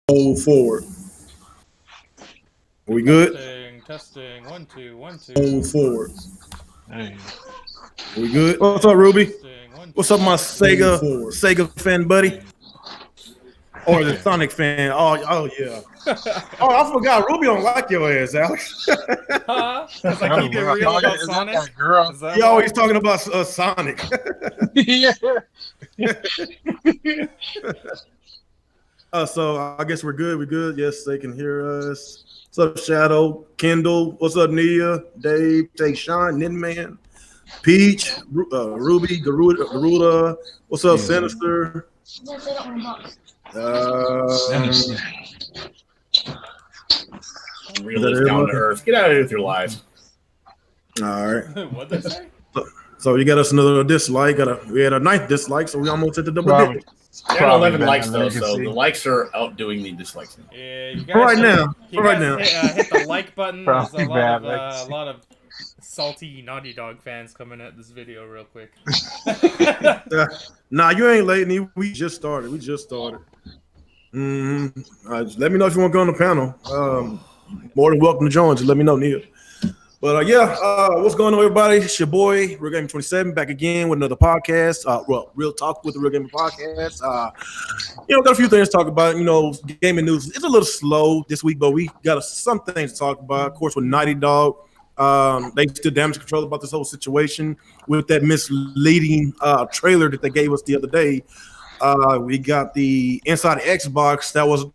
Hold forward. Are we good? Testing. 1 2 1 2. Hold forward. Hey. Are we good? What's up, Ruby? What's up, my Sega fan buddy? Or the Sonic fan? Oh yeah. Oh, I forgot. Ruby don't like your ass, Alex. Huh? Because I keep it real about Sonic. You always talking about Sonic. Yeah. So I guess we're good. We're good. Yes, they can hear us. What's up, Shadow? Kendall? What's up, Nia? Dave? Take Shine? Ninman? Peach? Ruby? Garuda? What's up, Sinister? Realist down to earth. Get out of here with your lies. All right. What'd they say? So you got us another dislike. We had a 9th dislike, so we almost hit the double digit. I got 11 likes though, so the likes are outdoing the dislikes. Yeah, you guys right now. Hit the like button. There's Probably a lot of salty Naughty Dog fans coming at this video real quick. Nah, you ain't late. We just started. Let me know if you want to go on the panel. More than welcome to join. Just let me know, Neil. But what's going on, everybody? It's your boy, Real Gamer 27, back again with another podcast. Real Talk with the Real Gamer podcast. Got a few things to talk about. Gaming news. It's a little slow this week, but we got some things to talk about. Of course, with Naughty Dog, they still damage control about this whole situation with that misleading trailer that they gave us the other day. We got the inside the Xbox that was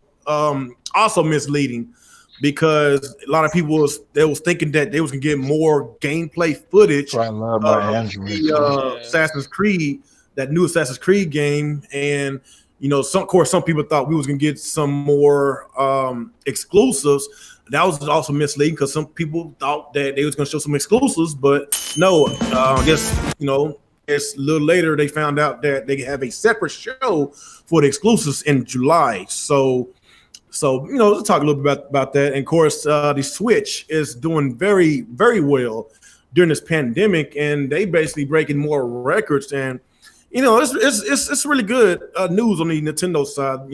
also misleading, because a lot of people was thinking that they was gonna get more gameplay footage of the Assassin's Creed, that new Assassin's Creed game, and some people thought we was gonna get some more exclusives. That was also misleading because some people thought that they was gonna show some exclusives, but no. I guess it's a little later they found out that they have a separate show for the exclusives in July. So let's talk a little bit about that. And of course, the Switch is doing very, very well during this pandemic, and they basically breaking more records. And it's really good news on the Nintendo side.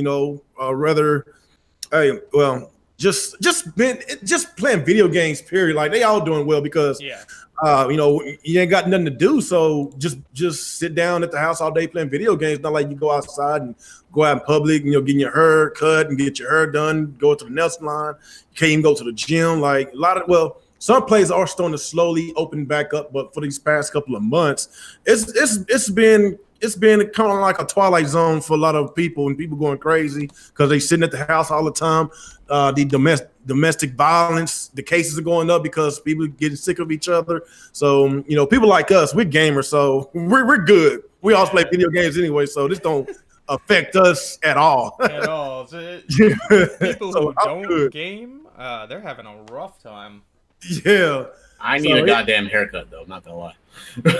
Just playing video games. Period. Like, they all doing well because you ain't got nothing to do, so just sit down at the house all day playing video games. Not like you go outside and go out in public, getting your hair cut and get your hair done, go to the nail salon. You can't even go to the gym. Like some places are starting to slowly open back up, but for these past couple of months, it's been kind of like a twilight zone for a lot of people, and people going crazy because they sitting at the house all the time. The domestic violence, the cases are going up because people are getting sick of each other. So people like us, we're gamers, so we're good. We all play video games anyway, so this don't affect us at all. At all. People who don't game, they're having a rough time. Yeah. I need a goddamn haircut though, not gonna lie.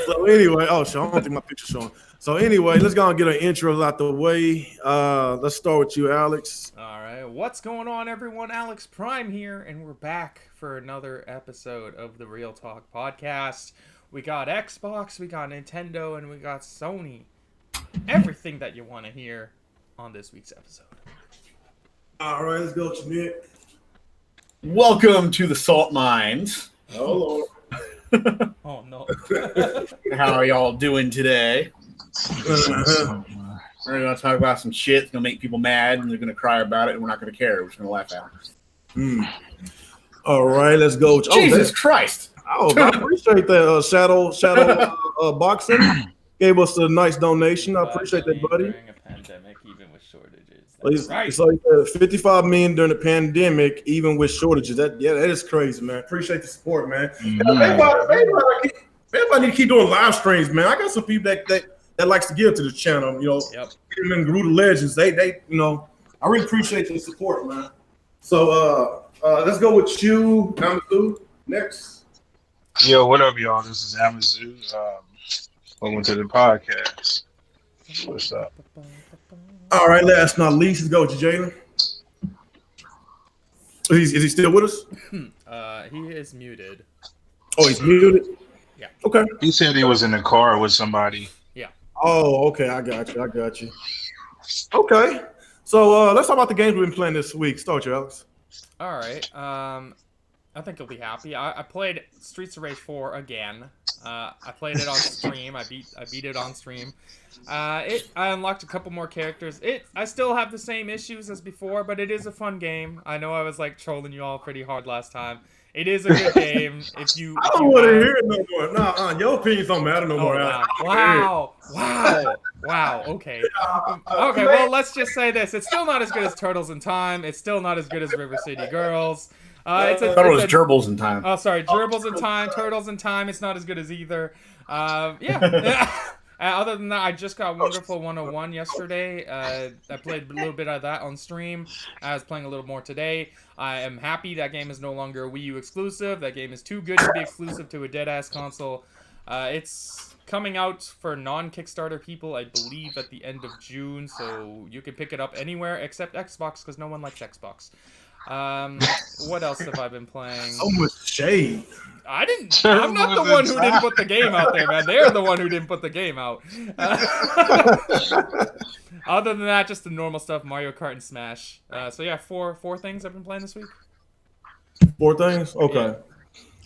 So anyway, I don't think my picture's showing. So anyway, let's go and get our intros out the way. Let's start with you, Alex. All right. What's going on, everyone? Alex Prime here, and we're back for another episode of the Real Talk podcast. We got Xbox, we got Nintendo, and we got Sony. Everything that you want to hear on this week's episode. All right, let's go, Nick. Welcome to the Salt Mines. Oh, Lord. Oh, no. How are y'all doing today? We're going to talk about some shit that's going to make people mad, and they're going to cry about it, and we're not going to care. We're just going to laugh at it. All right, let's go. Jesus Christ. Oh, I appreciate that, Shadow Boxing. Gave us a nice donation. I appreciate that, buddy. During a pandemic, even with shortages. It's like 55 million during the pandemic, even with shortages. That is crazy, man. Appreciate the support, man. Everybody need to keep doing live streams, man. I got some people that likes to give to the channel. Yep. And Guru the Legends. They I really appreciate the support, man. So let's go with you, Amazu. Next. Yo, what up, y'all? This is Amazu. Welcome to the podcast. What's up? All right, last but not least, let's go with you, Jalen. Is he still with us? He is muted. Oh, he's muted? Yeah. Okay. He said he was in the car with somebody. Yeah. Oh, okay. I got you. Okay. So let's talk about the games we've been playing this week. Start you, Alex. All right. I think you'll be happy. I played Streets of Rage 4 again. I played it on stream. I beat it on stream. I unlocked a couple more characters. I still have the same issues as before, but it is a fun game. I know I was like trolling you all pretty hard last time. It is a good game. I don't want to hear it no more. Nah, your opinions don't matter no more. Wow. Okay. Okay. Well, let's just say this: it's still not as good as Turtles in Time. It's still not as good as River City Girls. Gerbils in Time. Oh, sorry, Gerbils in Time, Turtles in Time. It's not as good as either. Yeah. Other than that, I just got Wonderful 101 yesterday. I played a little bit of that on stream. I was playing a little more today. I am happy that game is no longer a Wii U exclusive. That game is too good to be exclusive to a dead-ass console. It's coming out for non-Kickstarter people, I believe, at the end of June, so you can pick it up anywhere except Xbox, because no one likes Xbox. What else have I been playing? So much shade. I'm not the one who didn't put the game out there, man. They're the one who didn't put the game out. Other than that, just the normal stuff, Mario Kart and Smash. So yeah, four things I've been playing this week. 4 things? Okay. Yeah.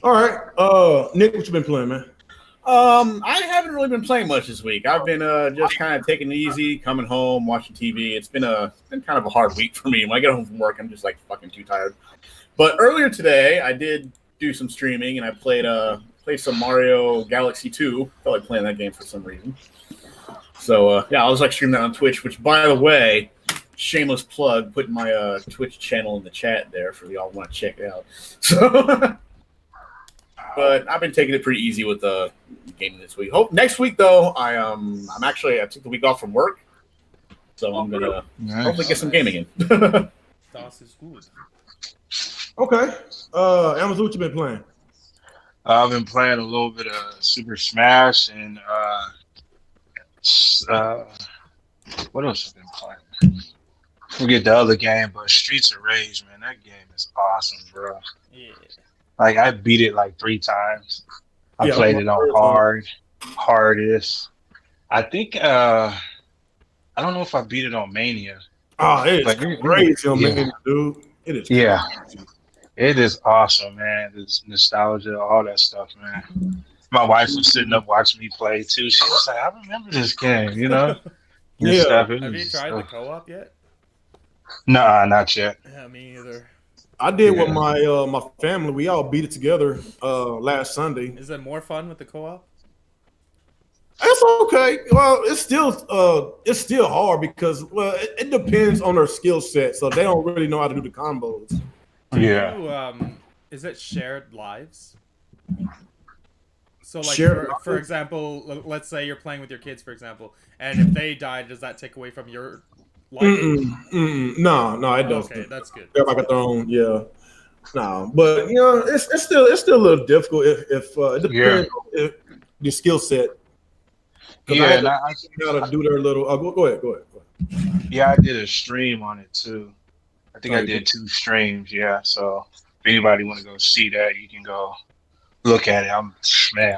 All right. Nick, what you been playing, man? I haven't really been playing much this week. I've been just kind of taking it easy, coming home, watching TV. It's been kind of a hard week for me. When I get home from work, I'm just like fucking too tired. But earlier today, I did do some streaming, and I played some Mario Galaxy 2. I felt like playing that game for some reason. So yeah, I was like streaming that on Twitch, which, by the way, shameless plug, putting my Twitch channel in the chat there for y'all want to check it out. So, but I've been taking it pretty easy with the gaming this week. Next week though, I took the week off from work, so I'm gonna hopefully get some gaming in. Das is good. Okay. Amazon, what you been playing? I've been playing a little bit of Super Smash and what else have I been playing? Forget the other game, but Streets of Rage, man, that game is awesome, bro. Yeah. Like, I beat it like 3 times. I played it on hardest. I think I don't know if I beat it on Mania. Oh, it's crazy on Mania, dude. It is crazy. It is awesome, man. It's nostalgia, all that stuff, man. My wife was sitting up watching me play too. She was like, I remember this game, you know? Have you tried the co-op yet? Nah, not yet. Yeah, me either. I did with my family. We all beat it together last Sunday. Is it more fun with the co-op? It's okay. Well, it's still hard because it depends on their skill set. So they don't really know how to do the combos. Yeah. Is it shared lives? So like for example, let's say you're playing with your kids, for example, and if they die, does that take away from your life? No, it doesn't. Okay, that's good. Everybody got their own, No, but you know, it's still a little difficult if it depends on the skill set. Yeah, I gotta do their little. Go ahead. Yeah, I did a stream on it too. I think I did 2 streams. Yeah, so if anybody want to go see that, you can go look at it. I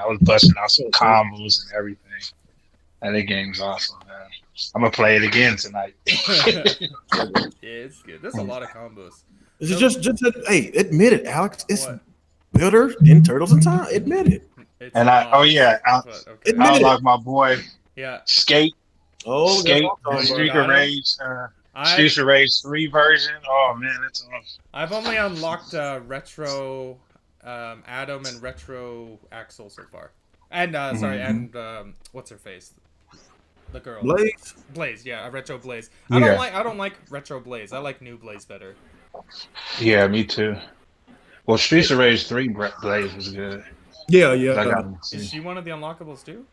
was busting out some combos and everything. And that game's awesome, man. I'm gonna play it again tonight. Yeah, it's good. There's a lot of combos. It's just hey, admit it, Alex. It's better than Turtles in Time. Admit it. And I like my boy. Yeah. Skate. Streets of Rage. Streets of Rage 3 version. Oh man, it's awesome. I've only unlocked Retro Adam and Retro Axel so far. And what's her face? The girl. Blaze, yeah, Retro Blaze. I don't like Retro Blaze. I like New Blaze better. Yeah, me too. Well, Streets of Rage 3 Blaze was good. Yeah. Is she one of the unlockables too?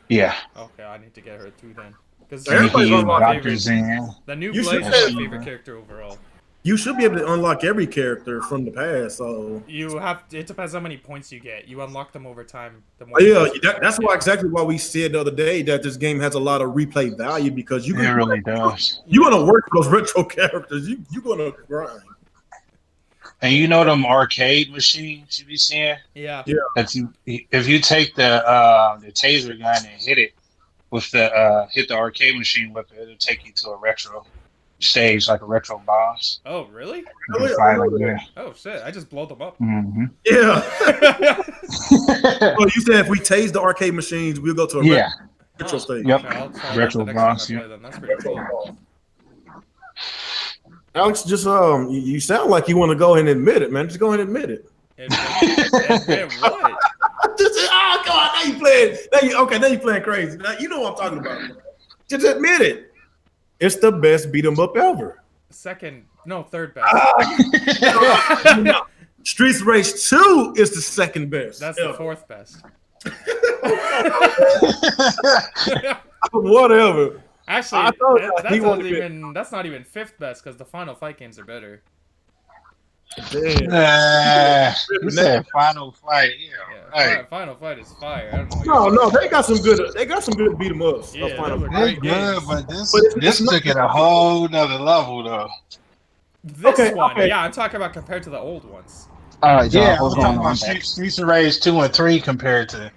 Yeah. Okay, I need to get her too then. Because everybody's one of my favorites. The New Blaze is my favorite character overall. You should be able to unlock every character from the past. So it depends how many points you get. You unlock them over time. That's exactly why we said the other day that this game has a lot of replay value because it really does. You're gonna work those retro characters. You're gonna grind. And you know them arcade machines you be seeing? Yeah. If you take the taser gun and hit it with hit the arcade machine with it, it'll take you to a retro. stage, like a retro boss. Oh, really? You can fight like that. Oh, shit. I just blowed them up. Mm-hmm. Yeah. Well, you said if we tase the arcade machines, we'll go to a retro stage. Yep. Okay, I'll try Retro that the next time boss, I play them. That's pretty cool. Alex, just you sound like you want to go ahead and admit it, man. Just go ahead and admit it. Admit what? Oh God, now you playing. Now you playing crazy. Now, you know what I'm talking about. Just admit it. It's the best beat 'em up ever. Third best. No. Streets Race 2 is the second best. That's ever. the fourth best. Whatever. Actually, that's not even fifth best because the Final Fight games are better. Damn. You said Final Fight. Yeah, Final Fight is fire. I don't know No, they got some good. They got some good beat 'em ups. Yeah, Final those are Fight. great games. But this took it a whole nother level though. This one, yeah, I'm talking about compared to the old ones. All right, Yeah, what's I'm going talking on? about Streets of Rage 2 and 3 compared to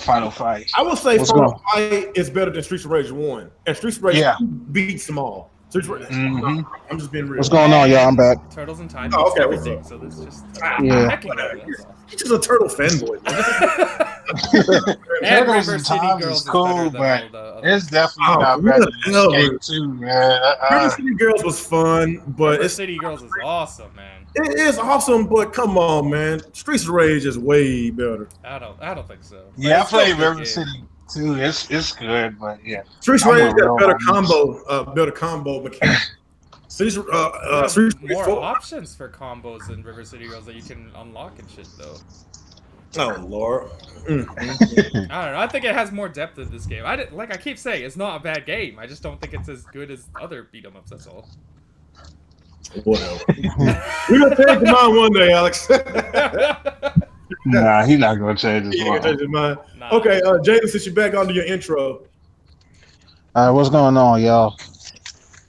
Final Fight. I would say What's Final Fight is better than Streets of Rage 1, and Streets of Rage 2 beats them all. Streets of Rage, I'm just being real. What's going on, y'all? I'm back. Turtles in Time. Oh, okay, everything. So this is just Yeah. He's just a turtle fanboy. And Turtles River in City Time Girls is is cool, better but than all the it's definitely not who better the than hell Skate was- 2, man. River City Girls was fun, but River it's City Girls is awesome, man. it is awesome. But come on, man, Streets of Rage is way better. I don't think so. But Yeah, I it's still a played good River game. City 2. It's good, but yeah. Streets of I'm Rage a got real better honest. combo mechanics. Streets You have Streets more 4. options for combos in River City Girls that you can unlock and shit, though. Oh Lord. I don't know. I think it has more depth in this game. Like I keep saying, it's not a bad game. I just don't think it's as good as other beat 'em ups. That's all. Whatever. We're gonna change your mind one day, Alex. Nah, he's not gonna change his You're gonna mind. change your mind. Nah. Okay, Jaden, since you're back onto your intro. All right, what's going on, y'all?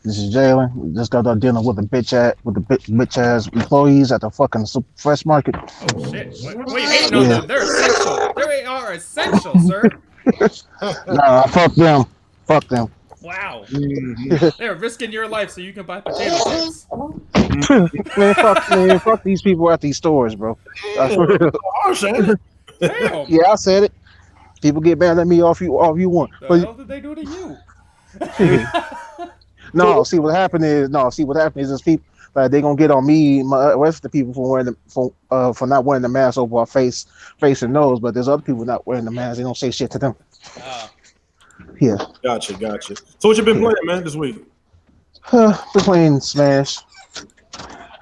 This is Jalen. We just got done dealing with the bitch ass employees at the fucking Fresh Market. Oh shit! What you hating on them? They're essential. They are essential, sir. Nah, fuck them. Fuck them. Wow. Mm-hmm. They're risking your life so you can buy potato chips. man, fuck these people at these stores, bro. Harsh, ain't it? Damn. Yeah, I said it. People get mad at me all you want. The But hell did they do to you? no, see what happened is this people like they gonna get on me, my rest of the people for wearing for not wearing the mask over our face and nose, but there's other people not wearing the mask. They don't say shit to them. Yeah. Gotcha. So what you been playing, man, this week? Been playing Smash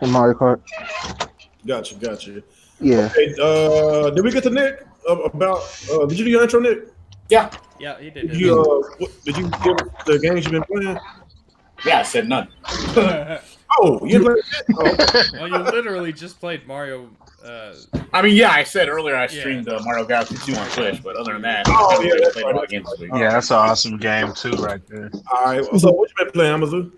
and Mario Kart. Gotcha. Yeah. Hey, did we get to Nick about? Did you do your intro, Nick? Yeah. Yeah, he did. Did you give the games you've been playing? Yeah, I said none. Oh, you didn't play it? Well, you literally just played Mario. I mean, yeah, I said earlier I streamed Mario Galaxy 2 on Twitch, but other than that, Oh, I haven't yeah, that's played right. any games this week. Yeah, that's an awesome game too, right there. All right. So what you been playing, Amazon?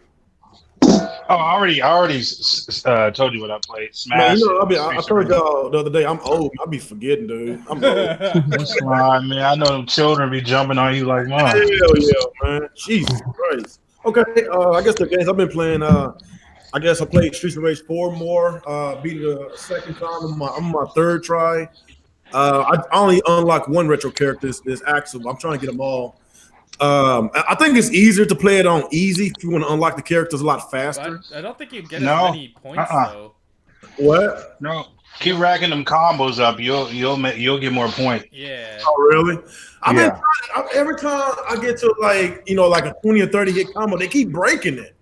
Oh, I already told you what I played. Man, Smash. I told y'all the other day I'm old. I be forgetting, dude. I'm old. That's fine, man. I know them children be jumping on you like mom. Hell yeah, man. Jesus Christ. Okay, I guess the games I've been playing. I guess I played Streets of Rage 4 more. Beat it a second time. I'm on my third try. I only unlocked one retro character. This Axel. I'm trying to get them all. I think it's easier to play it on easy if you want to unlock the characters a lot faster. I don't think you get as many points though. What? No, keep racking them combos up. You'll get more points. Yeah. Oh, really? I've been Yeah. trying, every time I get to like a 20 or 30 hit combo, they keep breaking it.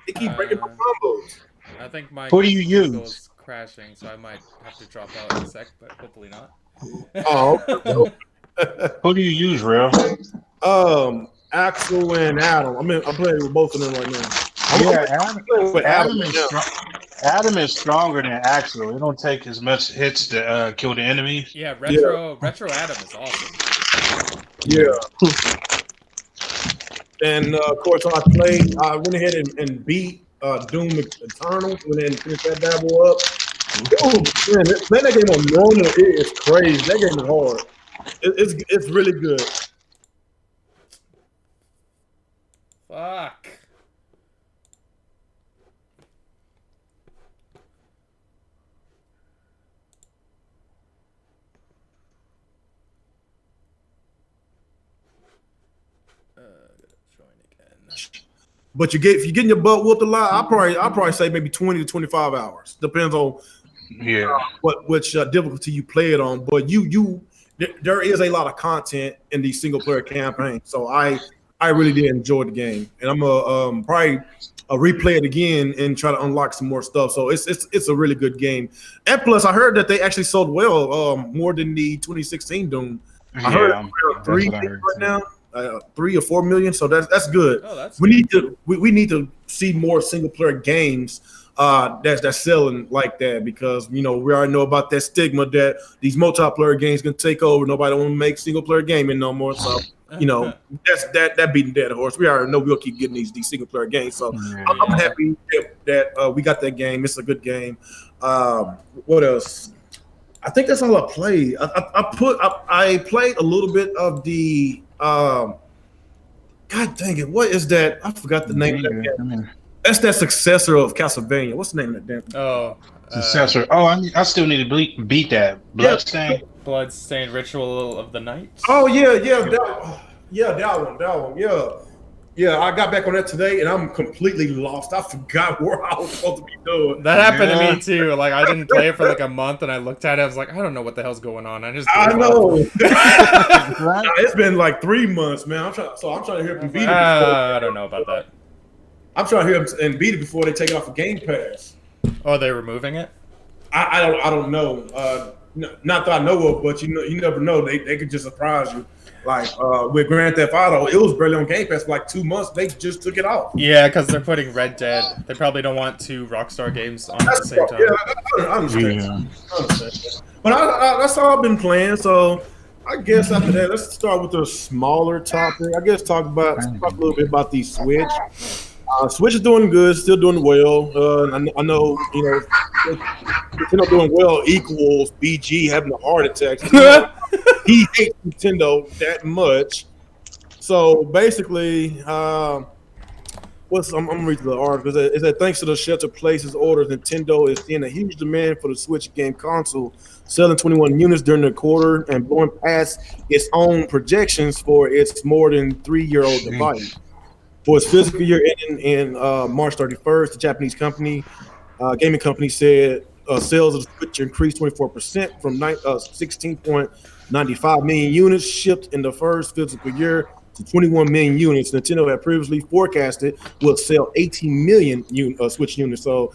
They keep breaking my combos. I think my Who do you use? goes crashing, so I might have to drop out in a sec, but hopefully not. Oh, Who do you use, real? Axel and Adam. I'm playing with both of them right now. Yeah, With Adam is stronger than Axel. It don't take as much hits to kill the enemies. Yeah, retro Adam is awesome. Yeah. And of course, I went ahead and beat Doom Eternal, went ahead and finished that dabble up. Dude, man, playing that game on normal is crazy. That game is hard. It's really good. Fuck. average. But if you're getting your butt whooped a lot, I'll probably say maybe 20 to 25 hours. Depends on which difficulty you play it on. But there is a lot of content in these single player campaigns. So I really did enjoy the game, and I'm gonna probably replay it again and try to unlock some more stuff. So it's a really good game. And plus, I heard that they actually sold well, more than the 2016 Doom. I heard 3 right now. 3 or 4 million, so that's good. Oh, we need to see more single player games that's selling like that, because we already know about that stigma that these multiplayer games can take over. Nobody want to make single player gaming no more. So that's that beating dead horse. We already know we'll keep getting these single player games. So I'm happy that we got that game. It's a good game. What else? I think that's all I played. I played a little bit of the. God dang it! What is that? I forgot the name of that game. That's that successor of Castlevania. What's the name of that damn? Successor. I still need to beat that. Bloodstained Ritual of the Night. Oh that one. Yeah, I got back on that today, and I'm completely lost. I forgot what I was supposed to be doing. That happened to me too. Like, I didn't play it for like a month, and I looked at it. I was like, I don't know what the hell's going on. I know. It's been like 3 months, man. I'm trying to hear them beat it. I don't know about that. I'm trying to hear them and beat it before they take it off of Game Pass. Oh, they're removing it? I don't know. Not that I know of, but you never know. They could just surprise you. Like with Grand Theft Auto, it was barely on Game Pass for like 2 months. They just took it off. Yeah, because they're putting Red Dead. They probably don't want 2 Rockstar games on at the same time. Yeah, I understand. But that's all I've been playing. So I guess after that, let's start with a smaller topic. I guess talk a little bit about the Switch. Switch is doing good, still doing well. I know, Nintendo doing well equals BG having a heart attack. He hates Nintendo that much. So basically, I'm gonna read the article. It said thanks to the shelter places orders, Nintendo is seeing a huge demand for the Switch game console, selling 21 units during the quarter and blowing past its own projections for its more than 3-year-old device. For its fiscal year ending in March 31st, the Japanese gaming company said sales of the Switch increased 24% from 16.95 million units shipped in the first fiscal year to 21 million units. Nintendo had previously forecasted will sell 18 million Switch units. So,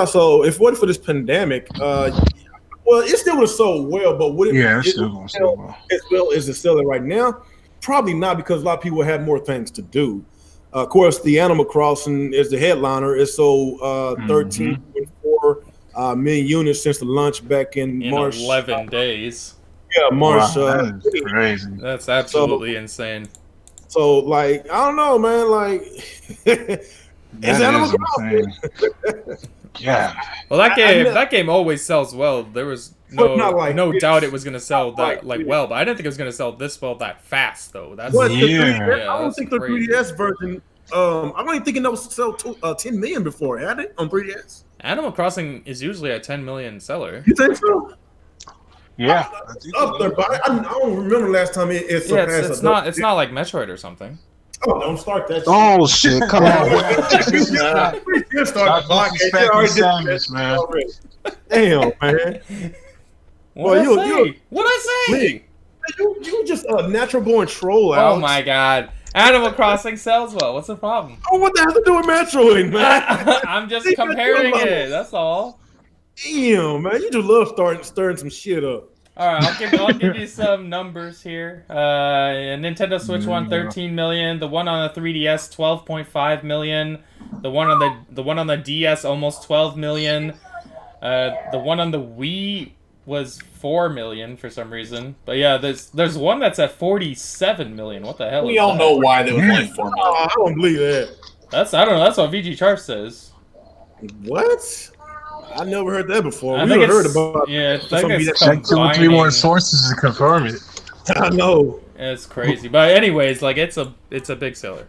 so if it wasn't for this pandemic, it still would have sold well, but would it still sell well as well as it's selling right now? Probably not, because a lot of people have more things to do. Of course, the Animal Crossing is the headliner. It sold 13.4 million units since the launch back in March. 11 days. Yeah, March. Wow, that's crazy. That's absolutely insane. So, like, I don't know, man. Like, it's Animal Crossing. Yeah. Well, that game always sells well. There was no doubt it was going to sell that well, but I didn't think it was going to sell this well that fast, though. That's I don't think the 3DS version. I don't even think it was sell 10 million before, had it on 3DS. Animal Crossing is usually a 10 million seller. You think so? Yeah, up there, but I don't remember last time it surpassed. It's not like Metroid or something. Oh, don't start that. Oh shit! Come on. Man. Damn, man. What'd I say? You just a natural born troll, Alex. Oh my god. Animal Crossing sells well. What's the problem? Oh, what the hell to do with Metroid, man? I'm just comparing it. That's all. Damn, man, you just love stirring some shit up. All right, I'll give you some numbers here. Nintendo Switch won 13 million. The one on the 3DS 12.5 million. The one on the DS almost 12 million. The one on the Wii was 4 million for some reason. But yeah, there's one that's at 47 million. What the hell? We all know why there was only 4 million. I don't believe that. I don't know. That's what VG Chart says. What? I never heard that before. We never heard about. Yeah, check 2 or 3 more sources to confirm it. I know. It's crazy, but anyways, like it's a big seller.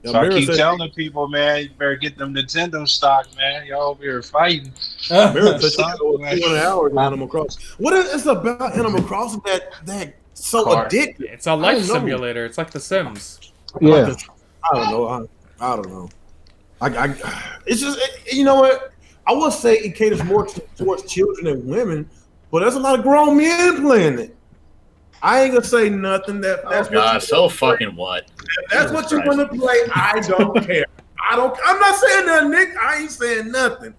So I keep telling people, man, you better get them Nintendo stock, man. Y'all over here fighting. Mirror said 2 hours in Animal Crossing. What is it about Animal Crossing that so addictive? It's a life simulator. It's like The Sims. Yeah. I don't know. I don't know. It's just you know what? I would say it caters more towards children and women, but there's a lot of grown men playing it. I ain't gonna say nothing. That's God, what so fucking what? That's what you want to play. I don't care. I'm not saying that, Nick. I ain't saying nothing.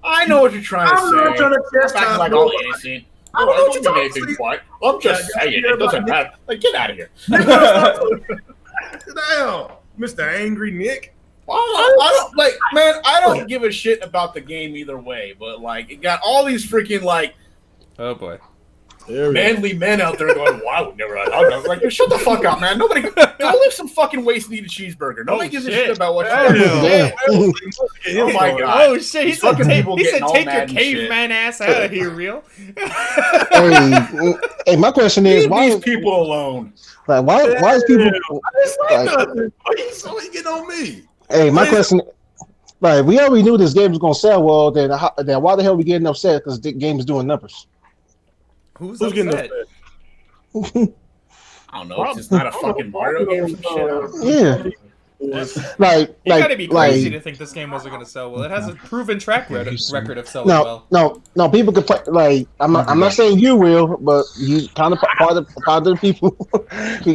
I know what you're trying to I'm say. not trying to test Acting like all innocent. I don't know what you're talking anything about. quiet. I'm just saying. It doesn't matter. Like, get out of here. Damn, Mr. Angry Nick. I don't like, man. I don't give a shit about the game either way. But like, it got all these freaking like, Oh boy. manly men out there going, "Well, I would never." Like, shut the fuck up, man. Nobody go lift some fucking waist and eat a cheeseburger. Nobody gives a shit about what you're doing. Oh my god. Oh shit! He Fucking said, people getting all "Take mad your and caveman ass out of here, real." Hey, my question is, Leave why these is people alone? like why is people? I just like Like, nothing. Why you getting on me? hey, my question. Like, we already knew this game was gonna sell well. Then why the hell are we getting upset because the game is doing numbers? Who's getting upset? upset? I don't know. It's just not a fucking Mario game or some shit. Yeah. Like, You gotta be crazy like, to think this game wasn't gonna sell well. It has a proven track record of selling well. no. People could play. Like, I'm not saying you will, but you kind of part of the people.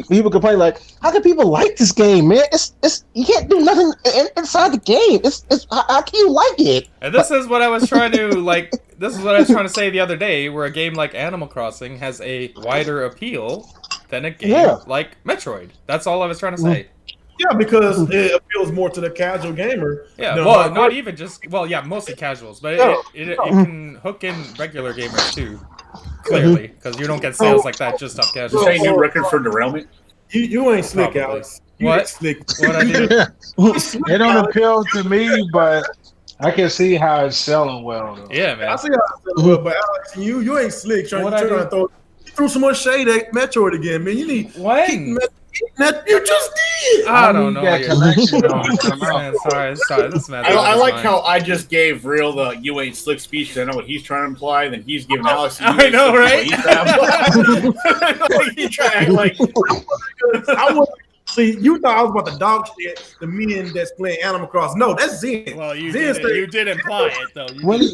People complain like, how can people like this game, man? It's you can't do nothing inside the game. It's how can you like it? And this is what I was trying to like. This is what I was trying to say the other day, where a game like Animal Crossing has a wider appeal than a game like Metroid. That's all I was trying to say. Yeah, because it appeals more to the casual gamer. Yeah, well, not even just mostly casuals, but it can hook in regular gamers too. Clearly, because you don't get sales like that just off casuals. Is that a new record for derailment? You ain't slick, Probably. Alex. You What? ain't slick. What I do? It don't appeal to me, but I can see how it's selling well. Though. Yeah, man. I see how it's well, but Alex, you ain't slick. Trying to throw some more shade at Metroid again, man. You need When? You just did. I don't know. That collection don't come out. Man, sorry. This man. I like how I just gave Real the "you ain't slick" speech because I know what he's trying to imply. Then he's giving Alex. I know, right? He's trying like. I was see. You thought I was about to dog shit the men that's playing Animal Crossing. No, that's Zen. Well, you Zen did imply it though. What's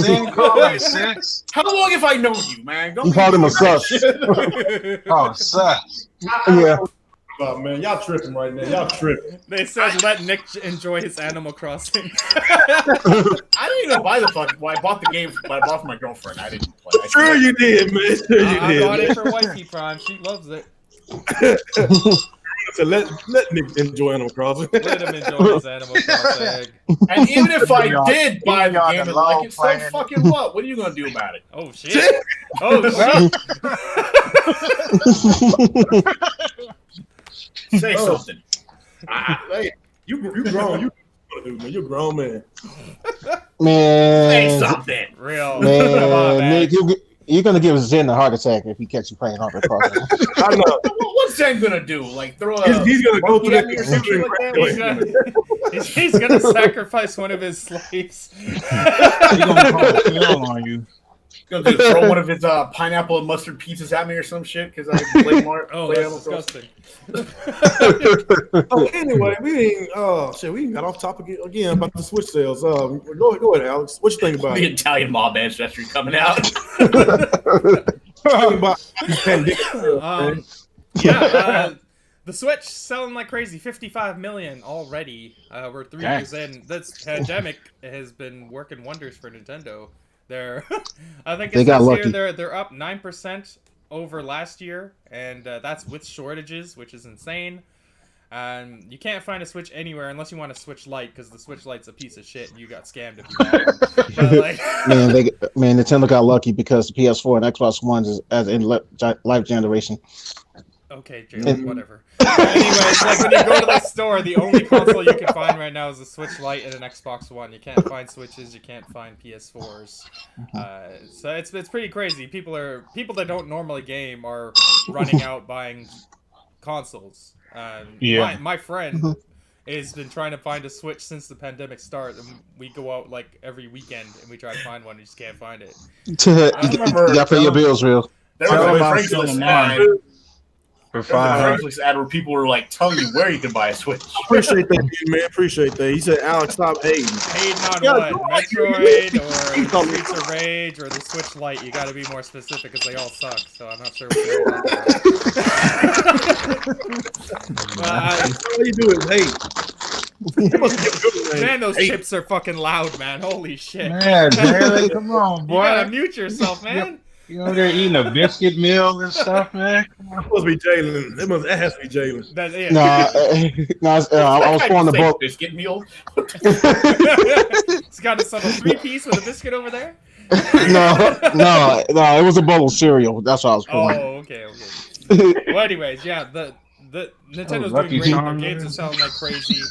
Zen calling sus? How long have I known you, man? You called him a sus. Oh, sus. Yeah. Oh, man, y'all tripping right now. Y'all tripping. They said let Nick enjoy his Animal Crossing. I didn't even buy the fucking. Well, I bought the game, but I bought it for my girlfriend. I didn't play. Sure you did, man. Sure you I did. bought it for Wifey Prime. She loves it. So let Nick enjoy Animal Crossing. Let him enjoy his Animal Crossing. And even if I did buy the on game the and like low it, so playing. fucking what? What are you gonna do about it? Oh shit! Oh shit! Say something. Hey, you grown. You're a grown man. Say Man, something. Real. Come on, man. Nick, you're gonna give Zen a heart attack if he catch you playing Animal Crossing. I know. What's Zen gonna do? Like throw a He's gonna go through monkey at me or that something like that? He's gonna sacrifice one of his slaves. He gonna call Phil on you. Gonna do, throw one of his pineapple and mustard pizzas at me or some shit because I played more. Oh, that's disgusting. Oh, anyway, we got off topic again about the Switch sales. Go ahead, Alex. What you think about The it? Italian mob ancestry coming out. Think about pandemic. The Switch selling like crazy, 55 million already. We're 3 years in. This pandemic has been working wonders for Nintendo. I think They got this lucky. year they're up 9% over last year, and that's with shortages, which is insane. You can't find a Switch anywhere unless you want a Switch Lite, because the Switch Lite's a piece of shit, and you got scammed if you bought it. But, Man, Nintendo got lucky because the PS4 and Xbox One is as in life generation. okay, Jalen, whatever. Anyways, like when you go to the store, the only console you can find right now is a Switch Lite and an Xbox One. You can't find Switches, you can't find PS4s. So it's pretty crazy. People that don't normally game are running out buying consoles. My friend has been trying to find a Switch since the pandemic started, and we go out like every weekend and we try to find one. We just can't find it. You got to pay your bills, real. There was a Craigslist ad. For There's a 500. Craigslist ad where people were like telling you where you can buy a Switch. Appreciate that, man. Appreciate that. He said, Alex, stop hating. Hating on Yeah, what? right. Metroid or He's on Streets of Rage or the Switch Lite? You got to be more specific because they all suck. So I'm not sure what you're talking about. All you do is hate. It must be a good name. Man, those Hate. chips are fucking loud, man. Holy shit. Man, Jalen, come on, You gotta boy. mute yourself, man. You over there eating a biscuit meal and stuff, man? It must be Jalen. It has to be Jalen. That, yeah. I was pouring the book. Biscuit meal. It's got some 3-piece with a biscuit over there. No, it was a bowl of cereal. That's what I was Oh, pouring. okay. Well, anyways, yeah, the Nintendo's Lucky doing great. Their Charms. games are selling like crazy.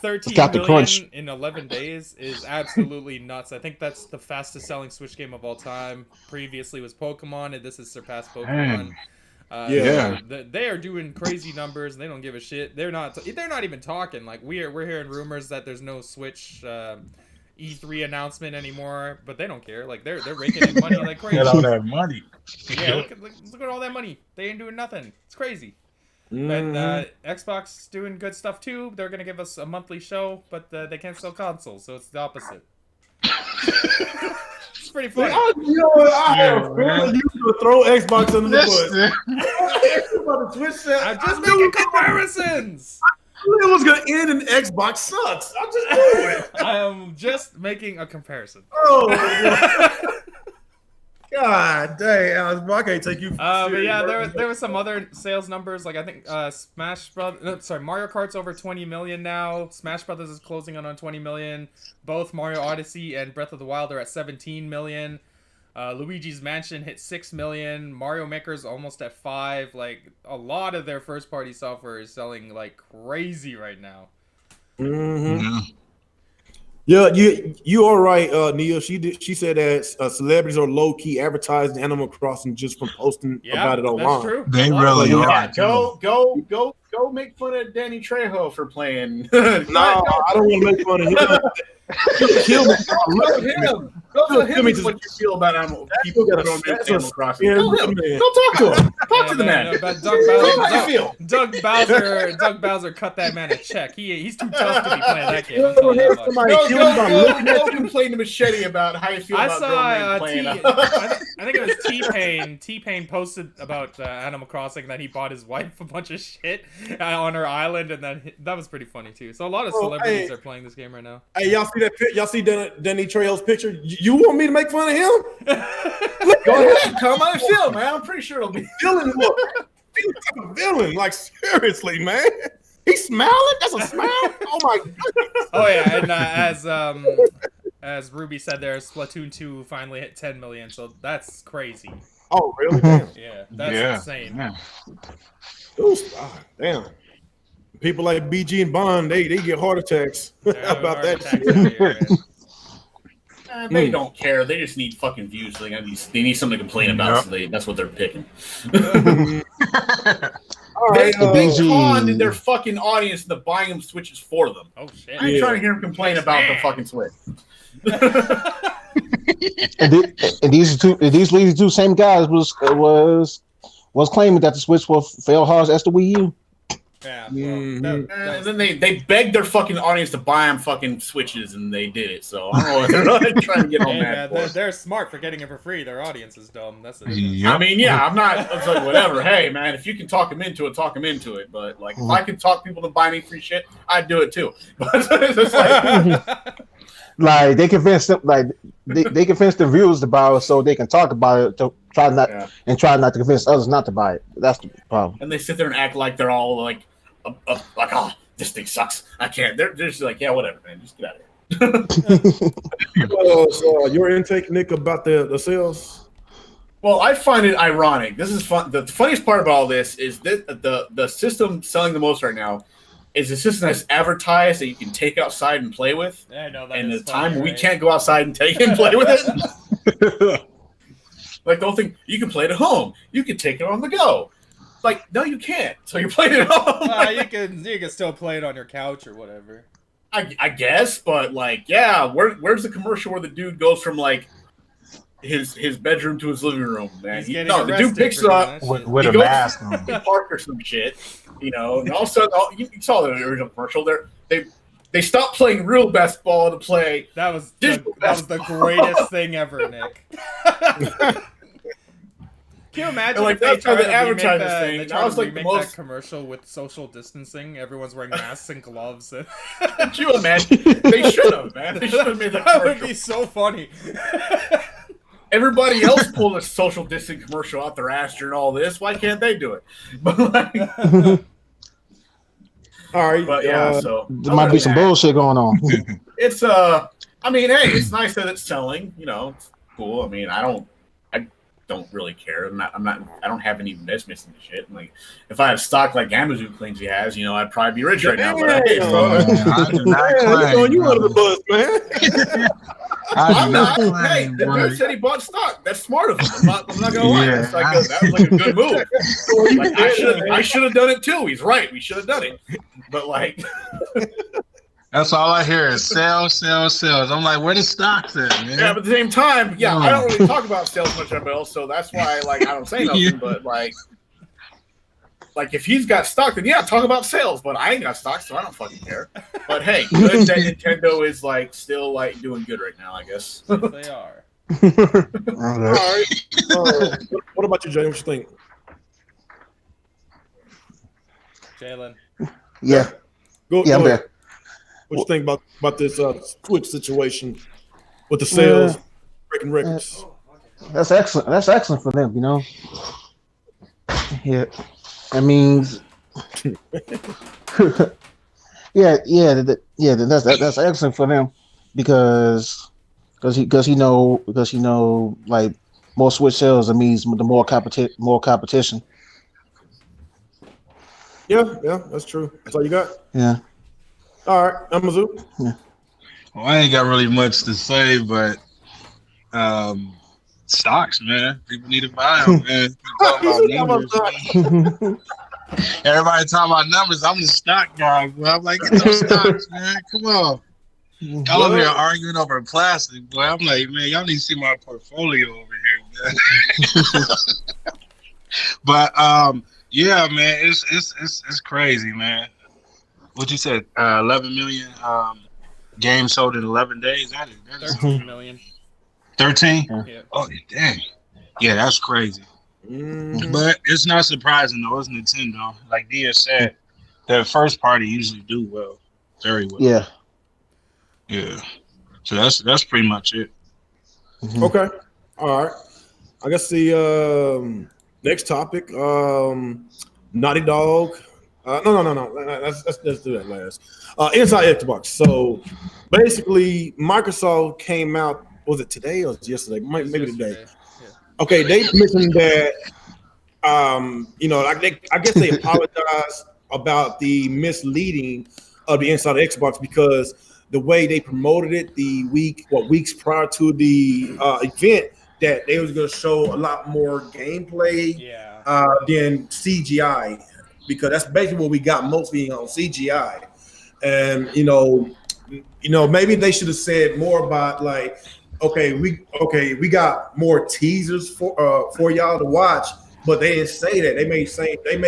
13 Got the million crunch. in 11 days is absolutely nuts. I think that's the fastest selling Switch game of all time. Previously was Pokemon, and this has surpassed Pokemon. Yeah. They are doing crazy numbers. And they don't give a shit. They're not even talking. Like we're hearing rumors that there's no Switch E3 announcement anymore, but they don't care. Like they're raking in money like crazy. Get all that money. Yeah, look at all that money. They ain't doing nothing. It's crazy. Mm-hmm. And Xbox doing good stuff too. They're gonna give us a monthly show, but they can't sell consoles, so it's the opposite. It's pretty funny. You know what? I have a Yeah, feeling you could throw Xbox under the bus. I'm just making comparisons. It was gonna end and Xbox sucks. I'm just doing it. I am just making a comparison. Oh, God dang, Alex, bro, I can't take you. But yeah, there was some other sales numbers. Like I think Mario Kart's over 20 million now. Smash Brothers is closing on 20 million. Both Mario Odyssey and Breath of the Wild are at 17 million. Luigi's Mansion hit 6 million. Mario Maker's almost at 5. Like a lot of their first party software is selling like crazy right now. Mm-hmm. Yeah, you are right, Nia. She said that celebrities are low key advertising Animal Crossing just from posting about it online. That's true. They A lot really of them are. Yeah, go make fun of Danny Trejo for playing. No, I don't want to make fun of him. Kill me. Go to him with what you feel about people that don't Animal Crossing. Go to him. Go talk to him. Talk to the man. But Tell him how you feel. Doug Bowser cut that man a check. He's too tough to be playing that game. I'll tell you that much. Go complain to Machete about how you feel I about saw playing. I think it was T-Pain. T-Pain posted about Animal Crossing that he bought his wife a bunch of shit on her island, and then that was pretty funny too. So a lot of celebrities are playing this game right now. Hey, y'all see that? Y'all see Danny Trejo's picture? You want me to make fun of him? Go ahead, tell him how you feel, man. I'm pretty sure it'll be Villain look. He's like a villain. Like seriously, man. He's smiling. That's a smile. Oh my goodness. Oh yeah, and as Ruby said, there, Splatoon 2 finally hit 10 million. So that's crazy. Oh really? Damn. Yeah, that's insane. Yeah. Damn. People like BG and Bond, they get heart attacks about that shit. They don't care. They just need fucking views. So they need something to complain about. So that's what they're picking. All right, they conned their fucking audience into buying them Switches for them. Oh shit! I ain't trying to hear them complain about the fucking Switch. and these two same guys was claiming that the Switch will fail hard as the Wii U. Yeah, and then they begged their fucking audience to buy them fucking Switches, and they did it. So I don't know what they're really trying to get on that. They're smart for getting it for free. Their audience is dumb. That's it. I mean, yeah, I'm like, whatever. Hey, man, if you can talk them into it, talk them into it. But like, if I can talk people to buy me free shit, I'd do it too. But it's just like they convinced them, like they convinced the viewers to buy it so they can talk about it to try not to convince others not to buy it. That's the problem. And they sit there and act like they're all like, oh, this thing sucks. I can't. They're just like, yeah, whatever, man. Just get out of here. So your intake, Nick, about the sales? Well, I find it ironic. This is fun. The funniest part about all this is that the system selling the most right now is a system that's advertised that you can take outside and play with. Yeah, I know that. And is the time funny, we right? can't go outside and take it and play with it. Like the whole thing, you can play it at home. You can take it on the go. Like, no, you can't. So you're playing it at home. You can still play it on your couch or whatever. I guess, but like, yeah, where's the commercial where the dude goes from like his bedroom to his living room, man. The dude picks it up with he a goes mask to on. park or some shit, and all of a sudden, you saw the original commercial. They stopped playing real basketball to play. That was the greatest thing ever, Nick. Can you imagine if they tried to remake that commercial with social distancing? Everyone's wearing masks and gloves. Could you imagine? They should have, man. They should have made that commercial. That would be so funny. Everybody else pulled a social distancing commercial out their ass during all this. Why can't they do it? But all right. But yeah, so there might be some bullshit going on. It's I mean, hey, it's nice that it's selling. It's cool. I mean, I don't really care. I don't have any investments in the shit. Like, if I had stock like Amazon claims he has, I'd probably be rich right now. But I do not claim. You under the bus, man. I'm not. Hey, the dude said he bought stock. That's smart of him. I'm not gonna lie. That was like a good move. Like, I should have done it too. He's right. We should have done it. But like, that's all I hear is sales. I'm like, where the stocks at, man? Yeah, but at the same time, I don't really talk about sales much on Bill, so that's why I don't say nothing. Yeah. But like if he's got stock, then talk about sales. But I ain't got stock, so I don't fucking care. But hey, good that Nintendo is still doing good right now, I guess. They are. All right. What about you, Jay? What you think? Jalen. Yeah. Go I'm ahead. there. What you think about this Switch situation with the sales breaking records? That's excellent. That's excellent for them, Yeah, that means. That's excellent for them because like more Switch sales, it means the more competition. Yeah, that's true. That's all you got. Yeah. All right, Amazon. Yeah. Well, I ain't got really much to say, but stocks, man. People need to buy them, man. Everybody talking about numbers. I'm the stock guy, bro. I'm like, get those stocks, man. Come on. Y'all over here arguing over plastic, boy. I'm like, man, y'all need to see my portfolio over here, man. But yeah, man, it's crazy, man. What you said? 11 million games sold in 11 days. That is 13 million. 13? Yeah. Oh, dang. Yeah, that's crazy. Mm-hmm. But it's not surprising though. It's Nintendo. Like Dia said, the first party usually do well, very well. Yeah. Yeah. So that's pretty much it. Mm-hmm. Okay. All right. I guess the next topic, Naughty Dog. No. Let's do that last. Inside Xbox. So basically, Microsoft came out. Was it today or yesterday? Maybe today. Yeah. Okay, they mentioned that. I guess they apologized about the misleading of the Inside Xbox because the way they promoted it weeks prior to the event, that they was going to show a lot more gameplay than CGI, because that's basically what we got mostly on CGI. And maybe they should have said more about like, we got more teasers for y'all to watch, but they didn't say that. They made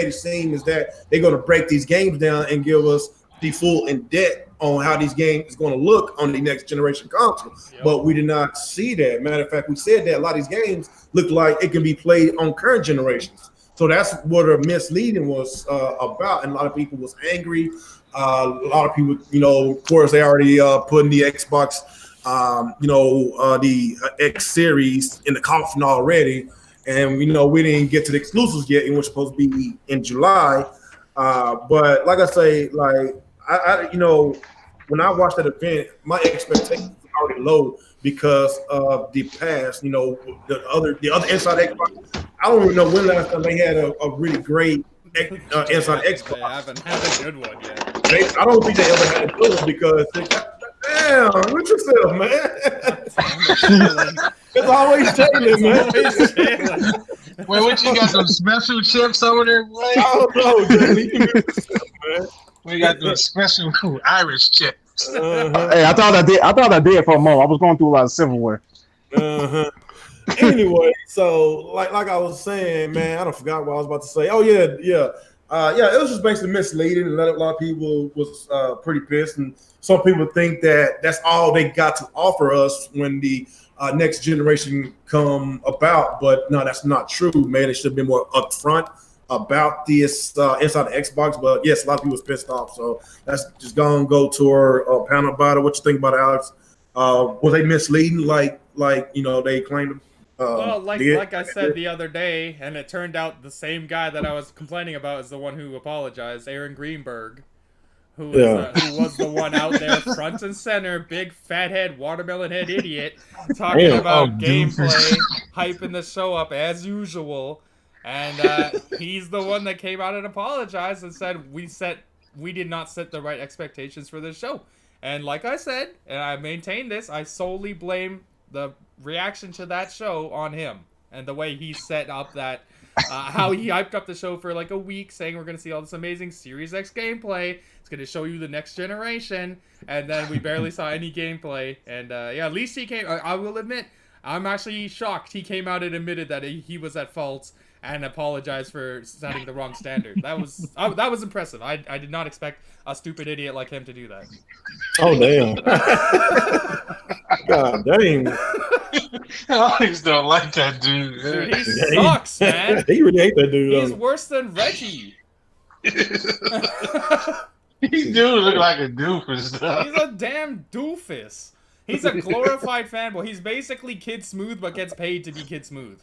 it seem as that they're going to break these games down and give us the full in depth on how these games is going to look on the next generation console. Yep. But we did not see that. Matter of fact, we said that a lot of these games look like it can be played on current generations. So that's what a misleading was about, and a lot of people was angry. A lot of people, of course, they already put in the Xbox, the X series in the coffin already, and we didn't get to the exclusives yet, and we're supposed to be in July. But like I say, like I when I watched that event, my expectations were already low because of the past. The other Inside Xbox. I don't even know when last time they had a really great Inside Xbox. They haven't had a good one yet. I don't think they ever had a good one because damn, look yourself, man. It's always Jalen, man. Wait, what you got some special chips over there, boy? I don't know, Jalen. Man. We got the special Irish chips. Hey, I thought I did for a moment. I was going through a lot of silverware. Anyway, so like I was saying, man, I don't forgot what I was about to say. Oh yeah. It was just basically misleading, and a lot of people was pretty pissed, and some people think that that's all they got to offer us when the next generation come about. But no, that's not true, man. It should have been more upfront about this inside the Xbox. But yes, a lot of people was pissed off. So that's just gonna go to our panel about it. What you think about it, Alex? Was they misleading like they claimed? Well, like I said the other day, and it turned out the same guy that I was complaining about is the one who apologized, Aaron Greenberg, who was the one out there front and center, big fathead, watermelon head idiot, talking about gameplay, hyping the show up as usual, and he's the one that came out and apologized and said we did not set the right expectations for this show. And like I said, and I maintain this, I solely blame the reaction to that show on him and the way he set up that how he hyped up the show for like a week, saying we're going to see all this amazing Series X gameplay, it's going to show you the next generation, and then we barely saw any gameplay. And at least he came. I will admit, I'm actually shocked he came out and admitted that he was at fault and apologized for setting the wrong standard. That was impressive. I did not expect a stupid idiot like him to do that. Oh damn! God dang! I always don't like that dude. Dude, he sucks, man. He really hate that dude. He's worse than Reggie. He do look like a doofus stuff. He's a damn doofus. He's a glorified fanboy. He's basically Kid Smooth, but gets paid to be Kid Smooth.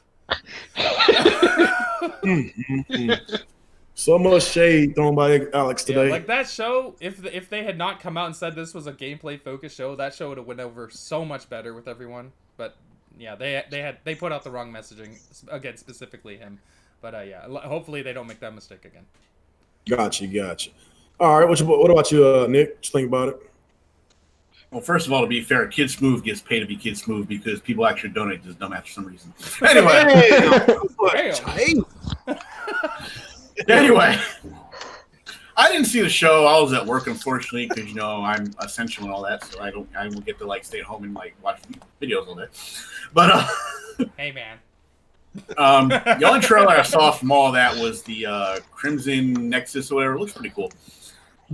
So much shade thrown by Alex today. Yeah, like that show, if they had not come out and said this was a gameplay focused show, that show would have went over so much better with everyone. But yeah, they put out the wrong messaging again, specifically him. But hopefully they don't make that mistake again. Gotcha. All right, what about you, Nick? What you think about it? Well, first of all, to be fair, Kid Smooth gets paid to be Kid Smooth because people actually donate to this dumbass for some reason. Anyway, I didn't see the show. I was at work, unfortunately, because I'm essential and all that, so I will get to stay at home and watch videos all day. But hey, man. The only trailer I saw from all that was the Crimson Nexus or whatever. It looks pretty cool.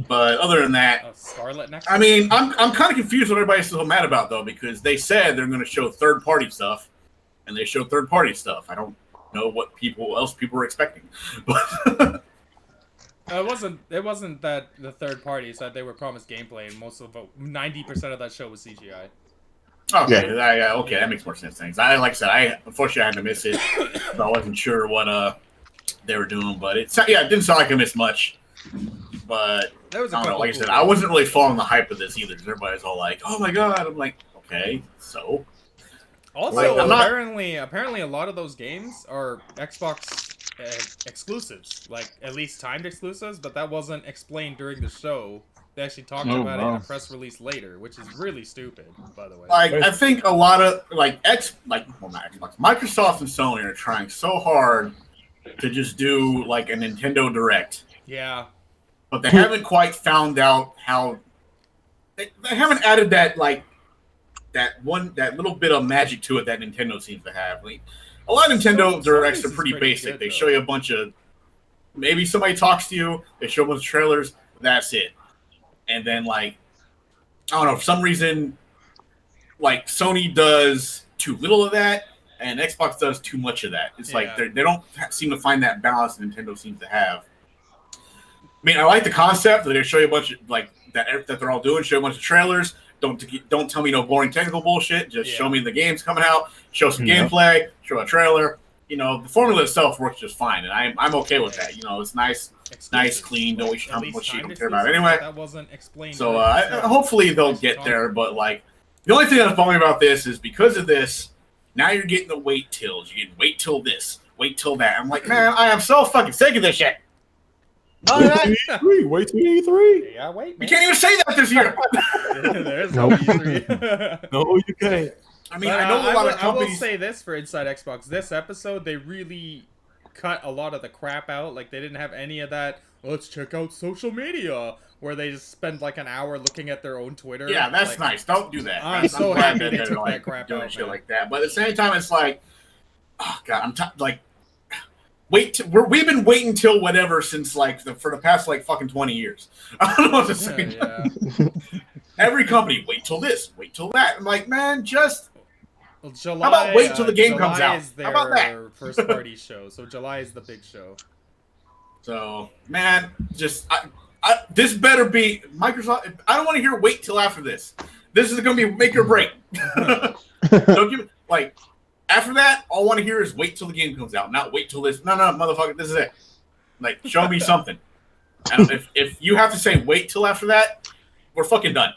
But other than that, SCARLET Nexus? I mean, I'm kind of confused what everybody's so mad about, though, because they said they're going to show third-party stuff, and they showed third-party stuff. I don't know what people were expecting. But it wasn't that the third party said they were promised gameplay, and 90% of that show was CGI. Okay, yeah. Okay, that makes more sense. Things. Like I said, unfortunately I had to miss it, so I wasn't sure what they were doing. But it didn't sound like I missed much. But I don't know. Like I said, I wasn't really following the hype of this either. Because everybody's all like, "Oh my god!" I'm like, "Okay, so." Also, apparently, a lot of those games are Xbox exclusives, like at least timed exclusives. But that wasn't explained during the show. They actually talked about it in a press release later, which is really stupid, by the way. I think a lot of not Xbox, Microsoft and Sony are trying so hard to just do like a Nintendo Direct. Yeah. But they haven't quite found out how. They haven't added that that little bit of magic to it that Nintendo seems to have. Like, a lot of Nintendo Directs are pretty basic. They show you a bunch of. Maybe somebody talks to you. They show a bunch of trailers. That's it. And then, I don't know, for some reason, Sony does too little of that, and Xbox does too much of that. It's like they don't seem to find that balance Nintendo seems to have. I mean, I like the concept that they show you a bunch of, that they're all doing, show a bunch of trailers. Don't tell me no boring technical bullshit. Just show me the games coming out, show some gameplay, show a trailer. The formula itself works just fine, and I'm okay with that. It's nice. It's nice, clean. Don't waste how much you don't care about. Anyway, that wasn't explained. So hopefully they'll get there. But the only thing that's bumming about this is because of this. Now you're getting the wait tills. You're getting wait till this, wait till that. I'm like, man, I am so fucking sick of this shit. Wait till E3. Yeah, wait. Man. You can't even say that this year. There's no E3. No, you can't. I mean, I know a lot of companies. I will say this for Inside Xbox. This episode, they really cut a lot of the crap out. They didn't have any of that. Let's check out social media, where they just spend an hour looking at their own Twitter. Yeah, that's nice. Don't do that. I'm so happy they took that crap out. Shit like that. But at the same time, it's like oh god, we've been waiting till whatever since for the past fucking 20 years. I don't know what to say. Yeah. Every company, wait till this, wait till that. I'm like, man, just July. how about wait till the game comes July out? Is their how about that? first party show, so July is the big show. So, man, just this better be Microsoft. I don't want to hear wait till after this. This is going to be make or break. Don't give me after that. All I want to hear is wait till the game comes out, not wait till this. No, motherfucker, this is it. Show me something. And if you have to say wait till after that, we're fucking done.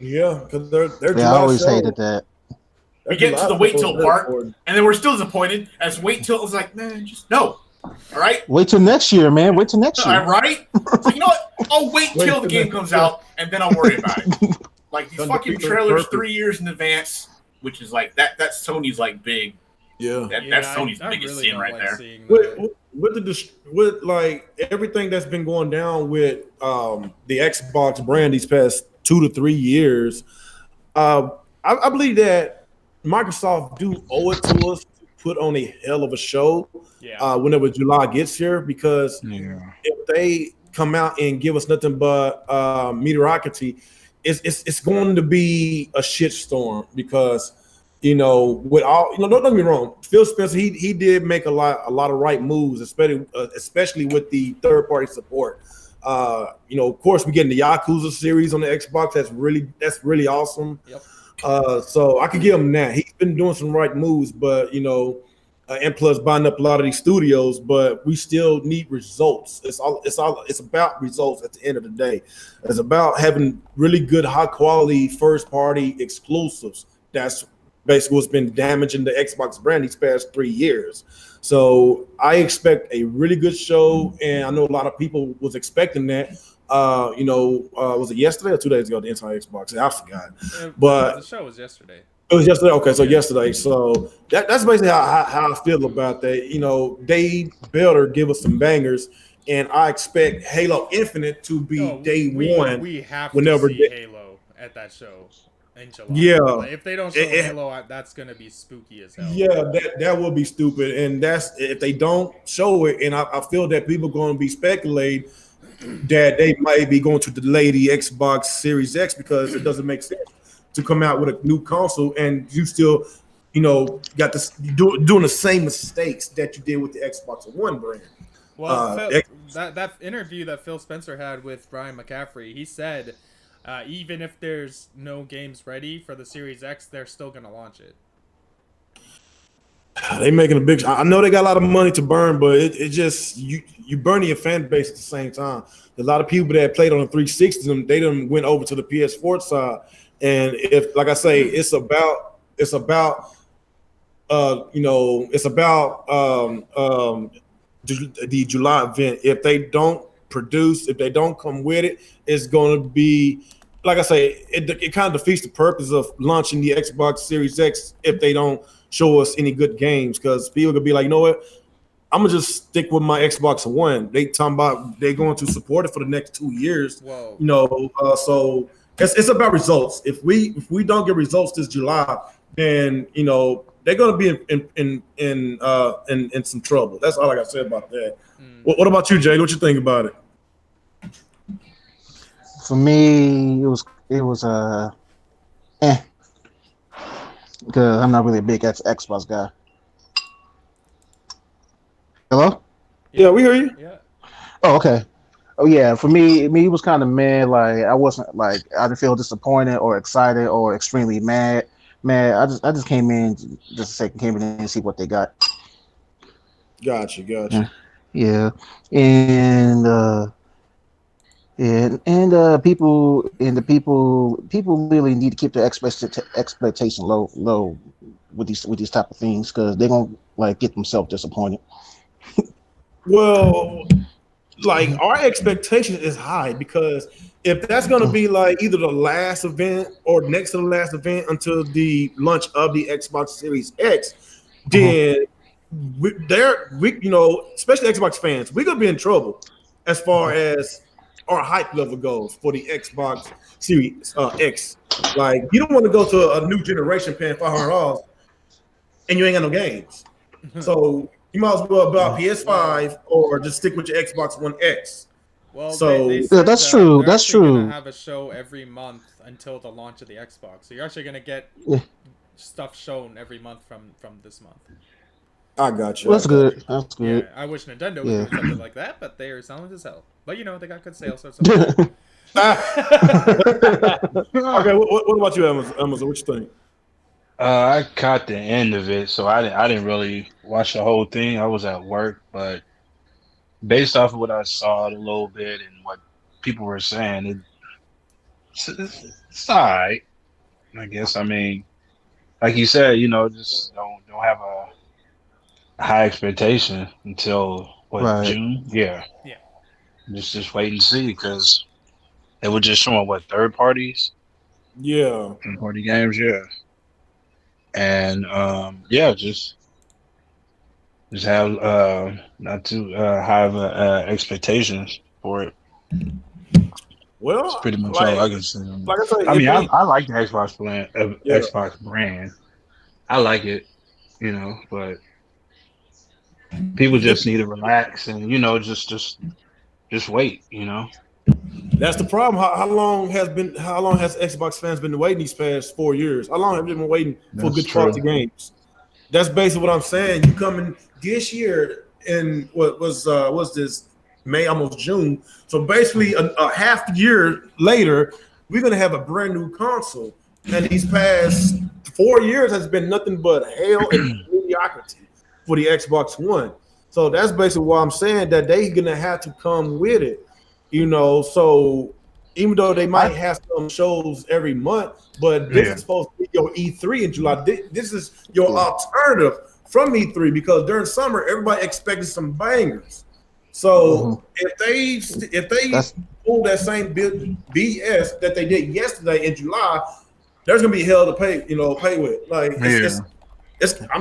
Yeah, because they're I always hated that. We get to the wait till part, and then we're still disappointed. As wait till it's like, man, just no. All right. Wait till next year, man. Wait till next year. All right. So you know what? I'll wait till the game comes out, and then I'll worry about it. These fucking trailers 3 years in advance, which is that's Sony's big. Yeah. That's Sony's biggest sin right there. With everything that's been going down with the Xbox brand these past 2 to 3 years, I believe that Microsoft do owe it to us to put on a hell of a show whenever July gets here, because if they come out and give us nothing but mediocrity, it's going to be a shitstorm, because with all don't get me wrong, Phil Spencer he did make a lot of right moves, especially with the third party support. Of course, we're getting the Yakuza series on the Xbox. That's really awesome. Yep. So I could give him that. He's been doing some right moves, but and plus buying up a lot of these studios, but we still need results. It's about results at the end of the day. It's about having really good, high quality first party exclusives. That's basically what's been damaging the Xbox brand these past 3 years. So I expect a really good show, and I know a lot of people was expecting that. Was it yesterday or 2 days ago? The entire Xbox, I forgot. But the show was yesterday. It was yesterday. Okay, so yesterday. So that's basically how I feel about that. They better give us some bangers, and I expect Halo Infinite to be day one. We have whenever to see Halo at that show in July. Yeah. If they don't show Halo, that's gonna be spooky as hell. Yeah, that would be stupid, and that's if they don't show it. And I feel that people are going to be speculating that they might be going to delay the Xbox Series X, because it doesn't make sense to come out with a new console and you still, got this doing the same mistakes that you did with the Xbox One brand. Well, that interview that Phil Spencer had with Brian McCaffrey, he said even if there's no games ready for the Series X, they're still gonna launch it. They making a big. I know they got a lot of money to burn, but it just you burning your fan base at the same time. There's a lot of people that played on the 360, they done went over to the PS4 side. And if, like I say, it's about the July event. If they don't produce, if they don't come with it, it's going to be, like I say, it kind of defeats the purpose of launching the Xbox Series X if they don't show us any good games, because people could be like, you know what, I'm gonna just stick with my Xbox One. They talking about they're going to support it for the next 2 years. Whoa. So it's about results. If we don't get results this July, then they're gonna be in some trouble. That's all I got to say about that. What about you, Jay? What you think about it? For me, it was because I'm not really a big Xbox guy. Hello? Yeah, we hear you. Yeah. Oh, okay. Oh yeah, for me it was kind of mad. I wasn't I didn't feel disappointed or excited or extremely mad. I just came in just a second, came in and see what they got. Gotcha. Yeah, and people really need to keep their expectation low with these type of things, because they're gonna get themselves disappointed. Well, our expectation is high, because if that's going to be either the last event or next to the last event until the launch of the Xbox Series X, then especially Xbox fans, we're going to be in trouble as far as our hype level goes for the Xbox Series X. You don't want to go to a new generation paying $500 and you ain't got no games. So you might as well buy PS5 or just stick with your Xbox One X. Well, So they said that's that true. they're That's actually true. gonna have a show every month until the launch of the Xbox. So you're actually gonna get stuff shown every month from this month. I got you. That's good. That's good. Yeah, I wish Nintendo was doing something like that, but they are selling as hell. But you know, they got good sales, so it's okay. Okay, what about you, Amazon? What you think? I caught the end of it, so I didn't really watch the whole thing. I was at work, but based off of what I saw a little bit and what people were saying, it's all right. I guess. I mean, like you said, you know, just don't have a high expectation until what Right. June? Yeah. Yeah. Just wait and see because they were just showing what third party games, yeah. And yeah, just have not too high of expectations for it. Well, That's pretty much like, all I can say. Like I say, I mean, I like the Xbox brand. Yeah. Xbox brand. I like it, you know, but people just need to relax and you know just wait, you know. That's the problem. How long has Xbox fans been waiting these past 4 years? How long have they been waiting for good quality games? That's basically what I'm saying. You come in this year in what was this May, almost June. So basically a half year later, we're gonna have a brand new console. And these past 4 years has been nothing but hell and mediocrity for the Xbox One. So that's basically why I'm saying that they're gonna have to come with it. You know, so even though they might have some shows every month, but this is supposed to be your E3 in July. This is your alternative from E3 because during summer everybody expected some bangers. So if they pull that same BS that they did yesterday in July, there's gonna be hell to pay with. Like I'm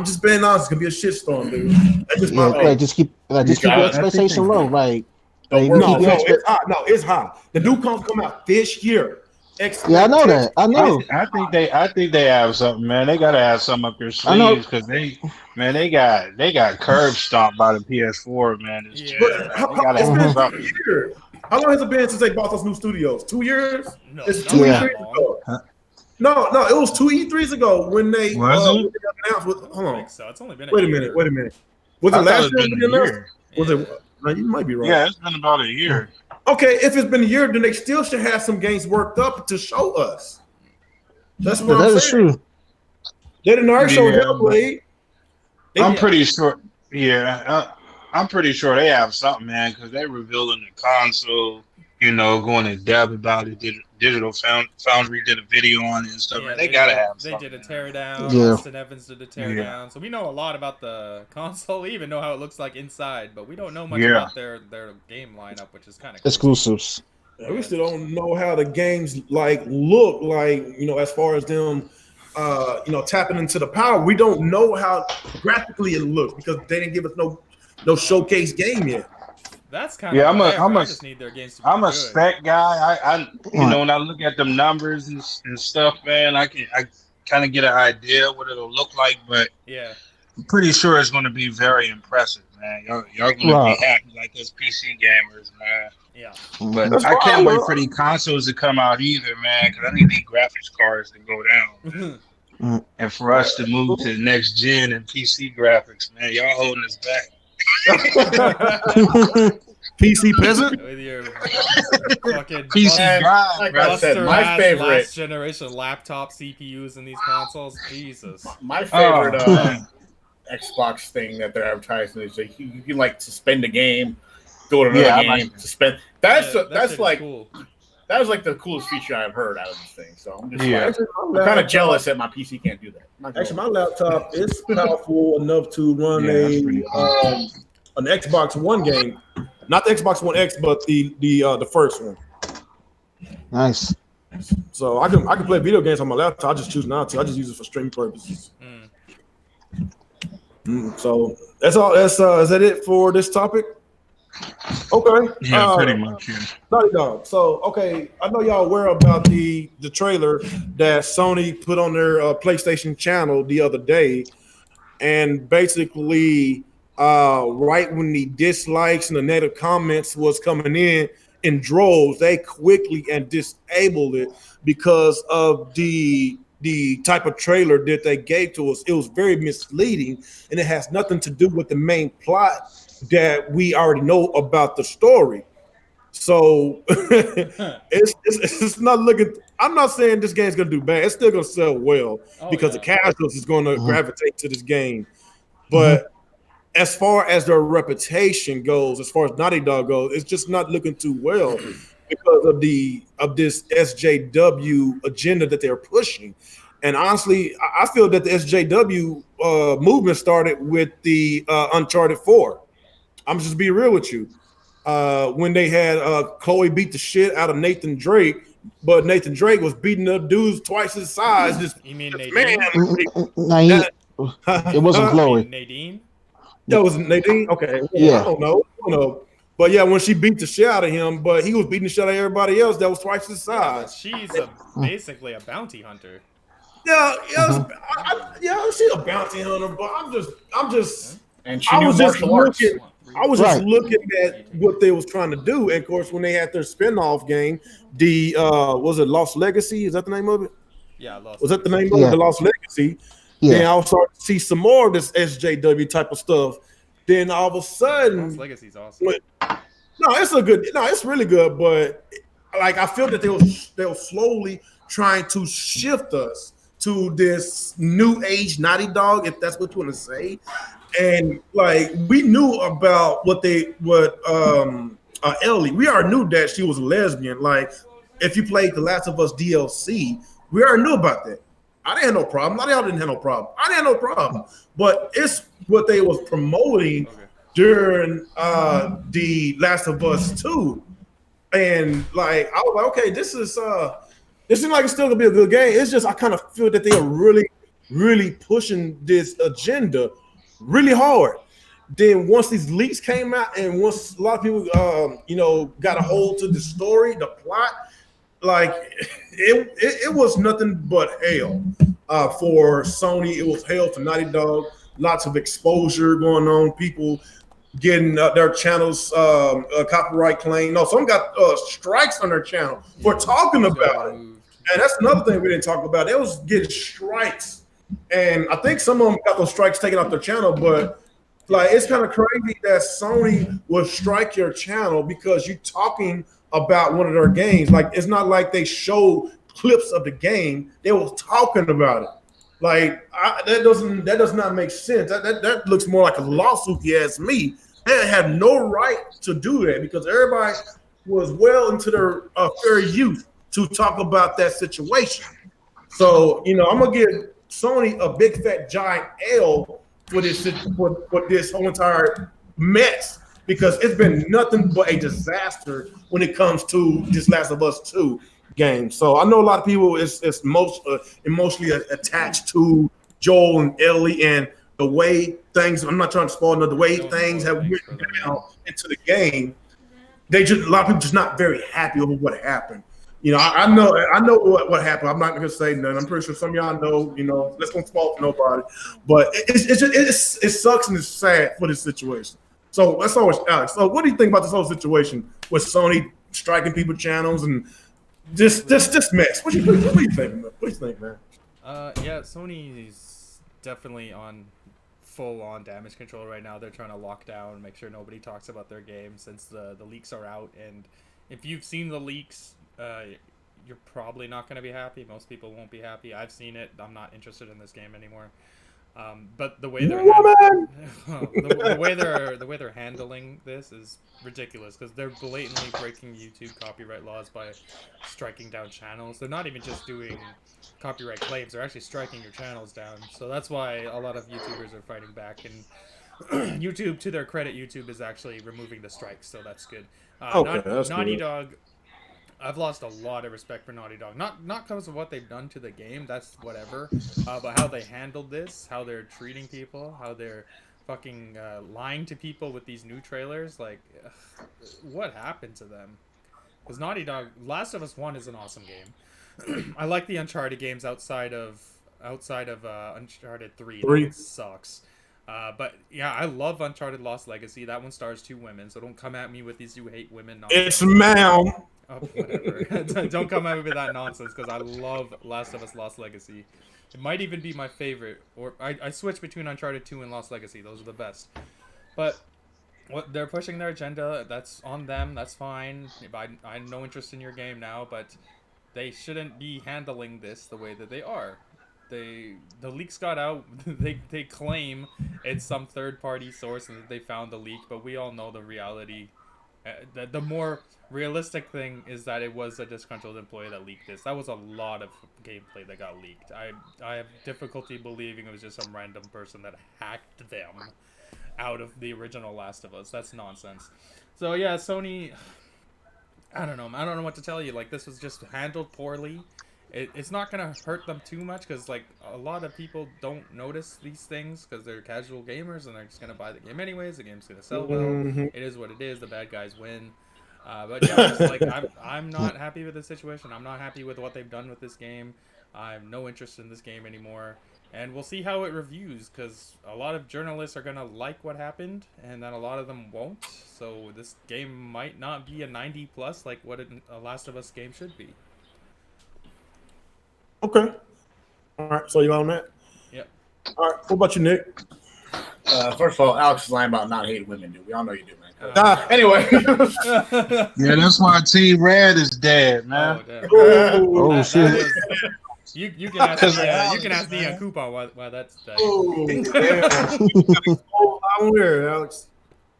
just being honest, it's gonna be a shitstorm, dude. That's just my opinion. Just keep your expectation low. Like it's high. The new consoles come out this year. Yeah, I know that. I know. I think they have something, man. They gotta have something up their sleeves because they got curb stomped by the PS4, man. How long has it been since they bought those new studios? 2 years? No, it's 2 E3s ago. No, it was 2 E3s ago when they announced with. Hold on. So it's only been wait a minute. Was it last year? Was it? No, you might be right. Yeah, it's been about a year. Okay, if it's been a year, then they still should have some games worked up to show us. That's what I'm saying. That is true. They didn't already show Hellblade. I'm pretty sure. Yeah, I'm pretty sure they have something, man, because they're revealing the console. You know, going in depth about it. Digital Foundry did a video on it and stuff. Man, they gotta have. They did a teardown. Yeah. Austin Evans did a teardown. So we know a lot about the console. We even know how it looks like inside, but we don't know much about their game lineup, which is kind of exclusives. Yeah, we still don't know how the games look like. You know, as far as them, tapping into the power. We don't know how graphically it looks because they didn't give us no showcase game yet. That's kind of I just need their games to be I'm a good. spec guy. I when I look at them numbers and stuff, man, I kind of get an idea what it'll look like, but I'm pretty sure it's going to be very impressive, man. Y'all going to be happy like us PC gamers, man. Yeah, but I can't wait for these consoles to come out either, man, because I need these graphics cards to go down, and for us to move to the next gen and PC graphics, man. Y'all holding us back. PC peasant with your fucking PC drive. Like I said, my favorite last generation laptop CPUs in these consoles. Jesus, my favorite Xbox thing that they're advertising is that you can like suspend a game, go to another game, suspend. That's like cool. That was like the coolest feature I've heard out of this thing. So I'm just I'm kind of jealous that my PC can't do that. Actually, my laptop is powerful enough to run an Xbox One game, not the Xbox One X, but the first one. Nice. So I can play video games on my laptop. I just choose not to. I just use it for streaming purposes. So that's all. Is that it for this topic? Okay. Yeah, pretty much. Yeah. Naughty Dog. So, okay, I know y'all aware about the trailer that Sony put on their PlayStation channel the other day. and basically, right when the dislikes and the negative comments was coming in droves, they quickly and disabled it because of the type of trailer that they gave to us. It was very misleading, and it has nothing to do with the main plot that we already know about the story. So it's not looking. I'm not saying this game's gonna do bad. It's still gonna sell well because the casuals is going to gravitate to this game. But as far as their reputation goes, as far as Naughty Dog goes, it's just not looking too well because of this SJW agenda that they're pushing. And honestly, I feel that the SJW movement started with the Uncharted 4. I'm just be real with you. When they had Chloe beat the shit out of Nathan Drake, but Nathan Drake was beating up dudes twice his size. Just You mean Nadine? man, it wasn't Chloe. Nadine? That was Nadine. Okay, Yeah. I don't know. But yeah, when she beat the shit out of him, but he was beating the shit out of everybody else that was twice his size. She's basically a bounty hunter. Yeah, she's a bounty hunter, but I'm just. And she knew martial arts. I was just looking at what they was trying to do, and of course, when they had their spin-off game, the was it Lost Legacy? Is that the name of it? Yeah, Lost. Was that the name of it? The Lost Legacy? Yeah. Then I was starting to see some more of this SJW type of stuff. Then all of a sudden, Lost Legacy's awesome. It's really good, but like I feel that they were slowly trying to shift us to this new age Naughty Dog, if that's what you want to say. And like we knew about Ellie. We already knew that she was a lesbian. Like if you played The Last of Us DLC, we already knew about that. I didn't have no problem. I didn't have no problem. I didn't have no problem. But it's what they was promoting during The Last of Us 2. And like I was like, okay, this seems like it's still gonna be a good game. It's just I kind of feel that they are really, really pushing this agenda really hard. Then once these leaks came out, and once a lot of people, got a hold to the story, the plot, like it was nothing but hell for Sony. It was hell for Naughty Dog. Lots of exposure going on. People getting their channels copyright claim. No, some got strikes on their channel for talking about it. And that's another thing we didn't talk about. They was getting strikes. And I think some of them got those strikes taken off their channel, but like it's kind of crazy that Sony will strike your channel because you're talking about one of their games. Like it's not like they show clips of the game; they was talking about it. Like that does not make sense. That looks more like a lawsuit. If you ask me, they had no right to do that because everybody was well into their fair youth to talk about that situation. So I'm gonna give Sony a big fat giant L for this whole entire mess because it's been nothing but a disaster when it comes to this Last of Us 2 game. So I know a lot of people is most emotionally attached to Joel and Ellie and the way things. I'm not trying to spoil the way things have went down into the game. A lot of people just not very happy over what happened. I know what happened. I'm not gonna say nothing. I'm pretty sure some of y'all know. Let's don't spoil for nobody. But it sucks and it's sad for this situation. So that's always Alex. So what do you think about this whole situation with Sony striking people's channels and this mess? What do you think, man? What do you think, man? Yeah, Sony's definitely on full-on damage control right now. They're trying to lock down, make sure nobody talks about their game since the leaks are out. And if you've seen the leaks, you're probably not going to be happy. Most people won't be happy. I've seen it. I'm not interested in this game anymore. But the way they're the way they're handling this is ridiculous because they're blatantly breaking YouTube copyright laws by striking down channels. They're not even just doing copyright claims; they're actually striking your channels down. So that's why a lot of YouTubers are fighting back. And YouTube, to their credit, YouTube is actually removing the strikes, so that's good. Naughty Dog. I've lost a lot of respect for Naughty Dog. Not because of what they've done to the game, that's whatever, but how they handled this, how they're treating people, how they're fucking lying to people with these new trailers. Like, what happened to them? Because Naughty Dog, Last of Us 1 is an awesome game. I like the Uncharted games outside of outside of Uncharted 3. Three. That one sucks. But yeah, I love Uncharted Lost Legacy. That one stars 2 women, so don't come at me with these "you hate women" nonsense. It's ma'am. Oh, whatever. Don't come at me with that nonsense, because I love Last of Us Lost Legacy. It might even be my favorite. Or I switch between Uncharted 2 and Lost Legacy. Those are the best. But what they're pushing their agenda, that's on them. That's fine. I have no interest in your game now, but they shouldn't be handling this the way that they are. The leaks got out. They claim it's some third-party source and that they found the leak, but we all know the reality. The more realistic thing is that it was a disgruntled employee that leaked this. That was a lot of gameplay that got leaked. I have difficulty believing it was just some random person that hacked them out of the original Last of Us. That's nonsense. So yeah, Sony, I don't know what to tell you. Like, this was just handled poorly. It's not gonna hurt them too much, because like a lot of people don't notice these things because they're casual gamers and they're just gonna buy the game anyways. The game's gonna sell well. Mhm. It is what it is. The bad guys win. But yeah, just like I'm not happy with the situation. I'm not happy with what they've done with this game. I have no interest in this game anymore. And we'll see how it reviews, because a lot of journalists are going to like what happened, and then a lot of them won't. So this game might not be a 90 plus like what a Last of Us game should be. Okay. All right. So you on that? Yep. All right. What about you, Nick? First of all, Alex is lying about not hating women, dude. We all know you do, man. Anyway. Yeah, that's why Team Red is dead, man. Oh, That shit. was- you can ask me on Kuuppon why that's that. Oh, damn. Oh, I'm weird, Alex.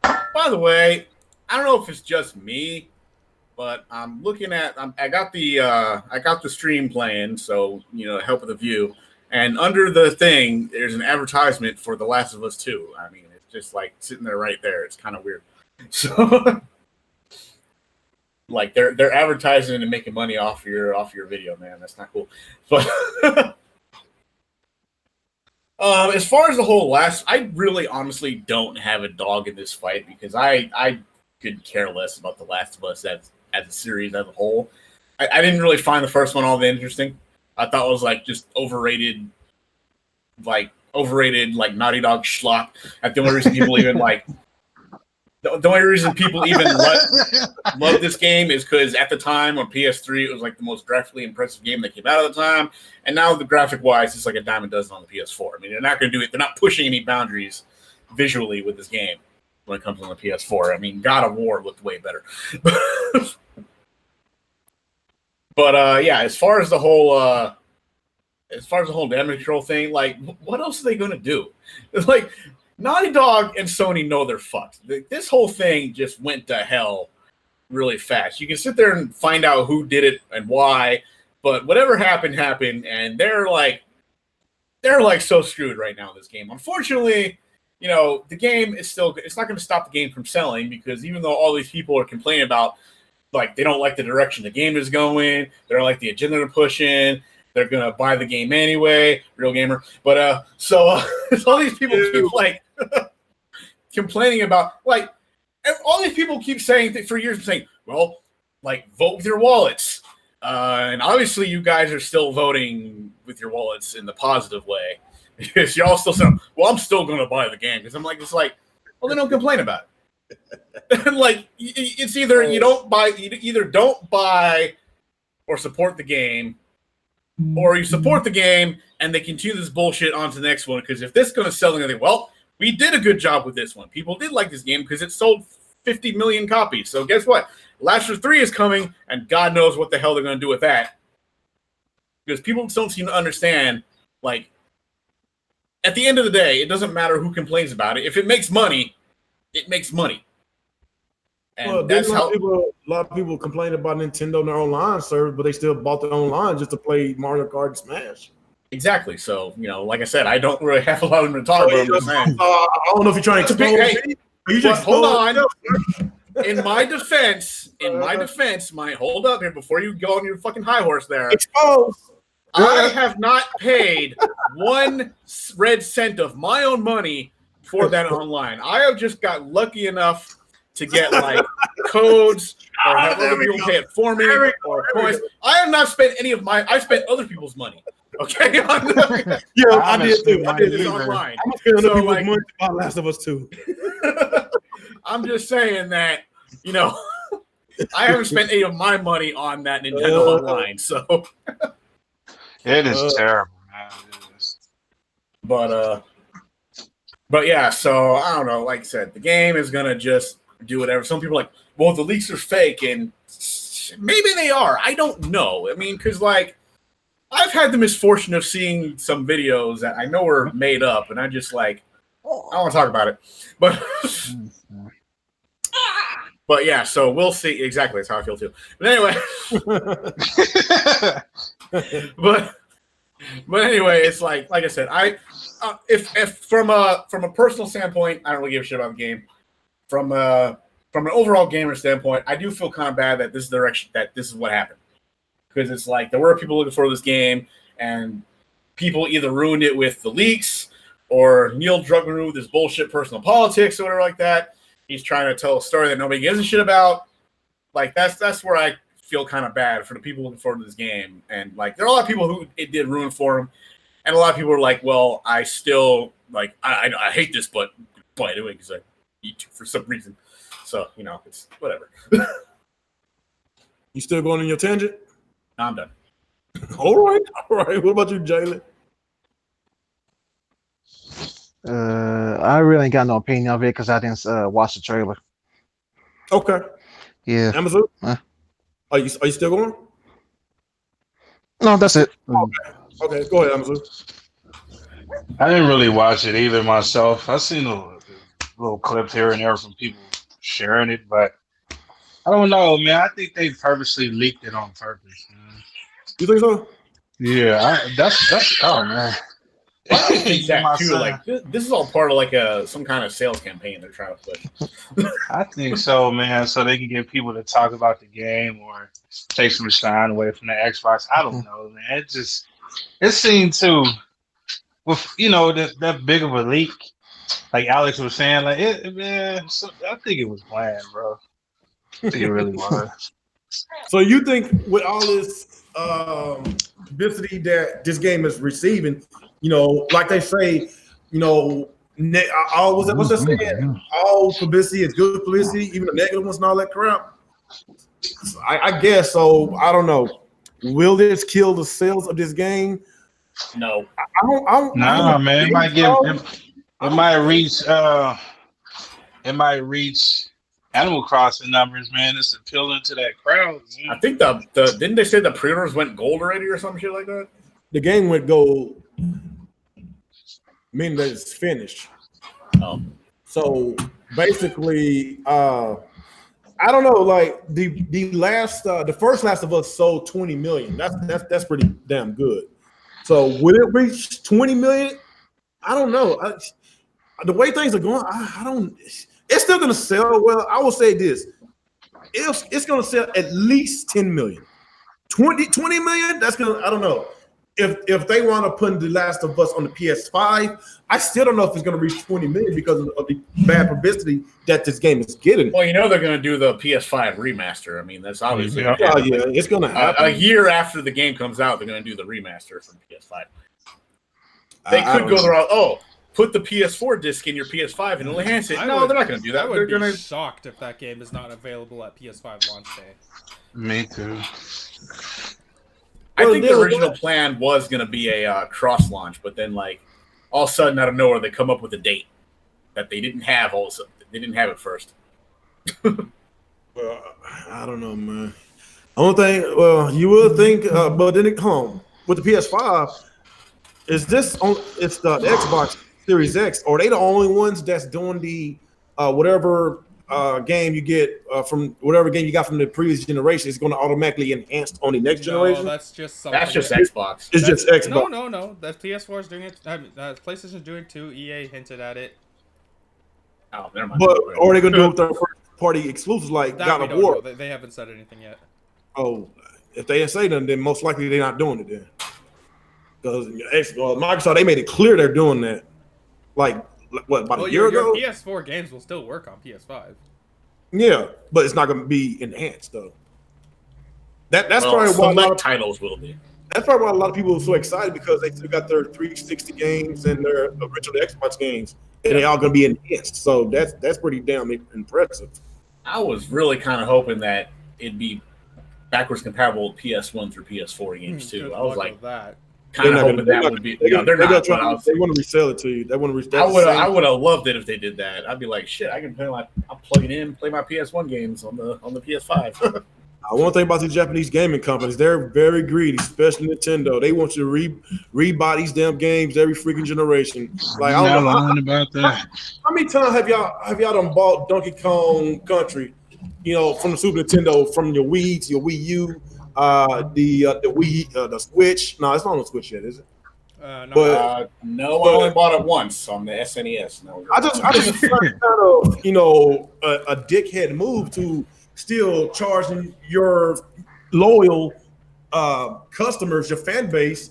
By the way, I don't know if it's just me, but I'm looking at. I got the stream playing, so help with the view. And under the thing, there's an advertisement for The Last of Us 2. I mean, it's just like sitting there right there. It's kind of weird. So, like they're advertising and making money off your video, man. That's not cool. But as far as the whole I really honestly don't have a dog in this fight, because I could care less about The Last of Us as a series as a whole. I didn't really find the first one all that interesting. I thought it was like just overrated like Naughty Dog schlock. That's the only reason people even like. The only reason people even love this game is because at the time on PS3 it was like the most graphically impressive game that came out at the time, and now the graphic wise it's like a dime a dozen on the PS4. I mean, they're not going to do it. They're not pushing any boundaries visually with this game when it comes on the PS4. I mean, God of War looked way better. But yeah, as far as the whole damage control thing, like, what else are they going to do? It's like Naughty Dog and Sony know they're fucked. This whole thing just went to hell really fast. You can sit there and find out who did it and why, but whatever happened, and they're like so screwed right now in this game. Unfortunately, the game is it's not going to stop the game from selling, because even though all these people are complaining about, like, they don't like the direction the game is going, they don't like the agenda they're pushing, they're going to buy the game anyway, real gamer. But so all these people keep like complaining about, like, all these people keep saying for years, saying, well, like, vote with your wallets. And obviously you guys are still voting with your wallets in the positive way, because y'all still saying, well, I'm still going to buy the game. Because I'm like, well, then don't complain about it. Like, it's either either don't buy or support the game, or you support the game and they continue this bullshit on to the next one. Because if this is going to sell anything, well, we did a good job with this one. People did like this game because it sold 50 million copies. So guess what? Last of Us 3 is coming, and God knows what the hell they're going to do with that. Because people don't seem to understand, like, at the end of the day, it doesn't matter who complains about it. If it makes money, it makes money. And Well, that's a how lot of people complain about Nintendo and their online service, but they still bought their online just to play Mario Kart and Smash. Exactly. So, like I said, I don't really have a lot of them to talk about. I'm just saying. I don't know if you're trying to expose me. You just hold on. In my defense, hold up here before you go on your fucking high horse there. Expose. I have not paid 1 red cent of my own money for that online. I have just got lucky enough to get, like, codes or have other people pay it for me or coins. I have not spent any of I spent other people's money. Okay, Yeah, I I haven't did spent too. I money did it's too. either. online. I'm spending So, other people's like- money to buy Last of Us 2. I'm just saying that, you know, I haven't spent any of my money on that Nintendo Online. So, It is terrible, man. It is. but yeah. So I don't know. Like I said, the game is gonna just do whatever. Some people are like, well, the leaks are fake, and maybe they are. I don't know. I mean, because like I've had the misfortune of seeing some videos that I know are made up, and I just like I don't want to talk about it, but. But yeah, so we'll see. Exactly, that's how I feel too. But anyway, but anyway, it's like I said, if from a personal standpoint, I don't really give a shit about the game. From an overall gamer standpoint, I do feel kind of bad that this is the direction that this is what happened, because it's like there were people looking for this game, and people either ruined it with the leaks or Neil Druckmann with his bullshit personal politics or whatever like that. He's trying to tell a story that nobody gives a shit about. Like that's where I feel kind of bad for the people looking forward to this game. And like there are a lot of people who it did ruin for them, and a lot of people are like, "Well, I still like I hate this, but play it anyway because I need to for some reason." So you know, it's whatever. You still going on your tangent? I'm done. All right. What about you, Jalen? I really ain't got no opinion of it because I didn't watch the trailer. Okay. Yeah. Amazon? Huh? Are you still going? No, that's it. Okay, go ahead, Amazon. I didn't really watch it either myself. I've seen little clips here and there from people sharing it, but I don't know, man. I think they purposely leaked it on purpose, man. You think so? Yeah, that's oh man. I think My that too. son. Like this is all part of like some kind of sales campaign they're trying to push. I think so, man. So they can get people to talk about the game or take some shine away from the Xbox. I don't know, man. It seemed too with that big of a leak. Like Alex was saying, like man. So I think it was planned, bro. I think it really was. So you think with all this publicity that this game is receiving, like they say, all what's that saying? All publicity is good publicity, even the negative ones and all that crap. I guess so. I don't know. Will this kill the sales of this game? No. Nah, man. It might reach Animal Crossing numbers, man. It's appealing to that crowd. Man. I think the didn't they say the pre-orders went gold already or some shit like that? The game went gold, meaning that it's finished. So basically, I don't know. Like the first Last of Us sold 20 million. That's pretty damn good. So will it reach 20 million? I don't know. The way things are going, I don't. It's still going to sell. Well, I will say this: it's going to sell at least 10 million. 20 million. That's gonna. I don't know. If they want to put The Last of Us on the PS5, I still don't know if it's going to reach 20 million because of the bad publicity that this game is getting. Well, they're going to do the PS5 remaster. I mean, that's obviously it's going to happen. A year after the game comes out, they're going to do the remaster from PS5. They could go the route. Oh, put the PS4 disc in your PS5 and enhance it. No, they're not going to do that. They're going to shocked if that game is not available at PS5 launch day. Me too. I think the original plan was going to be a cross launch, but then like all of a sudden out of nowhere they come up with a date that they didn't have. All of a sudden, they didn't have it first. Well, I don't know, man. Only thing, well, you would think, but then it come with the PS5. Is this on? It's the Xbox Series X. Are they the only ones that's doing the whatever game you get from whatever game you got from the previous generation is going to automatically enhance on the next generation? No, that's just something. That's just Xbox. It's just Xbox. No. That PS4 is doing it. PlayStation's doing it too. EA hinted at it. Oh, never mind. But are they going to do it with their first-party exclusives like That God we of don't War? know. They haven't said anything yet. Oh, if they say that, then most likely they're not doing it then. Because Microsoft, they made it clear they're doing that. Like, what, about a year ago? Your PS4 games will still work on PS5. Yeah, but it's not going to be enhanced, though. That's probably why select titles will be. That's probably why a lot of people are so excited because they still got their 360 games and their original Xbox games, and they all gonna be enhanced. So that's pretty damn impressive. I was really kind of hoping that it'd be backwards compatible with PS1 through PS4 games too. I was like, that. kind of hoping that would be. They're not. They want to resell it to you. They want to resell. I would have loved it if they did that. I'd be like, shit, I can play I'll plug it in, play my PS1 games on the PS5. One thing about these Japanese gaming companies, they're very greedy, especially Nintendo. They want you to rebuy these damn games every freaking generation. Like I don't know about that. How many times have y'all done bought Donkey Kong Country? You know, from the Super Nintendo, from your Wii to your Wii U, the Wii, the Switch. No, it's not on the Switch yet, is it? No. No, I only bought it once on the SNES. No, I just kind of a dickhead move to still charging your loyal customers, your fan base,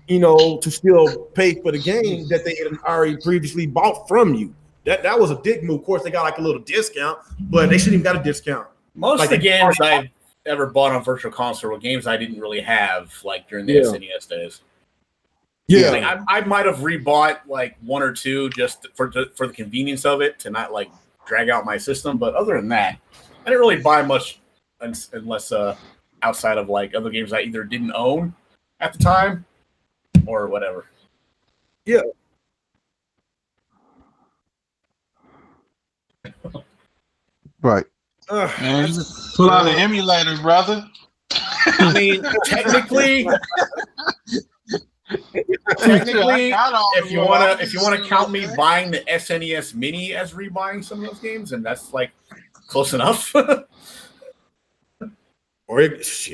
to still pay for the game that they had already previously bought from you. That was a dick move. Of course, they got like a little discount, but they shouldn't even got a discount. Most of the games I've ever bought on Virtual Console were games I didn't really have, like during the SNES days. Yeah, like I might have rebought like one or two just for the convenience of it to not like drag out my system. But other than that, I didn't really buy much unless outside of like other games I either didn't own at the time or whatever. Yeah. Right. Man, just pull out an emulator, brother. I mean, technically, if you wanna count me buying the SNES Mini as rebuying some of those games, and that's like close enough. Or I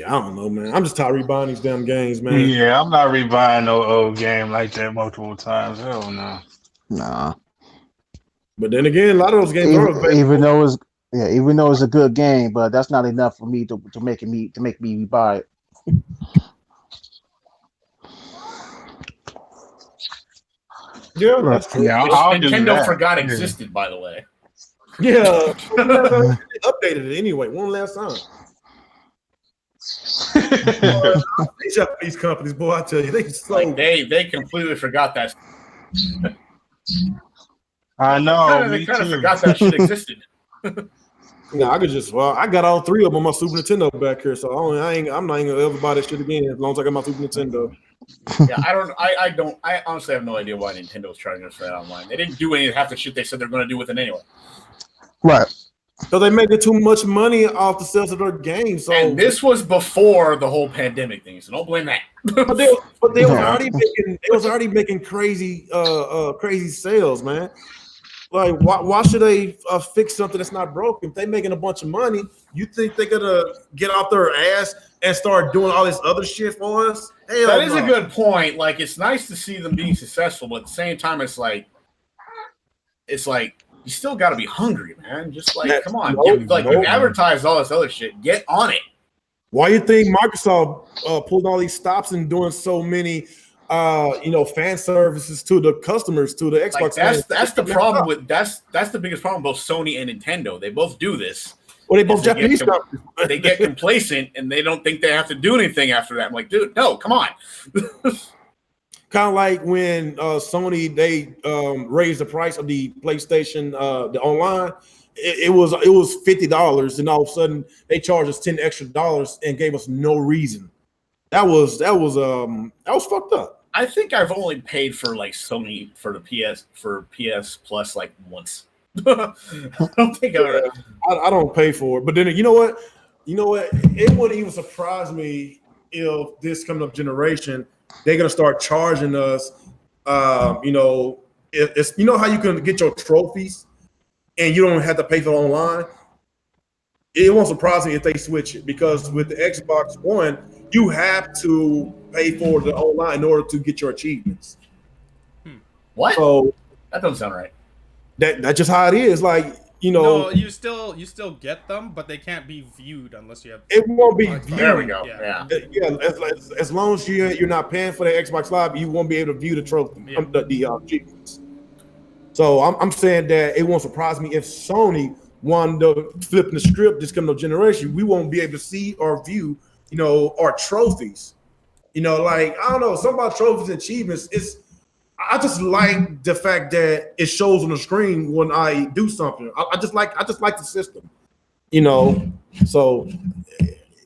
don't know, man. I'm just tired of rebuying these damn games, man. Yeah, I'm not rebuying no old game like that multiple times. Hell no. Nah. But then again, a lot of those games even though it's a good game, but that's not enough for me to make me buy it. Yeah, that's true. Yeah, Nintendo forgot existed, by the way. Yeah, they updated it anyway. One last time. These Japanese companies, boy, I tell you, they completely forgot that. I know. They kind of forgot that shit existed. No, I got all three of them on my Super Nintendo back here, so I'm not even gonna ever buy that shit again as long as I got my Super Nintendo. Yeah, I honestly have no idea why Nintendo was charging us for that online. They didn't do any of half the shit they said they're going to do with it anyway. Right. So they making too much money off the sales of their games. So and this was before the whole pandemic thing, so don't blame that. but they was already making crazy sales, man. Like, why should they fix something that's not broken? If they're making a bunch of money, you think they're gonna get off their ass and start doing all this other shit for us? Hell that is a good point. Like, it's nice to see them being successful, but at the same time, it's like you still got to be hungry, man. Just like, come on, you advertise all this other shit. Get on it. Why you think Microsoft pulled all these stops and doing so many? Fan services to the customers, to the Xbox. Like that's the problem with that's the biggest problem. Both Sony and Nintendo, they both do this. Well, they both Japanese companies. They get complacent and they don't think they have to do anything after that. I'm like, dude, no, come on. Kind of like when Sony they raised the price of the PlayStation, the online. It was $50, and all of a sudden they charged us $10 extra and gave us no reason. That was fucked up. I think I've only paid for like Sony for the PS Plus like once. I don't think I don't pay for it. But then you know what? It wouldn't even surprise me if this coming up generation they're gonna start charging us. It's how you can get your trophies and you don't have to pay for it online. It won't surprise me if they switch it because with the Xbox One, you have to pay for the online in order to get your achievements. What? So that doesn't sound right. That's just how it is. Like, No, you still get them, but they can't be viewed unless you have. It won't be viewed. There we go. Yeah. As long as you're not paying for the Xbox Live, you won't be able to view the trophy, the achievements. So I'm saying that it won't surprise me if Sony wanted to flip the script this coming up generation. We won't be able to see or view, our trophies. You know, like I don't know, something about trophies and achievements. I just like the fact that it shows on the screen when I do something. I just like the system. You know, so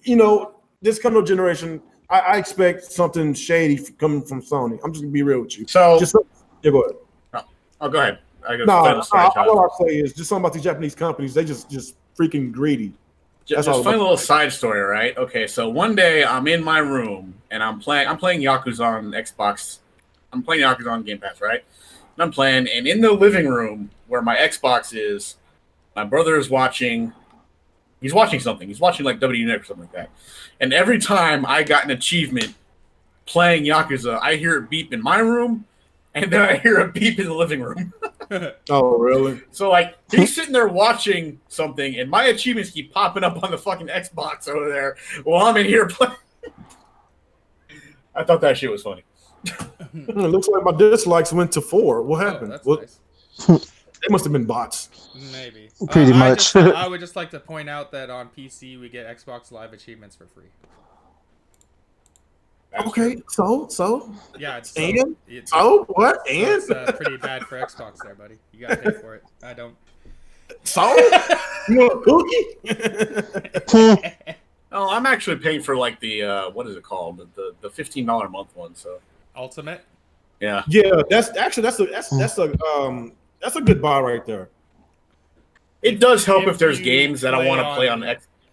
you know, this coming generation, I expect something shady coming from Sony. I'm just gonna be real with you. So Yeah, go ahead. Oh, go ahead. All I say is just something about these Japanese companies. They just freaking greedy. Just funny little side story, right? Okay, so one day I'm in my room and I'm playing Yakuza on Xbox. I'm playing Yakuza on Game Pass, right? And I'm playing, and in the living room where my Xbox is, my brother is watching. He's watching something. He's watching like WNET or something like that. And every time I got an achievement playing Yakuza, I hear it beep in my room, and then I hear a beep in the living room. Oh, really? So, like, he's sitting there watching something, and my achievements keep popping up on the fucking Xbox over there while I'm in here playing. I thought that shit was funny. It looks like my dislikes went to 4. What happened? That's nice. They must have been bots. Maybe. Pretty much. I would just like to point out that on PC we get Xbox Live achievements for free. Okay, so Yeah, it's what? And it's pretty bad for Xbox there, buddy. You gotta pay for it. I don't. so you want a cookie? Oh, I'm actually paying for like the what is it called? The $15 a month one. So Ultimate. yeah, that's a good buy right there. it does help if there's you games that I want to play on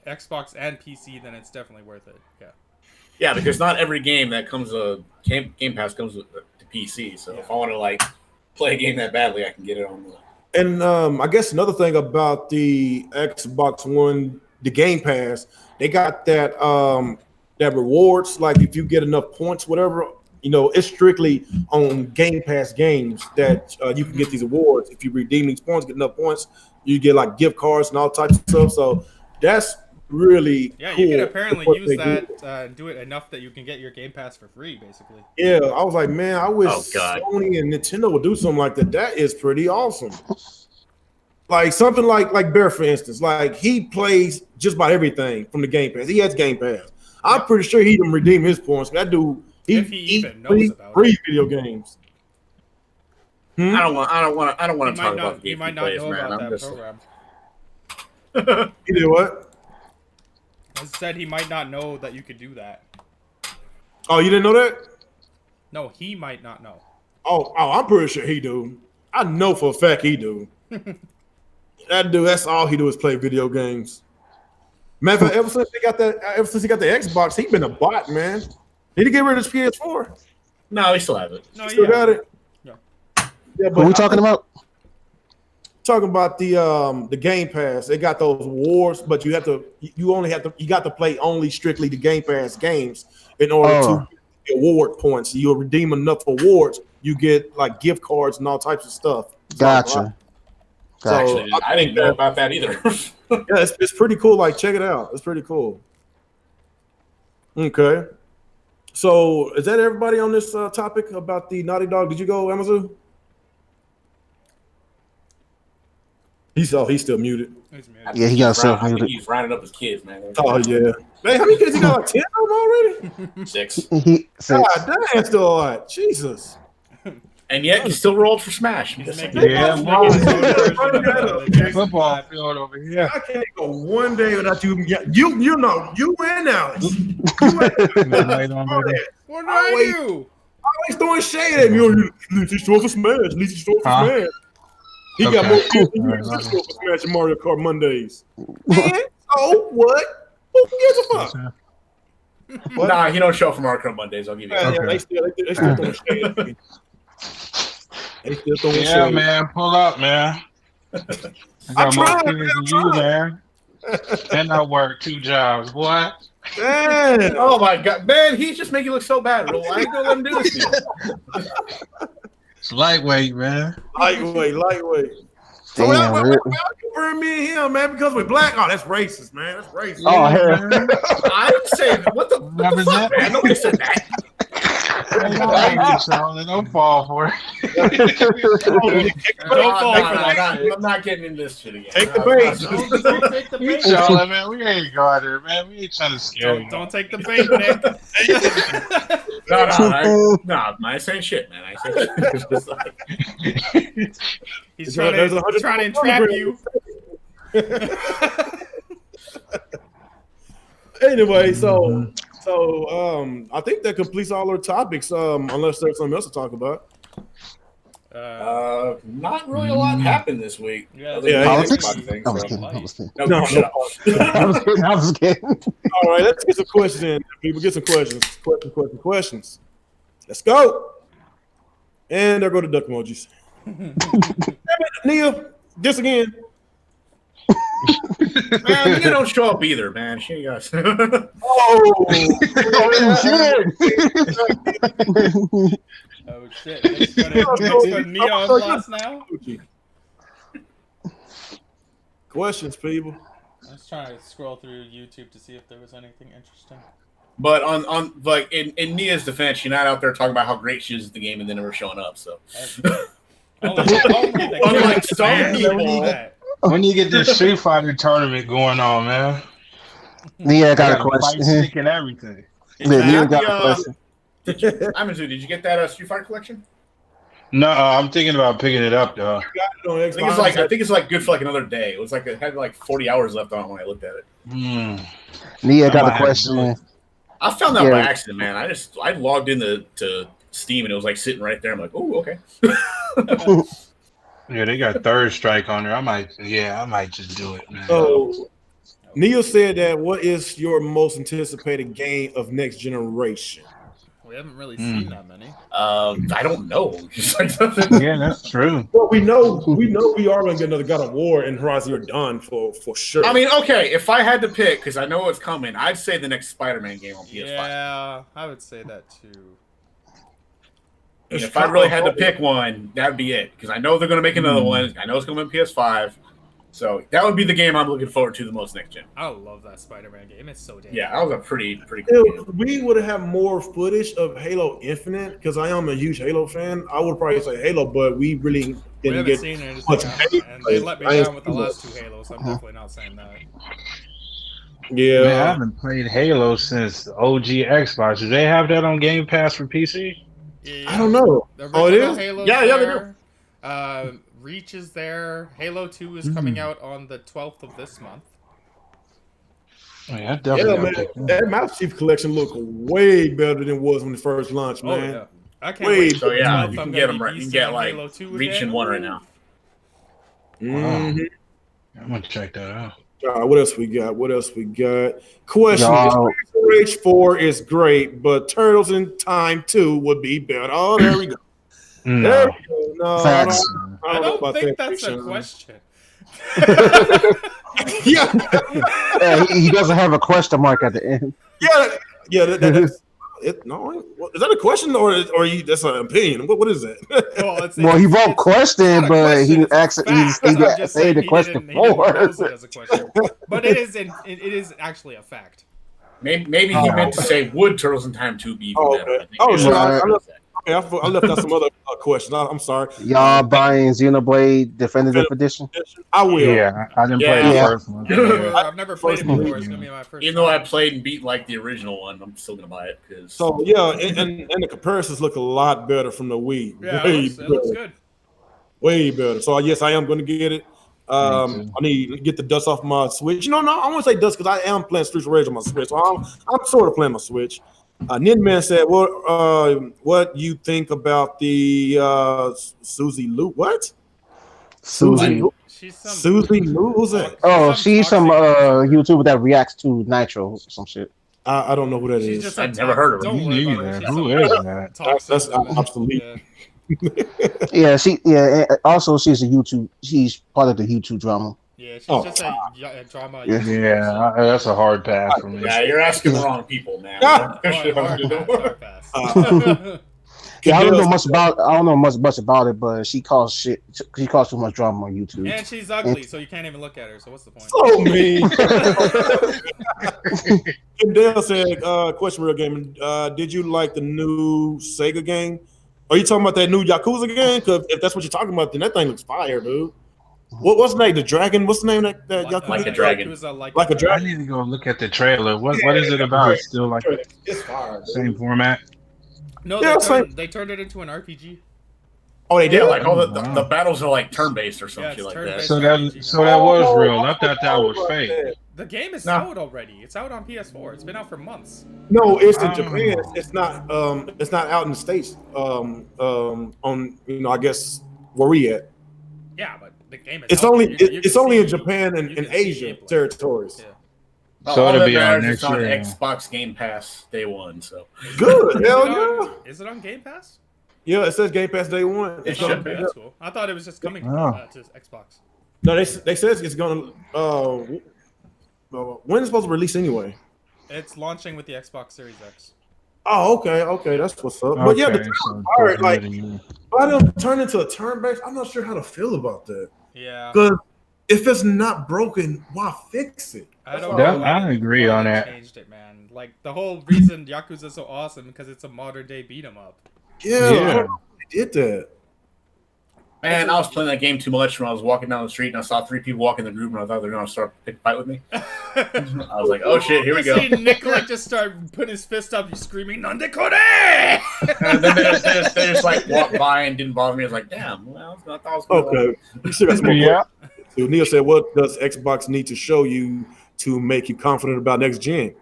Xbox and PC, then it's definitely worth it. Yeah. Yeah, because not every game that comes Game Pass comes with the PC. So if I want to like play a game that badly, I can get it on the. And I guess another thing about the Xbox One, the Game Pass, they got that that rewards. Like if you get enough points, whatever, you know, it's strictly on Game Pass games that you can get these awards. If you redeem these points, get enough points, you get like gift cards and all types of stuff. So that's really cool. You can apparently use that and do it enough that you can get your Game Pass for free, basically. Yeah, I was like, man, I wish Sony and Nintendo would do something like that. That is pretty awesome. Like something like Bear, for instance, like he plays just about everything from the Game Pass. He has Game Pass. I'm pretty sure he can redeem his points. That dude, he even knows about free video games. I don't want to talk about the game he might not know man. about that program. He did what? I said he might not know that you could do that. Oh, you didn't know that? No, he might not know. Oh, I'm pretty sure he do. I know for a fact he do. That dude, that's all he do is play video games. Matter of fact, ever since he got the Xbox, he been a bot, man. Did he get rid of his PS4? No, he still has it. No, Still got it. Yeah. Yeah, What are we talking about? Talking about the Game Pass. They got those awards, but you got to play only strictly the Game Pass games in order to get award points. You'll redeem enough awards, you get like gift cards and all types of stuff. Gotcha. So Actually, I didn't know about that either. Yeah, it's pretty cool. Like, check it out. It's pretty cool. Okay. So, is that everybody on this topic about the Naughty Dog? Did you go, Amazon? He's still muted. Yeah, he got self muted. He's rounding up his kids, man. Oh yeah. Man, how many kids he got? Like 10 of them already? 6. God damn, still a lot. Jesus. And yet, he still rolled for Smash. Yeah, football field over here. I can't go one day without you. You know, you win now. What did I do? Always throwing shade at me. At least he's throwing for Smash. At least he's throwing for Smash. He got more kills than you for Smash and Mario Kart Mondays. And so what? Who gives a fuck? Nah, he don't show up for Mario Kart Mondays. I'll give you that. Yeah, they still throwing shade at me. They still throwing shade. Yeah, man, pull up, man. I got more kids than you, man. And I work 2 jobs, boy. Man. Oh my god, man, he's just making you look so bad. Bro. I ain't gonna let him do this to you. It's lightweight, man. Lightweight. So Damn, why compare me and him, man? Because we're black? Oh, that's racist, man. That's racist. Oh, hell. I didn't say that. What the fuck, man? Nobody said that. Don't fall for it. Don't fall for that. I'm not getting into this shit again. Take the bait. Don't take the bait. Charlotte, man, we ain't going there, man. We ain't trying to scare you. Don't take the bait, Nick. No, man, I say shit, man. I say shit. It's just like, He's trying to entrap you. Anyway, so I think that completes all our topics. Unless there's something else to talk about. not really a lot happened this week. Yeah, Other than politics? the thing, I was so- kidding. I was kidding. No, shut up. I was kidding. All right, let's get some questions in. People, get some questions. Questions. Let's go. And there go the duck emojis. Damn it, Nia, this again. Man, you don't show up either, man. She goes. Oh, Oh shit! Let's go to Neon Blast now. questions, people. I was trying to scroll through YouTube to see if there was anything interesting. But on like in Nia's defense, she's not out there talking about how great she is at the game and then never showing up. So Unlike some people. When you get this Street Fighter tournament going on, man. Nia I got a got a fight question. stick and everything. Yeah, Nia got a question. Did you get that Street Fighter collection? No, I'm thinking about picking it up though. I think it's like good for like another day. It was like it had like 40 hours left on it when I looked at it. Nia I got might a have to question. do it. I found that Yeah. by accident, man. I logged into to Steam and it was like sitting right there. I'm like, oh, okay. Yeah, they got Third Strike on there. I might just do it, man. So, Neil said that what is your most anticipated game of next generation? We haven't really seen that many. I don't know. Yeah, that's true. Well, we know we are going to get another God of War and Horizon Zero Dawn for sure. I mean, okay, if I had to pick, because I know it's coming, I'd say the next Spider-Man game on PS5. Yeah, I would say that too. And if I really had to pick one, that'd be it. Because I know they're going to make another one. I know it's going to be on PS5. So that would be the game I'm looking forward to the most next gen. I love that Spider-Man game. It's so damn. Yeah, that was a pretty cool game. If we would have more footage of Halo Infinite, because I am a huge Halo fan, I would probably say Halo, but we really We didn't haven't get seen it, much and they let me I ain't down with the seen last it. two Halos. So I'm definitely not saying that. Yeah. Man, I haven't played Halo since OG Xbox. Do they have that on Game Pass for PC? Yeah, I don't know. The Oh, it original is? Halo's Yeah, they there. Reach is there. Halo 2 is coming out on the 12th of this month. Oh, yeah, Yeah, definitely. man. That Master Chief collection looked way better than it was when it first launched, Oh man. yeah, I can't Wait, wait. So yeah, 12th, you I'm can gonna get them be right. You can beasting get on like Halo 2 Reach again. in one right now. Mhm. I'm gonna check that out. What else we got? Question Y'all- is, H4 is great, but Turtles in Time 2 would be better. Oh, there we go. There No. we go. No, Facts. I know don't about think that that's a fiction. question. Yeah, Yeah, he doesn't have a question mark at the end. yeah. That's it. No, is that a question or that's an opinion? What is that? Well, he wrote it's question, not a but question, he it's a actually fact. he I'm got just say saying the he question didn't pose for. it as a question, but it is actually a fact. Maybe he meant to say, would Turtles in Time 2 be even Oh, better? okay. I think Oh, maybe sure. that's I what he said. I left out some other questions. I'm sorry. Y'all buying Xenoblade Definitive Edition? I will. Yeah, I didn't play Yeah. the Yeah. first one. I've never played it before. It's gonna be my first. Even though I time. played and beat like the original one, I'm still gonna buy it because So yeah, and the comparisons look a lot better from the Wii. Yeah, Way it looks better. good. Way better. So yes, I am going to get it. I need to get the dust off my Switch. No, I want to say dust because I am playing Streets of Rage on my Switch. So I'm sort of playing my Switch. Ninman said, "What you think about the Susie Lou? What? Susie. She's some. Susie Lou? Who's that? Oh, Some she's some toxic- YouTuber that reacts to Nitro or some shit. I don't know who that She's is. just I've a never heard of her. Don't Me worry about neither. her. She's Who some is that? toxic That's woman. obsolete. Yeah, Yeah. Also, she's She's part of the YouTube drama. yeah, she's Oh. just a drama. Yeah. Yeah, that's a hard pass for me. yeah, you're asking the wrong people, man. Ah! Hard pass. Yeah, I don't know much about it, but she caused shit. She caused too much drama on YouTube. And she's ugly, so you can't even look at her. So what's the point? So mean. Kim Dale said, question real gaming. Did you like the new Sega game? Are you talking about that new Yakuza game? Because if that's what you're talking about, then that thing looks fire, dude. What's the name? The Dragon? What's the name of that Yakuza? Like a dragon. Like Like a I dragon. need to go look at the trailer. What is it about? It's still like It's fire. same format. No, Yeah, they turned it into an RPG. Oh, they did. Yeah. Like all the battles are like turn-based or some Yeah, shit it's like that. turn-based. So that was real. I thought that was fake. The game is No. out already. It's out on PS4. It's been out for months. No, it's in Oh. Japan. It's not out in the States. On I guess where we at. Yeah, but the game is. It's out only there. You it's can only in see- Japan and you in can see Asia gameplay. territories. Yeah. So all it'll that be out matters, next it's on year. Xbox Game Pass day one. So Good. Is Hell it yeah. on- Is it on Game Pass? Yeah, it says Game Pass day one. It It's should gonna be. That's cool. I thought it was just coming Oh. to Xbox. No, they says it's gonna when is it supposed to release anyway? It's launching with the Xbox Series X. Oh, okay, that's what's up. But yeah, Okay, the so all right, like definitely. why don't turn into a turn-based? I'm not sure how to feel about that. Yeah. Because if it's not broken, why fix it? I don't That- know. I agree why on they that. Changed it, man. Like the whole reason Yakuza is so awesome because it's a modern day beat 'em up. Yeah, I Yeah. don't know why they did that. man, I was playing that game too much when I was walking down the street and I saw 3 people walk in the group and I thought they were gonna start a fight with me. I was like, oh shit, here we go. See Nick like just start putting his fist up, screaming "Nandekore!" And then they just like walked by and didn't bother me. I was like, damn, well, I thought it was cool. Okay, you still got some more Yeah. questions. So Neil said, "What does Xbox need to show you to make you confident about next gen?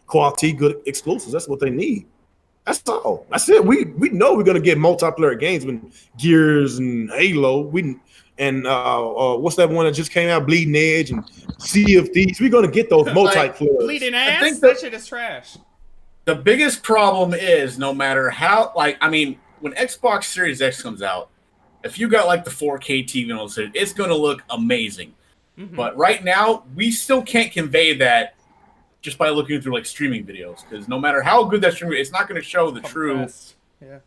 Quality, good exclusives. That's what they need. That's all. That's it. We know we're gonna get multiplayer games with Gears and Halo. What's that one that just came out? Bleeding Edge and Sea of Thieves. We're gonna get those multiplayer. Bleeding ass. think That shit is trash. The biggest problem is no matter how, like, I mean, when Xbox Series X comes out, if you got like the 4K TV and all this, it's going to look amazing. Mhm. But right now, we still can't convey that just by looking through like streaming videos, because no matter how good that streaming, it's not going to show the true. Compressed. Yeah.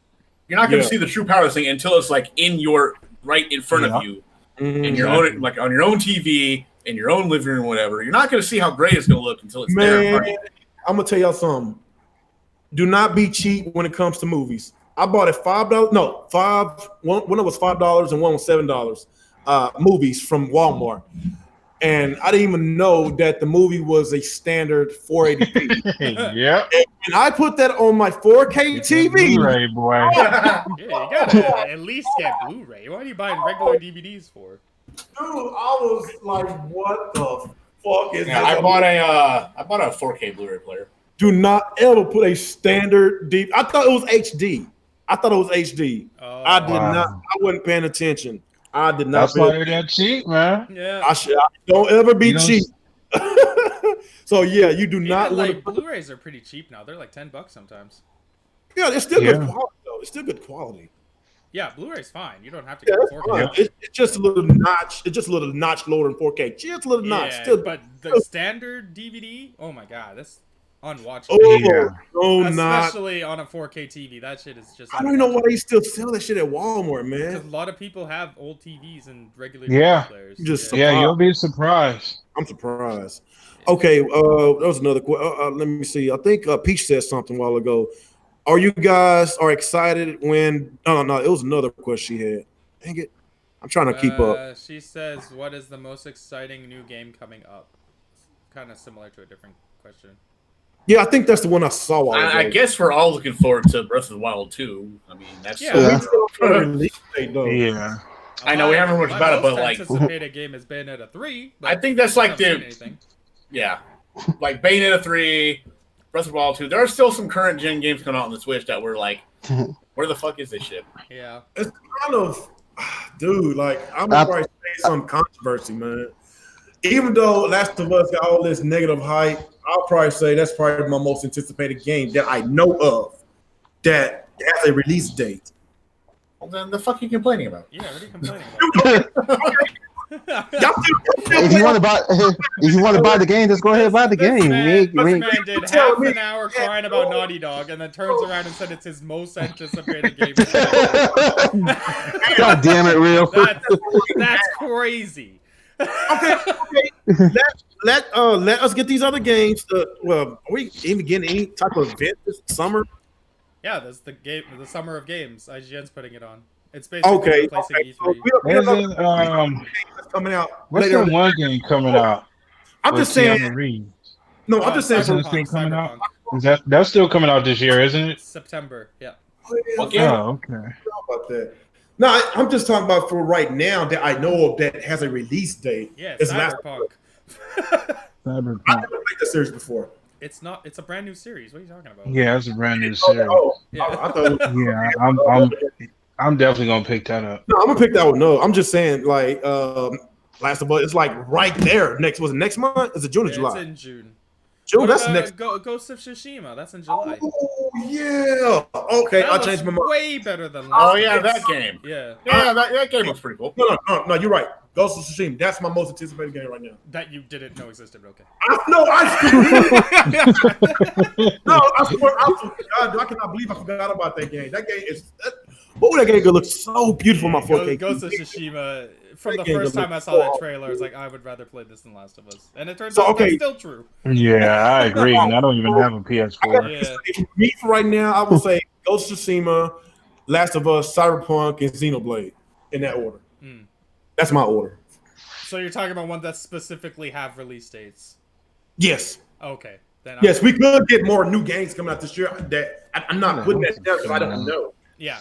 You're not going to Yeah. see the true power of this thing until it's like in your right in front of you, in your own, like on your own TV, in your own living room, whatever. You're not going to see how great it's going to look until it's there. in front of Man, you. I'm gonna tell y'all something. Do not be cheap when it comes to movies. I bought it $5. No, one was $5 and one was $7. Movies from Walmart, and I didn't even know that the movie was a standard 480p. Yep. And I put that on my 4K TV. Blu-ray, boy. Yeah, you gotta at least get Blu-ray. What are you buying regular DVDs for? Dude, I was like, "What the fuck is Yeah, this?" I bought a 4K Blu-ray player. Do not ever put a standard deep. I thought it was HD. I Oh, did not. I wasn't paying attention. I did not. That's pay why they're that cheap, man. Yeah. I don't ever be You don't- cheap. So yeah, you do Even, not want like to. Blu-rays are pretty cheap now. They're like $10 sometimes. Yeah, it's still Yeah. good quality though. It's still good quality. Yeah, Blu-ray's fine. You don't have to Yeah, get that's 4K. fine. It's just a little notch. It's just a little notch lower than 4K. Just a little notch. Yeah, Still. but the standard DVD, oh my god, that's unwatchable. Oh Yeah. no, not. Especially on a 4K TV, that shit is just. I don't even know why they still sell that shit at Walmart, Because man. a lot of people have old TVs and regular Yeah. DVD players. You just- Yeah, you'll be surprised. I'm surprised. Okay, that was another question. Let me see. I think Peach said something a while ago. Are you guys excited when? No, it was another question she had. Dang it, I'm trying to keep up. She says, "What is the most exciting new game coming up?" Kind of similar to a different question. Yeah, I think that's the one I saw. a while I ago. guess we're all looking forward to Breath of the Wild 2. I mean, that's Yeah. We still don't have a release date, though. Yeah. I know we haven't heard much about it, but, my like- most anticipated game is Bayonetta 3. I think that's like haven't seen the anything. yeah, like Bayonetta 3, Breath of the Wild 2. There are still some current gen games coming out on the Switch that we're like, where the fuck is this shit? Yeah. It's kind of, dude. Like I'm gonna probably say some controversy, man. Even though Last of Us got all this negative hype, I'll probably say that's probably my most anticipated game that I know of that has a release date. Well, then the fuck are you complaining about? Yeah, what are you complaining about? Y'all If you want to buy the game, just go ahead and buy the This game. man, We ain't- this man did tell half me- an hour crying about Naughty Dog and then turns around and said it's his most anticipated game. God damn it, real. That's crazy. okay. Let us get these other games. Well, are we even getting any type of event this summer? Yeah, that's the game, the Summer of Games. IGN's putting it on. It's basically Okay. replacing Okay. So E3. we have Isn't, that's coming out what's later. the one game coming out? I'm with just saying. Keanu Reeves? No, I'm just saying. Cyberpunk. For, Still coming out? That's still coming out this year, isn't it? September. Yeah. What game? Oh, okay. About that. No, I'm just talking about for right now that I know of that has a release date. Yeah, It's Cyberpunk. I've never played the series before. It's not. It's a brand new series. What are you talking about? Yeah, it's a brand new series. Yeah. I thought. I'm definitely gonna pick that up. No, I'm gonna pick that one. No, I'm just saying, like, Last of Us, it's like right there. Next month? Is it June or July? It's in June. June. What That's about next. Ghost of Tsushima. That's in July. Oh yeah. Okay, That I'll looks change my mind. way better than Oh Last of yeah, Us. that game. Yeah. Yeah, that game looks pretty cool. No, you're right. Ghost of Tsushima. That's my most anticipated game right now. That you didn't know existed. Okay. I swear, God, I cannot believe I forgot about that game. That game is. That game looks so beautiful on my 4K. Ghost of Tsushima. From the That game first time I looks saw that so trailer, I was like, I would rather play this than Last of Us, and it turns So, out okay. that's still true. Yeah, I agree. And I don't even have a PS4. Yeah. Me for right now, I would say Ghost of Tsushima, Last of Us, Cyberpunk, and Xenoblade in that order. Hmm. That's my order. So you're talking about ones that specifically have release dates? Yes. Okay. Then Yes, we could get more new games coming out this year. That I'm not putting that down because I don't know. Yeah.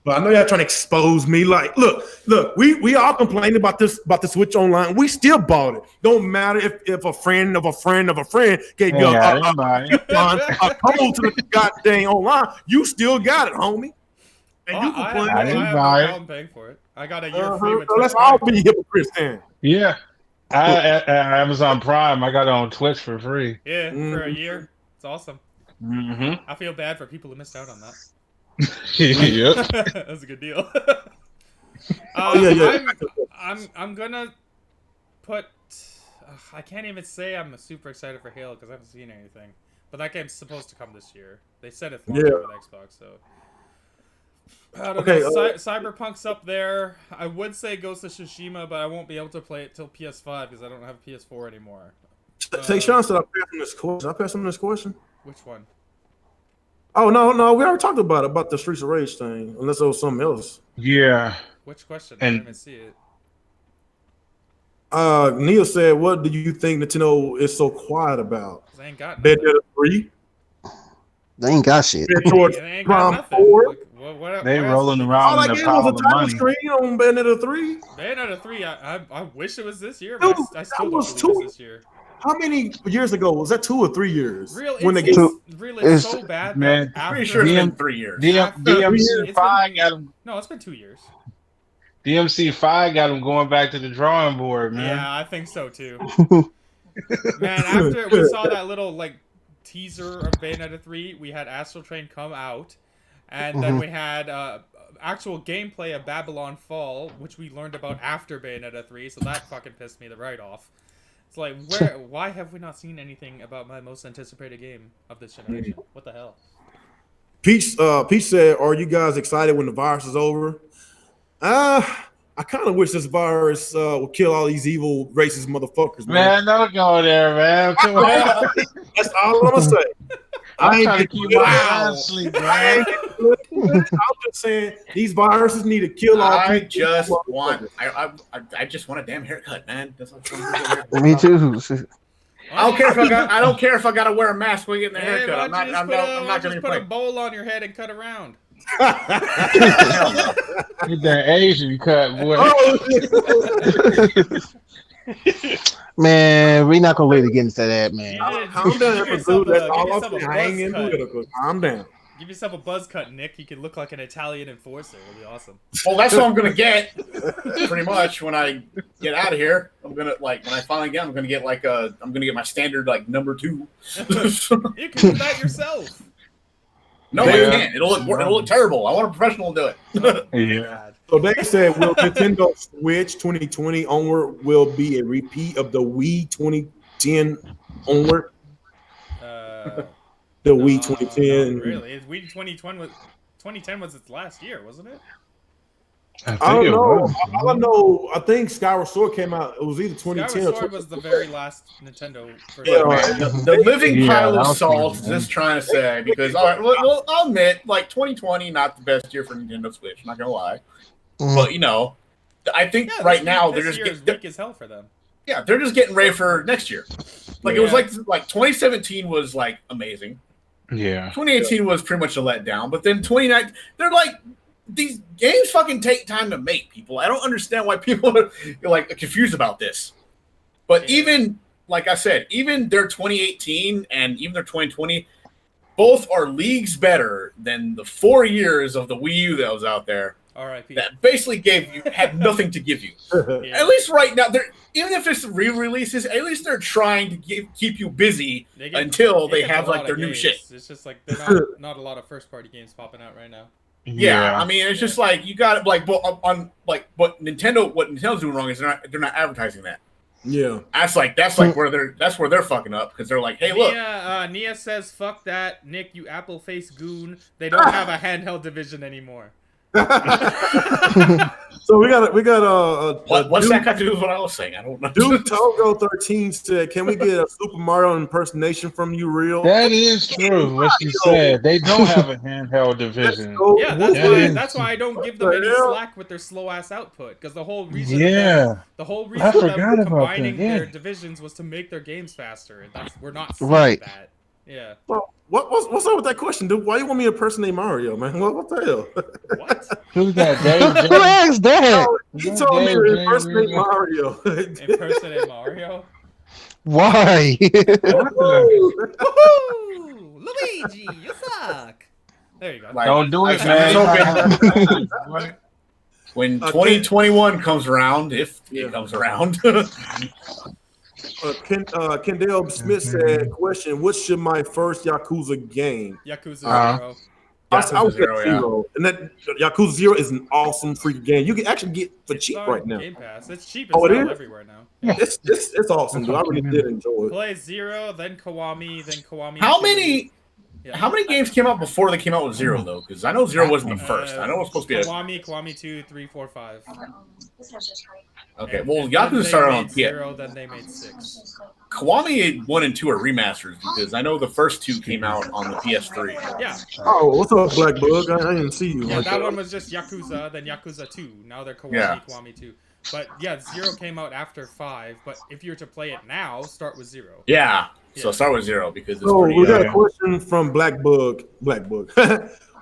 But I know y'all trying to expose me. Like, look, we all complaining about the Switch Online. We still bought it. Don't matter if a friend of a friend of a friend gave you a code to the goddamn online. You still got it, homie. And you complain. I have no problem paying for it. I got a year free with So let's all be hypocrites then. Yeah. At Amazon Prime, I got it on Twitch for free. Yeah, for a year. It's awesome. Mm-hmm. I feel bad for people who missed out on that. Yep. That's a good deal. Yeah. I'm gonna put. I can't even say I'm super excited for Halo because I haven't seen anything. But that game's supposed to come this year. They said it's launching with Xbox, so. I don't know. Cyberpunk's up there. I would say Ghost of Tsushima, but I won't be able to play it till PS5 because I don't have a PS4 anymore. Say, Sean said I passed him this question. I passed him this question. Which one? Oh no, we already talked about the Streets of Rage thing. Unless it was something else. Yeah. Which question? I didn't even see it. Neil said, "What do you think Nintendo is so quiet about?" I ain't got Bayonetta 3. They ain't got shit. They ain't got nothing. 4. What They else? rolling All around I in a gave pile was of a title money. screen on Bayonetta 3. Bayonetta 3, I wish it was this year, but Dude, I still that don't was believe it's this year. How many years ago was that? 2 or 3 years? It's so bad. Man, after, Pretty sure it's been 3 years. DMC5 got them. No, it's been 2 years. DMC5 got them going back to the drawing board, man. Yeah, I think so too. Man, after we saw that little teaser of Bayonetta 3, we had Astral Train come out, and then we had actual gameplay of Babylon Fall, which we learned about after Bayonetta 3, so that fucking pissed me right off. It's like, why have we not seen anything about my most anticipated game of this generation? What the hell? Peach said, "Are you guys excited when the virus is over?" I kind of wish this virus would kill all these evil, racist motherfuckers, man. Man, don't go there, man. Come on. That's all I'm gonna say. I'm trying to keep my ass asleep, man. I'm just saying these viruses need to kill all I people. just want a damn haircut, man. That's what I'm Me too. I don't care if I gotta wear a mask when getting the Hey, haircut. I'm not gonna just put play. a bowl on your head and cut around. Get that Asian cut, boy. Man, we not gonna really get into that, man. Calm down, dude. That's all I'm saying. I ain't into it. Calm down. Give yourself a buzz cut, Nick. You can look like an Italian enforcer. It'll be awesome. Well, that's what I'm gonna get. Pretty much when I get out of here, I'm gonna when I finally get, I'm gonna get my standard number 2. You can do that yourself. No, I can't. It'll look terrible. I want a professional to do it. Yeah. So they said, will Nintendo Switch 2020 onward will be a repeat of the Wii 2010 onward? The Wii 2010. No, really? Wii 2010 was its last year, wasn't it? I don't know. All I know, I think Skyward Sword came out. It was either 2010 Skyward or Sword was the very last Nintendo. The living pile of salt is just trying to say because all right, well, I'll admit 2020 not the best year for Nintendo Switch. Not gonna lie, but I think right now they're just weak as hell for them. Yeah, they're just getting ready for next year. Like it was like 2017 was like amazing. Yeah. 2018 was pretty much a letdown, but then 2019, they're like, these games fucking take time to make, people. I don't understand why people are like confused about this. But even, like I said, even their 2018 and even their 2020, both are leagues better than the 4 years of the Wii U that was out there. R.I.P. That basically had nothing to give you. Yeah. At least right now, even if it's re-releases, at least they're trying to keep you busy until they have like their new shit. It's just like there's not a lot of first-party games popping out right now. Yeah, I mean, it's just like you got like what Nintendo's doing wrong is they're not advertising that. Yeah, that's where they're fucking up because they're like, hey, look. Nia says, "Fuck that, Nick, you apple face goon. They don't have a handheld division anymore." So we got what's that got to do with what I was saying? I don't know. Dude, Togo 13 said, "Can we get a Super Mario impersonation from you, real?" That is true. What she said. They don't have a handheld division. Yeah, that's why I don't give them any slack with their slow ass output. Because the whole reason, the whole reason for them combining their divisions was to make their games faster. And we're not seeing that. Yeah. Well, what's up with that question, dude? Why you want me to impersonate Mario, man? What the hell? What? Who's that? Dave? Who asked that? He told me to impersonate Mario. Impersonate Mario? Why? Luigi, you suck. There you go. Don't do it, man. When 2021 comes around, if it comes around. Kendall Smith said, "Question: What should my first Yakuza game?" Yakuza 0. I was Zero. And that Yakuza 0 is an awesome freaking game. You can actually get for cheap right now. Game Pass. It's cheap. It's everywhere now. Yeah. It's awesome, dude. I really did enjoy it. Play 0, then Kiwami, then Kiwami. How many games came out before they came out with 0 though? Because I know 0 wasn't the first. I know it was supposed to be Kiwami 2, 3, 4, 5. Okay, well, Yakuza started on PS. Then they made 6. Kiwami 1 and 2 are remasters because I know the first 2 came out on the PS3. Yeah. Oh, what's up, Black Bug? I didn't see you. Yeah, that one was just Yakuza, then Yakuza 2. Now they're Kiwami 2. But yeah, 0 came out after 5. But if you were to play it now, start with 0. Yeah. So start with 0 because it's we got a question from Black Bug.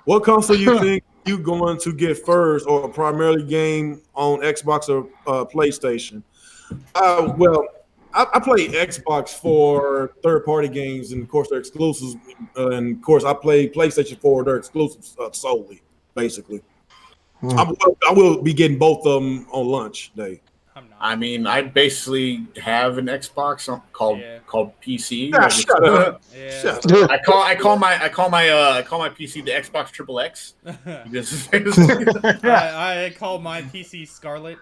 What console you think you going to get first, or primarily game on Xbox or PlayStation? Well, I play Xbox for third-party games, and of course they're exclusives. And of course, I play PlayStation for their exclusives solely, basically. I will be getting both of them on launch day. I mean, I basically have an Xbox called PC. Shut up. I call my PC the Xbox XXX. I call my PC Scarlet.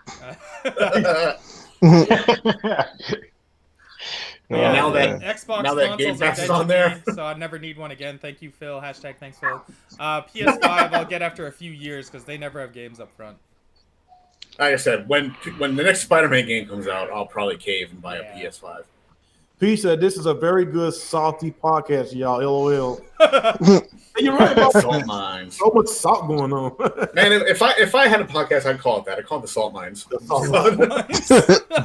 Now that Xbox Game consoles Pass are is dead on there, so I never need one again. Thank you, Phil. #thanks, Phil. PS5 I'll get after a few years because they never have games up front. Like I said, when the next Spider-Man game comes out, I'll probably cave and buy a PS5. P said, "This is a very good salty podcast, y'all." LOL. You're right about Salt Mines. So much salt going on. Man, if I had a podcast, I'd call it that. I'd call it the Salt Mines. The Salt Mines.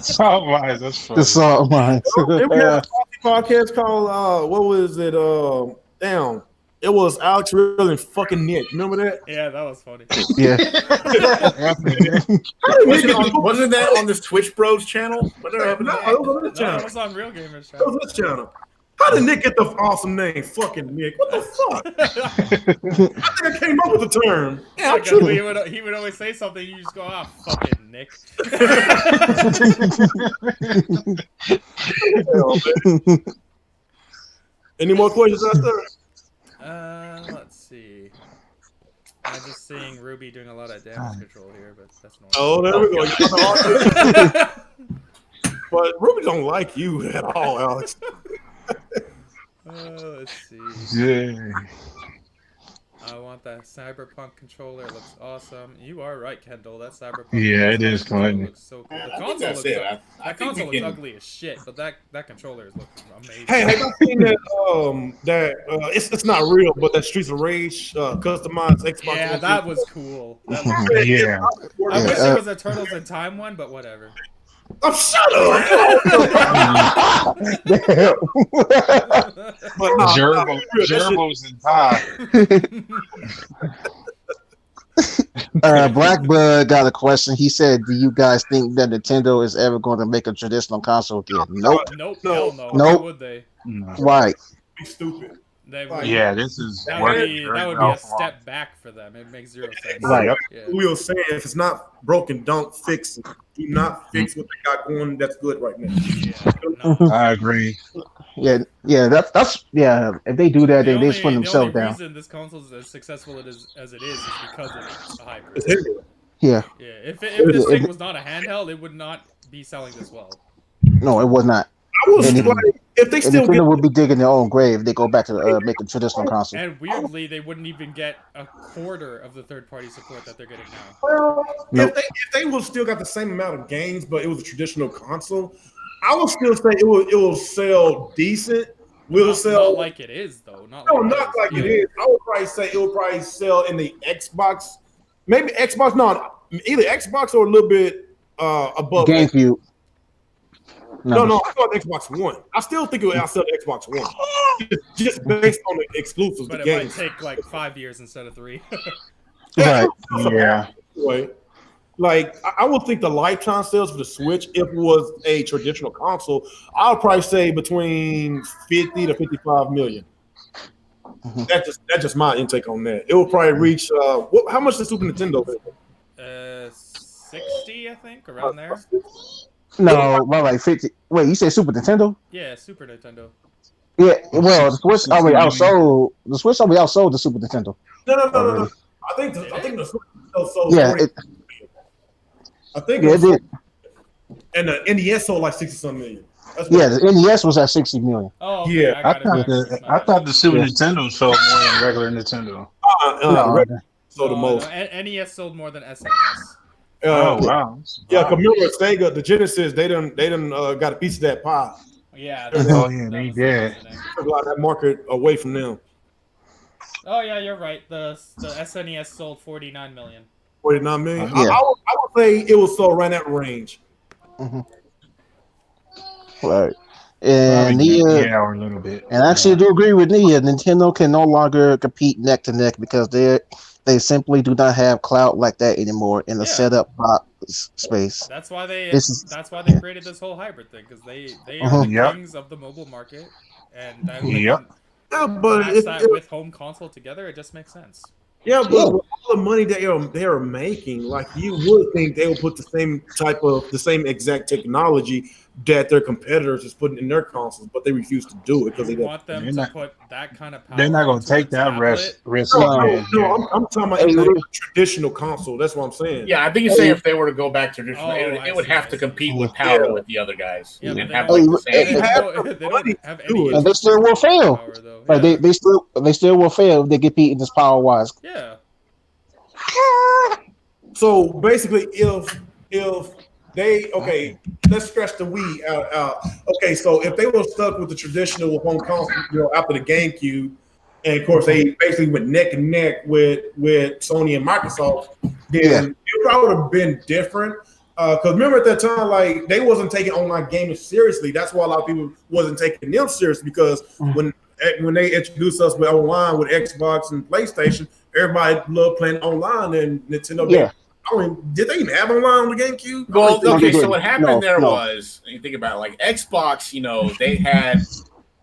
Salt Mines. That's funny. The Salt Mines. We had a podcast called what was it? Damn. It was Alex Real and fucking Nick. Remember that? Yeah, that was funny. Yeah. Wasn't that on this Twitch Bros channel? Whatever happened? No, it was on this channel. It was on Real Gamers channel. It was this channel. How did Nick get the awesome name? Fucking Nick. What the fuck? I think I came up with the term. Yeah, he would always say something. You just go, fucking Nick. Any more questions out there? Let's see. I'm just seeing Ruby doing a lot of damage control here, but that's normal. Oh, there we go. But Ruby don't like you at all, Alex. Let's see. Yeah. I want that Cyberpunk controller. It looks awesome. You are right, Kendall. That Cyberpunk. Yeah, it is fun. Looks so cool. The console looks ugly as shit, but that controller looks amazing. Hey, have you seen that? It's not real, but that Streets of Rage customized Xbox. Yeah, that was cool. Yeah. I wish it was a Turtles in Time one, but whatever. Oh, shut up! But nah, Gerbils and pie. Blackbird got a question. He said, "Do you guys think that Nintendo is ever going to make a traditional console again?" Nope. Nope. No. Hell no. Nope. Why would they? No. Right. be stupid. They Like, Yeah, this is That working would be very that would well be a for step back for them. It makes zero sense. Right. Yeah. we were saying, if it's not broken, don't fix it. Do not fix what they got going. That's good right now. Yeah. No. I agree. Yeah. That's yeah. If they do that, they swing The themselves only down. reason this console is as successful as it is because of a hybrid. It's heavy. Yeah. Yeah. If this thing was not a handheld, it would not be selling this well. No, it was not. I was And like, if they And still get, Nintendo would be digging their own grave if they go back to making traditional console. And weirdly, they wouldn't even get a quarter of the third-party support that they're getting now. well, Nope. if they will still got the same amount of games, but it was a traditional console, I would still say it will sell decent. Will sell Not like it is though. Not no, like not like it is. I would probably say it will probably sell in the Xbox, maybe Xbox, no, either Xbox or a little bit above. GameCube. No, I thought Xbox One. I still think it would outsell the Xbox One, just based on the exclusives, But the it games. might take like 5 years instead of 3. Right. Yeah. Anyway, like I would think the lifetime sales for the Switch, if it was a traditional console, I would probably say between 50 to 55 million. Mhm. That's just my intake on that. It will probably reach how much does Super Nintendo pay? 60, I think, around there. No, well, like 50. Wait, you said Super Nintendo? Yeah, Super Nintendo. Yeah, well, the Switch already outsold. The Switch already outsold the Super Nintendo. No. I think the Super Nintendo sold Yeah, 40. I think Yeah, it did. and the NES sold like 60-some million. That's Yeah, the NES was at 60 million. Oh, okay, Yeah, I got it back. I thought the Super Nintendo sold more than regular Nintendo. No, sold the most. NES sold more than SNES. Oh wow. Yeah, cause remember Sega, the Genesis, they done got a piece of that pie. Yeah. Oh yeah, they did. Took a lot of that market away from them. Oh yeah, you're right. The SNES sold 49 million. 49 million. Yeah. I would say it was so around that range. Right. And Nia, Yeah, or a little bit. and I actually do agree with Nia. Nintendo can no longer compete neck to neck because they simply do not have clout like that anymore in the setup box space. That's why they This created this whole hybrid thing, because they are the kings of the mobile market, and that they can Yeah, but match that with home console together. It just makes sense. yeah, but with all the money that they are making, like you would think they would put the same exact technology that their competitors is putting in their consoles, but they refuse to do it because they want them to put that kind of power. They're not going to take that risk. No, I'm talking about a traditional console. That's what I'm saying. Yeah, I think you're saying if they were to go back to traditional, it would have to compete with power with the other guys. Yeah, and but have like the same. they don't have any. And they still will fail. Power, though. Like they still will fail if they compete in this power wise. Yeah. So basically, if they let's scratch the Wii out. Okay, so if they were stuck with the traditional home console, after the GameCube, and of course they basically went neck and neck with Sony and Microsoft, then it probably would have been different. Because remember at that time, like they wasn't taking online gaming seriously. That's why a lot of people wasn't taking them serious because when they introduced us with online with Xbox and PlayStation, everybody loved playing online, and Nintendo. Yeah. Did they even have online on the GameCube? Well, okay, so didn't. what happened No. was, you think about it, like Xbox, they had,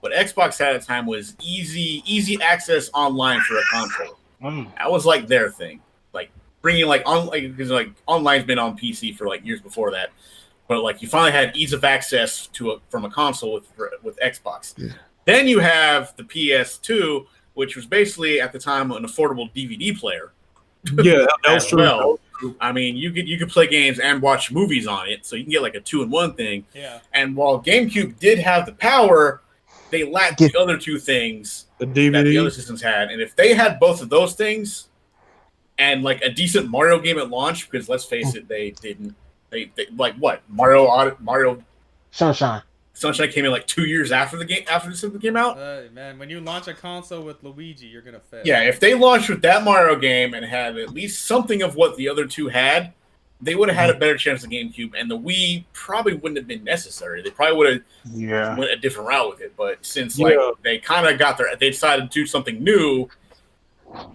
what Xbox had at the time was easy access online for a console. That was like their thing. Like bringing because online's been on PC for like years before that. But like you finally had ease of access from a console with Xbox. Yeah. Then you have the PS2, which was basically at the time an affordable DVD player. Yeah, that was true. Well. I mean, you could play games and watch movies on it, so you can get like a 2-in-1 thing. Yeah. And while GameCube did have the power, they lacked the other two things the DVD that the other systems had. And if they had both of those things and like a decent Mario game at launch, because let's face it, they didn't. They like what Mario Sunshine came in like 2 years after the system came out. Man, when you launch a console with Luigi, you're gonna fail. Yeah, if they launched with that Mario game and had at least something of what the other two had, they would have had a better chance of GameCube, and the Wii probably wouldn't have been necessary. They probably would have went a different route with it. But since they kind of they decided to do something new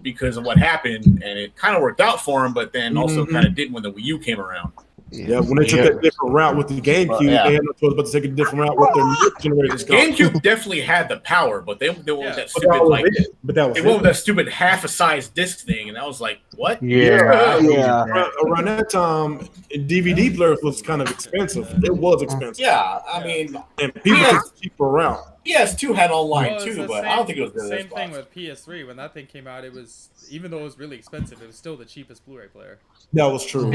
because of what happened, and it kind of worked out for them, but then also kind of didn't when the Wii U came around. Yeah, when they took a different route with the GameCube, they had no choice but to take a different route with their new generation. GameCube definitely had the power, but they went with that stupid that stupid half a size disc thing, and I was like, what? Around that time, DVD players was kind of expensive. It was expensive. Yeah, I mean, and people took a cheaper route. PS2 had online too, but I don't think it was the same thing with PS3. When that thing came out, it was, even though it was really expensive, it was still the cheapest Blu-ray player. That was true.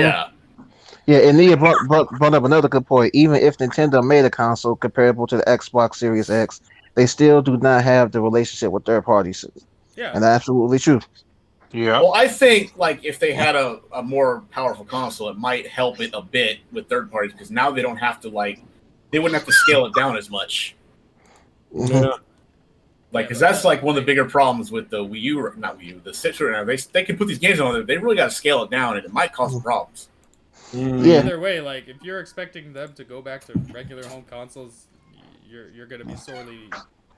Yeah, and Nia brought up another good point. Even if Nintendo made a console comparable to the Xbox Series X, they still do not have the relationship with third parties. Yeah, and that's absolutely true. Yeah. Well, I think like if they had a more powerful console, it might help it a bit with third parties because now they don't have to they wouldn't have to scale it down as much. Yeah. Because that's like one of the bigger problems with the Wii U, not Wii U, the Switch right now. They can put these games on there. They really got to scale it down, and it might cause some problems. Either way, like if you're expecting them to go back to regular home consoles, you're gonna be sorely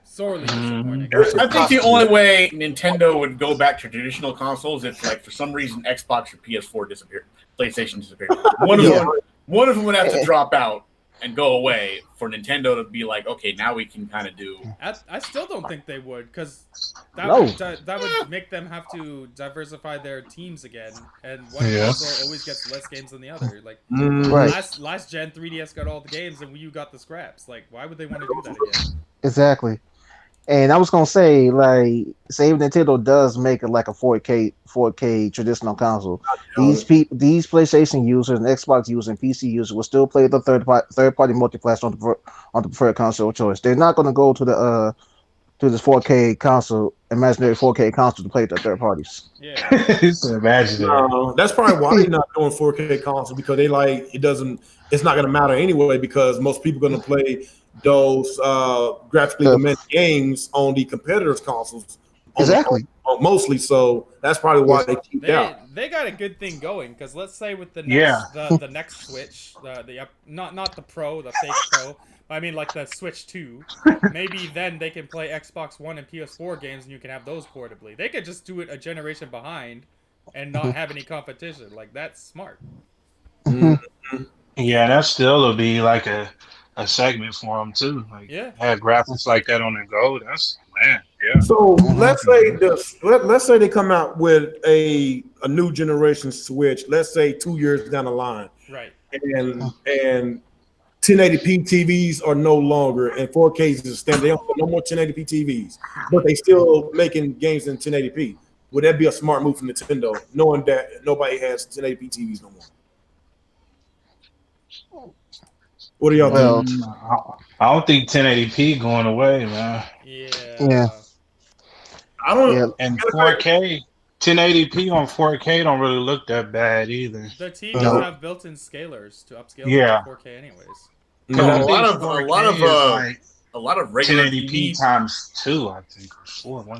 disappointed. I think the only way Nintendo would go back to traditional consoles if, like, for some reason Xbox or PS4 disappeared, PlayStation disappeared. One of them would have to drop out and go away for Nintendo to be like, okay, now we can kind of do. I still don't think they would, because that would make them have to diversify their teams again, and one console always gets less games than the other. Like last gen 3DS got all the games and Wii U got the scraps. Like, why would they want to do that again? Exactly. And I was gonna say, like, say if Nintendo does make it like a 4K traditional console, these PlayStation users and Xbox users and PC users will still play the third party multiplayer on the preferred console of choice. They're not gonna go to the to this 4K console, imaginary 4K console to play the third parties. Yeah, imagine that. That's probably why they're not doing 4K console, because they it's not gonna matter anyway, because most people are gonna play those graphically demanding games on the competitors' consoles. Mostly, so that's probably why they keep out. They got a good thing going, because let's say with the next Switch, not the Pro, the fake Pro, I mean like the Switch 2, maybe then they can play Xbox One and PS4 games and you can have those portably. They could just do it a generation behind and not have any competition. Like, that's smart. Yeah, that still will be like a segment for them too. Like, have graphics like that on the go. That's So let's say they come out with a new generation Switch. Let's say 2 years down the line, right? And 1080p TVs are no longer, and 4K is the standard. They don't put no more 1080p TVs, but they still making games in 1080p. Would that be a smart move from Nintendo, knowing that nobody has 1080p TVs no more? What do y'all think? I don't think 1080p going away, man. Yeah. I don't. And 4K, 1080p on 4K don't really look that bad either. The TVs have built-in scalers to upscale to 4K, anyways. A lot of regular 1080p times 2, I think.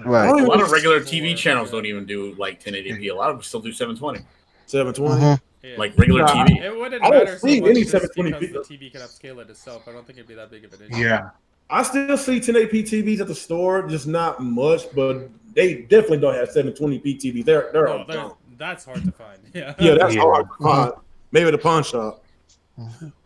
Right. A lot of regular TV channels don't even do like 1080p. A lot of them still do 720. 720. Like regular TV. It wouldn't matter so much any just 720p. because the TV can upscale it itself. I don't think it'd be that big of an issue. Yeah. I still see 1080p TVs at the store, just not much, but they definitely don't have 720p TVs. They're all gone. That's hard to find. Yeah, that's hard to find. Maybe at a pawn shop.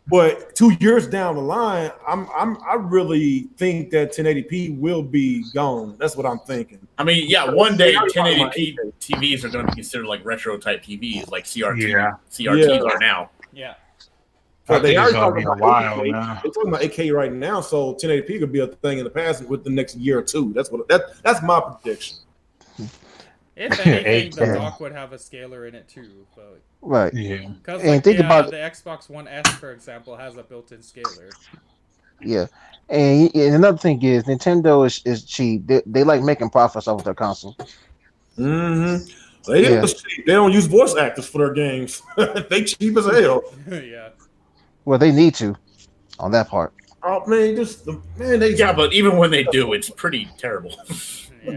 But 2 years down the line, I really think that 1080p will be gone. That's what I'm thinking. I mean, one day 1080p TVs are going to be considered like retro type TVs, like CRTs are now. Yeah. So they are talking about 8K. They're talking about 8K right now, so 1080p could be a thing in the past with the next year or two. That's my prediction. If anything, the dock would have a scaler in it too. But, right. Yeah. Because the Xbox One S, for example, has a built-in scaler. Yeah. And another thing is, Nintendo is cheap. They like making profits off of their console. Mm-hmm. They don't use voice actors for their games. They cheap as hell. Yeah. Well, they need to on that part. Oh man, but even when they do, it's pretty terrible.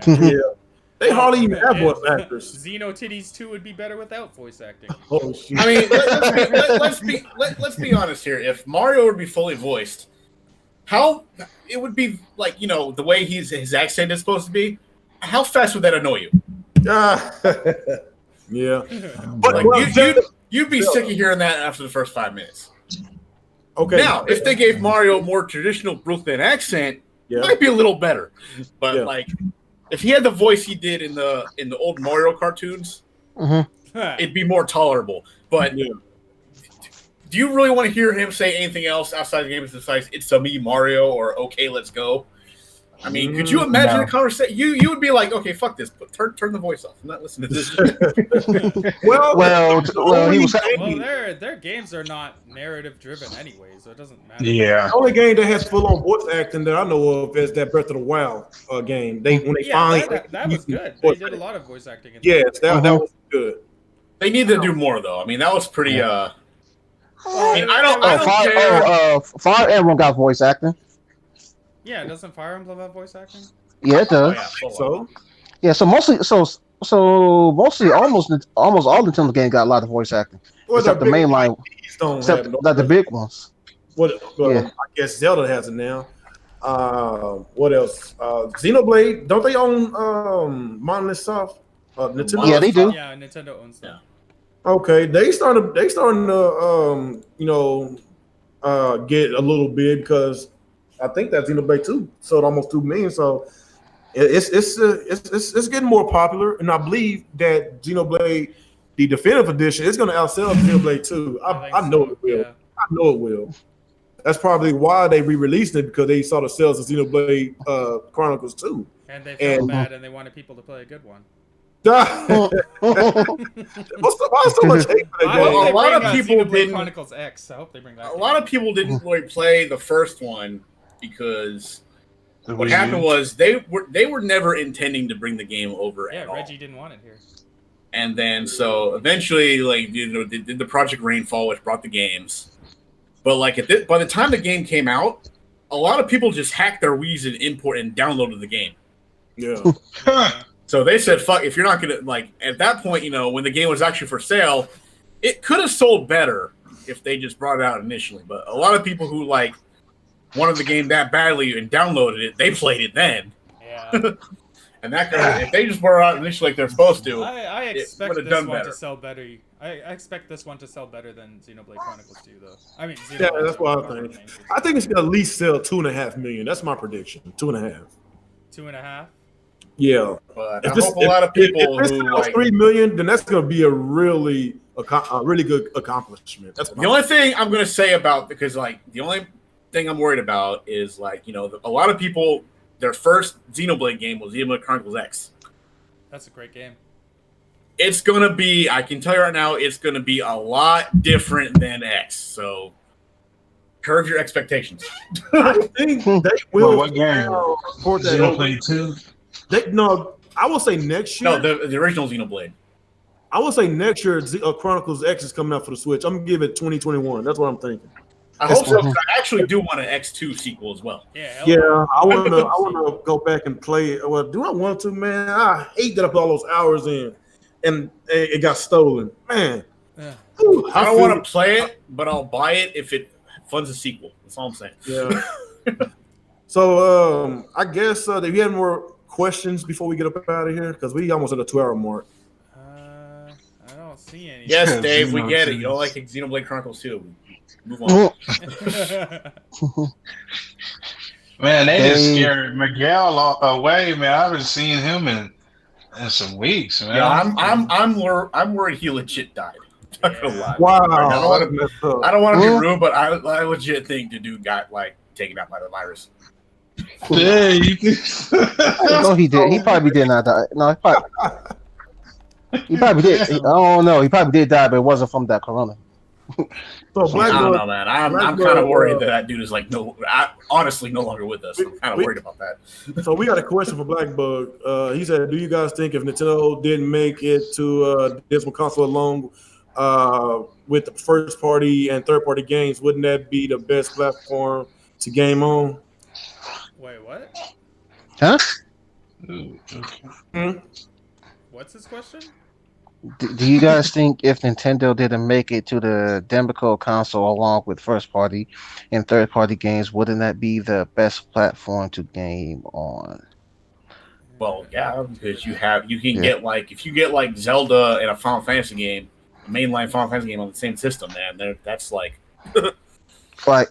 Yeah. They hardly even have voice actors. Xeno Titties 2 would be better without voice acting. Oh shit! I mean, let's be honest here. If Mario would be fully voiced, how it would be like the way his accent is supposed to be. How fast would that annoy you? Yeah, but like, you'd be sick of hearing that after the first 5 minutes. Okay. Now, if they gave Mario a more traditional Brooklyn accent, it might be a little better. But like, if he had the voice he did in the old Mario cartoons, it'd be more tolerable. But do you really want to hear him say anything else outside the game besides "It's a me, Mario" or "Okay, let's go"? I mean, could you imagine a conversation? You would be like, "Okay, fuck this. Turn the voice off. I'm not listening to this." Their games are not narrative driven anyway, so it doesn't matter. Yeah. The only game that has full on voice acting that I know of is that Breath of the Wild game. That was good. They did a lot of voice acting. Yes, that was good. They need to do more though. I mean, that was pretty. I don't care. Fire Emblem got voice acting. Yeah, doesn't Fire Emblem have voice acting? Yeah, it does. So mostly almost all Nintendo games got a lot of voice acting, except the main line, except the big ones. I guess Zelda has it now. What else? Xenoblade, don't they own Monolith Soft? Nintendo. Yeah, they do. Yeah, Nintendo owns them. Okay, they starting to get a little big because I think that Xenoblade 2 sold almost 2 million. So it's getting more popular, and I believe that Xenoblade, the definitive edition, is going to outsell Xenoblade 2. I know it will. Yeah. I know it will. That's probably why they re-released it, because they saw the sales of Xenoblade Chronicles 2. And they felt bad, and they wanted people to play a good one. Why so much hate for that game? A lot of people didn't. Chronicles X. I hope they bring that. A lot of people didn't really play the first one because what happened was they were never intending to bring the game over at all. Reggie didn't want it here. And then so eventually, did the Project Rainfall, which brought the games. But by the time the game came out, a lot of people just hacked their Wii's and downloaded the game. Yeah. So they said, "Fuck! If you're not gonna at that point, when the game was actually for sale, it could have sold better if they just brought it out initially. But a lot of people who wanted the game that badly and downloaded it, they played it then. Yeah. And if they just brought it out initially like they're supposed to, I expect this one to sell better. I expect this one to sell better than Xenoblade Chronicles 2, though. I mean, that's what I think. I think it's gonna at least sell 2.5 million. That's my prediction. 2.5. 2.5. Yeah, but I hope a lot of people if who 3 million, then that's going to be a really good accomplishment. That's the only thing I'm going to say about, because the only thing I'm worried about is a lot of people, their first Xenoblade game was Xenoblade Chronicles X. That's a great game. It's going to be, I can tell you right now, it's going to be a lot different than X. So curb your expectations. I think they will. What game? Xenoblade 2. I will say next year. No, the original Xenoblade. I will say next year, Chronicles X is coming out for the Switch. I'm gonna give it 2021. That's what I'm thinking. I hope so. I actually do want an X2 sequel as well. Yeah. I want to go back and play it. Well, do I want to, man? I hate that I put all those hours in, and it got stolen, man. Yeah. Ooh, I don't want to play it, but I'll buy it if it funds a sequel. That's all I'm saying. Yeah. So I guess if you had more questions before we get up out of here, because we almost at a 2-hour mark. I don't see any. Yes, Dave, we get it. You don't like Xenoblade Chronicles 2. Move on. Man, they just scared Miguel away, man. I haven't seen him in some weeks, man. Yeah, I'm worried he legit died. I'm not gonna lie. Wow. I don't want to be rude, but I legit think the dude got taken out by the virus. Yeah, you can. No, he did. He probably did not die. No, he probably did. Oh no, he probably did die, but it wasn't from that corona. So I don't know, man. I'm kind of worried that dude is honestly no longer with us. I'm kind of worried about that. So we got a question for Blackbug. He said, "Do you guys think if Nintendo didn't make it to this one console alone with the first party and third party games, wouldn't that be the best platform to game on?" Wait, what? Huh? Ooh, okay. What's his question? Do you guys think if Nintendo didn't make it to the Demco console along with first party and third party games, wouldn't that be the best platform to game on? Well, yeah, because you can Yeah. get like if you get like Zelda and a Final Fantasy game, a mainline Final Fantasy game on the same system, man, that's like Like,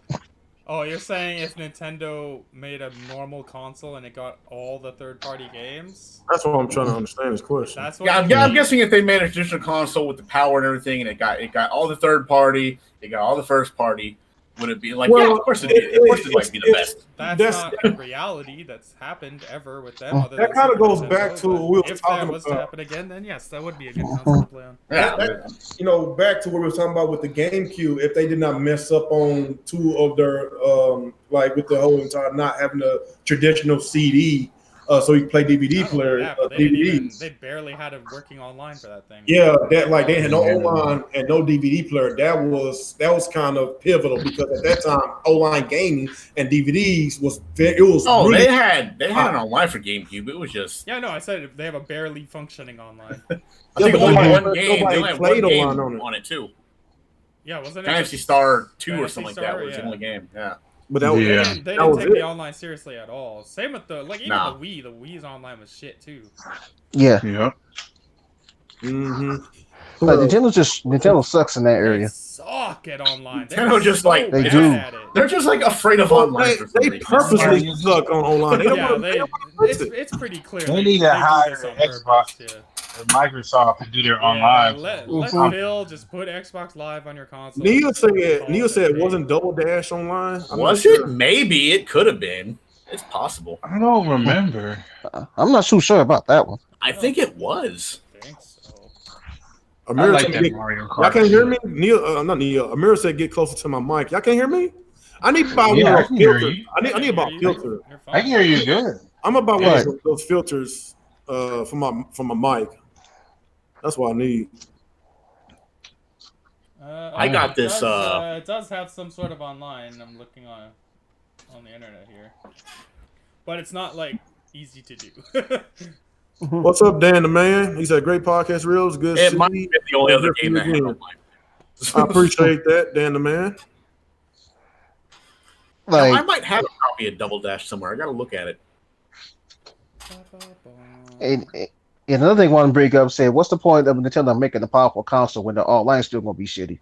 Oh, you're saying if Nintendo made a normal console and it got all the third-party games? That's what I'm trying to understand his question. That's what. I'm guessing if they made a traditional console with the power and everything, and it got all the third party, it got all the first party, would it be like? Well, yeah, of course it would like be the best. That's not a reality that's happened ever with them. Other That than kind of Super goes Nintendo, back to but what we were if talking that was to about. happen again, then yes, that would be a good console to play on. Yeah, You know, back to what we were talking about with the GameCube. If they did not mess up on two of their, like with the whole entire not having a traditional CD, so you can play DVD player, Yeah, but DVDs. they barely had it working online for that thing. Yeah, that like they had no online and no DVD player. That was kind of pivotal because at that time online gaming and DVDs was Oh, really, they had it online for GameCube. It was just Yeah, no, I said they have a barely functioning online. I think but only nobody- one game. nobody They only had played one game online on it. on it too. Yeah, wasn't it? Fantasy just- Star 2 or Phantasy something like Star, that was yeah. the only game. Yeah. but that was Yeah. They That didn't was take it. the online seriously at all. Same with the even Nah. the Wii. The Wii's online was shit too. yeah, Yeah. Mm-hmm. like Nintendo sucks in that They area. suck at online. Nintendo They're just so like- They bad do. at it. They're just like afraid of online for some They reason. purposely Yeah. suck on online. They don't Yeah, wanna- they don't wanna fix it. it's pretty clear. They need to do hire this on Xbox. purpose, yeah. Microsoft to do their Yeah, online. let Mhm. Phil just put Xbox Live on your console. Neil said Call it wasn't Double Dash online. I'm not Was sure. it? Maybe it could have been. It's possible. I don't remember. I'm not too sure about that one. I think it was. I think so. I Amir like said that get- Mario Kart. Y'all can't hear me? Not Neil. Amir said get closer to my mic. Y'all can't hear me? I need to buy one Yeah, of I those can hear filters. you. I need to buy a filter. You're I fine. can hear you good. I'm gonna buy one Right. of those filters for my mic. That's what I need. I got this, It does have some sort of online. I'm looking on the internet here, but it's not like easy to do. What's up, Dan the man? He said great podcast reels. Good. It to might see be the only you. other game that had I online. appreciate that, Dan the man. I Like, might have a copy of Double Dash somewhere. I gotta look at it. and another thing I want to bring up said, what's the point of Nintendo making a powerful console when the online still gonna be shitty?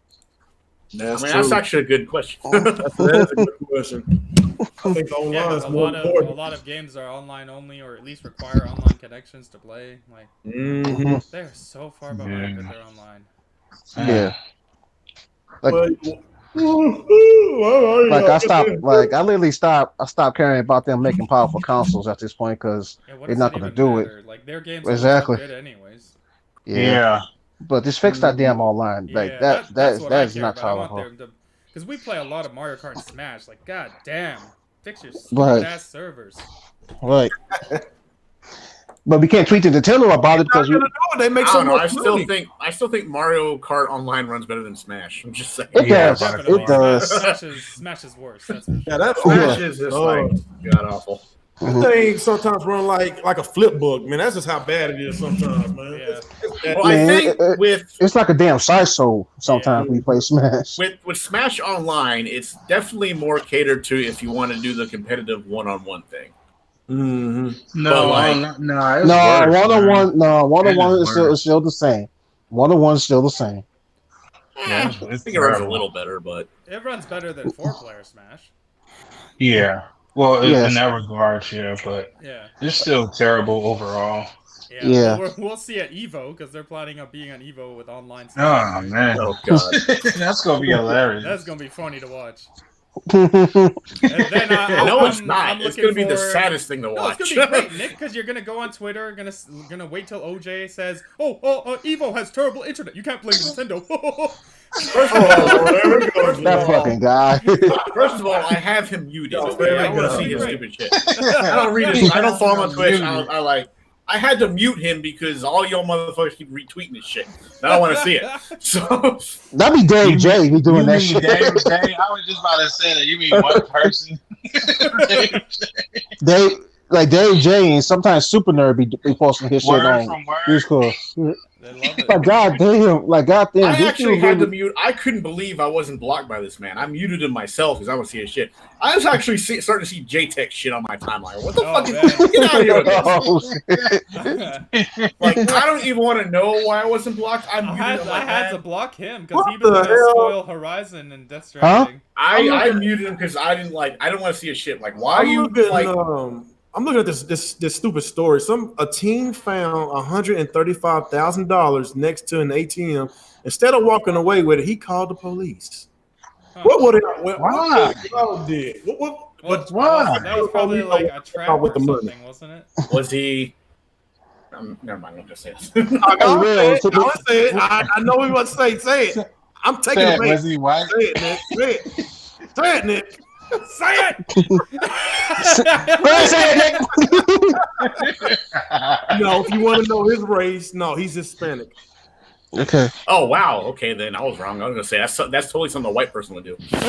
That's That's true. actually a good question. That is a good question. I think the Yeah, online 'cause is more a important. lot of games are online only, or at least require online connections to play. Like Mhm. they're so far behind Yeah. with their online. Yeah. Like, Like I literally stopped caring about them making powerful consoles at this point because Yeah, what they're does not it gonna even do it. matter? Like their games Exactly. are so good anyways. yeah. But just fix that damn online. Yeah, Like that's what I that's care not about. I want tolerable. them to, because we play a lot of Mario Kart and Smash. Like, god damn, fix your Right. stupid ass servers. Right. But we can't tweet to Nintendo about it because they make I so don't know. much money. I still think Mario Kart Online runs better than Smash. I'm just saying. it Yeah, does. Definitely. It does. Smash is worse. That's for sure. Yeah, that Smash is just Oh. like god awful. That thing sometimes run like a flip book, man. That's just how bad it is sometimes, man. Yeah. It's bad. Well, I Man, think with It's like a damn sideshow sometimes when you play Smash. with Smash Online, it's definitely more catered to if you want to do the competitive one-on-one thing. Mhm. No, But, like- no, it's No, worse, one-on-one. No, one-on-one It is is still the same. One-on-one is still the same. Yeah, I it's think it runs a terrible. little better, but It runs better than 4-player Smash. Yeah. Well, Yes. in that regard, yeah, but Yeah. it's still terrible overall. Yeah. Well, we'll see at Evo because they're planning on being on Evo with online. Oh Smash. man, oh god. that's gonna be hilarious. That's gonna be funny to watch. yeah, And then No, it's I'm not. It's looking gonna be the for- saddest thing to No, watch. it's gonna be great, Nick, because you're gonna go on Twitter, gonna wait till OJ says, Evo has terrible internet. You can't blame Nintendo. First of all, there we go. that fucking guy. First of all, I have him muted. Oh, Okay? I there we don't want go. to see his Great. stupid shit. I don't read his. I don't follow him on Twitch. I had to mute him because all y'all motherfuckers keep retweeting his shit. I don't want to see it. So That'd be Dave J. Be doing You that mean shit. Dave? I was just about to say that. You mean one person? Dave like Dave James, sometimes Super Nerd be posting his shit Word on from word. Discord. They love it. Like goddamn, I this actually dude had to really- mute. I couldn't believe I wasn't blocked by this man. I muted him myself because I want to see his shit. I was actually starting to see JTech shit on my timeline. What the fuck is get out of here with this? Oh, shit. Like, I don't even want to know why I wasn't blocked. I muted him. I Like, had to man. block him because What he was the gonna hell? spoil Horizon and Death Stranding. I muted him because I didn't want to see his shit. Like, why are you like? I'm looking at this stupid story. A teen found $135,000 next to an ATM. Instead of walking away with it, he called the police. Huh. What did? Why? Well, that was probably like a trap with or the money. something, wasn't it? Was he? Never mind. I'm just saying. I know we want to say it. I'm taking Say it it, back. was he white? Say it, Nick. Say it. Say it, Nick. Say it! No, if you want to know his race, no, he's Hispanic. Okay. Oh wow. Okay, then I was wrong. I was gonna say that's totally something a white person would do. You're